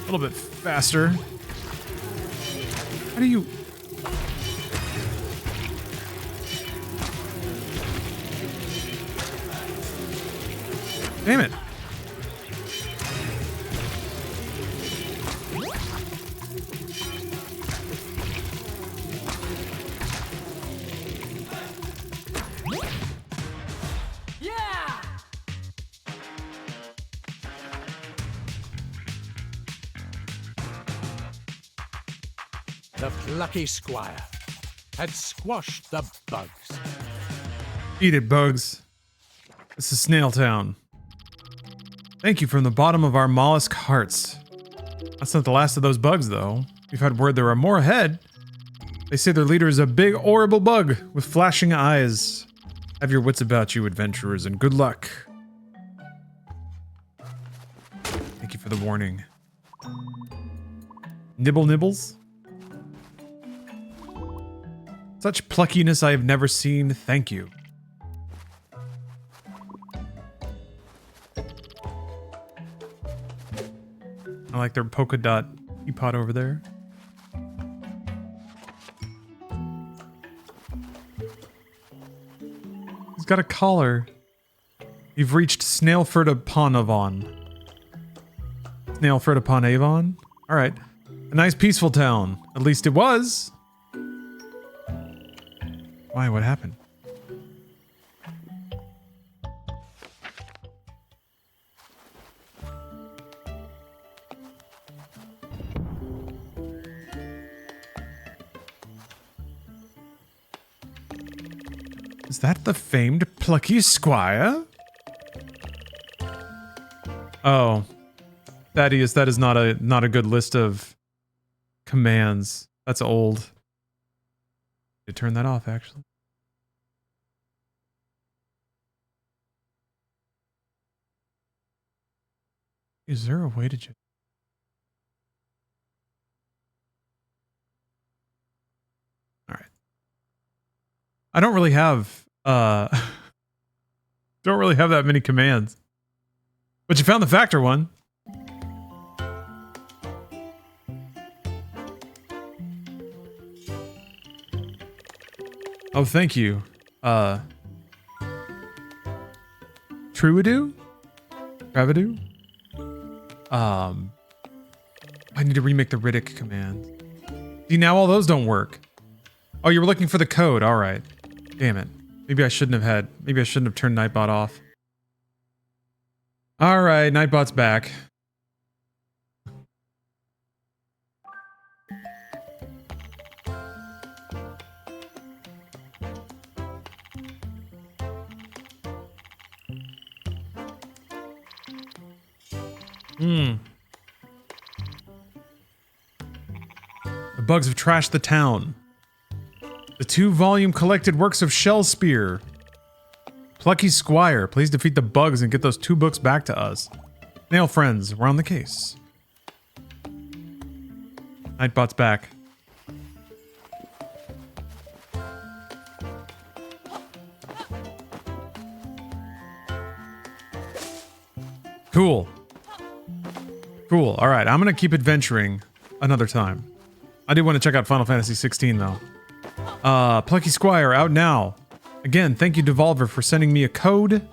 a little bit faster. How do you... Damn it. Yeah! The Plucky Squire had squashed the bugs. Eat it, bugs. This is Snail Town. Thank you from the bottom of our mollusk hearts. That's not the last of those bugs, though. We've had word there are more ahead. They say their leader is a big, horrible bug with flashing eyes. Have your wits about you, adventurers, and good luck. Thank you for the warning. Nibble nibbles? Such pluckiness I have never seen. Thank you. I like their polka dot teapot over there. He's got a collar. You've reached Snailford upon Avon. Snailford upon Avon? Alright. A nice peaceful town. At least it was. Why? What happened? Is that the famed Plucky Squire? Oh. That is not a good list of commands. That's old. I turn that off, actually. Is there a way to just... Alright. I don't really have, don't really have that many commands. But you found the factor one. Oh, thank you. Truadoo? Travadoo? I need to remake the Riddick command. See, now all those don't work. Oh, you were looking for the code. All right. Damn it. Maybe I shouldn't have turned Nightbot off. All right, Nightbot's back. The bugs have trashed the town. The 2-volume collected works of Shellspeare. Plucky Squire, please defeat the bugs and get those 2 books back to us. Nail friends, we're on the case. Nightbot's back. Cool. Cool. All right, I'm gonna keep adventuring another time. I do want to check out Final Fantasy 16 though. Plucky Squire out now. Again, thank you Devolver for sending me a code.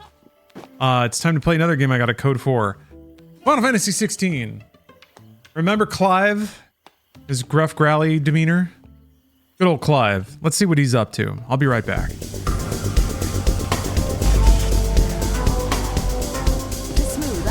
It's time to play another game I got a code for. Final Fantasy 16. Remember Clive? His gruff growly demeanor? Good old Clive. Let's see what he's up to. I'll be right back.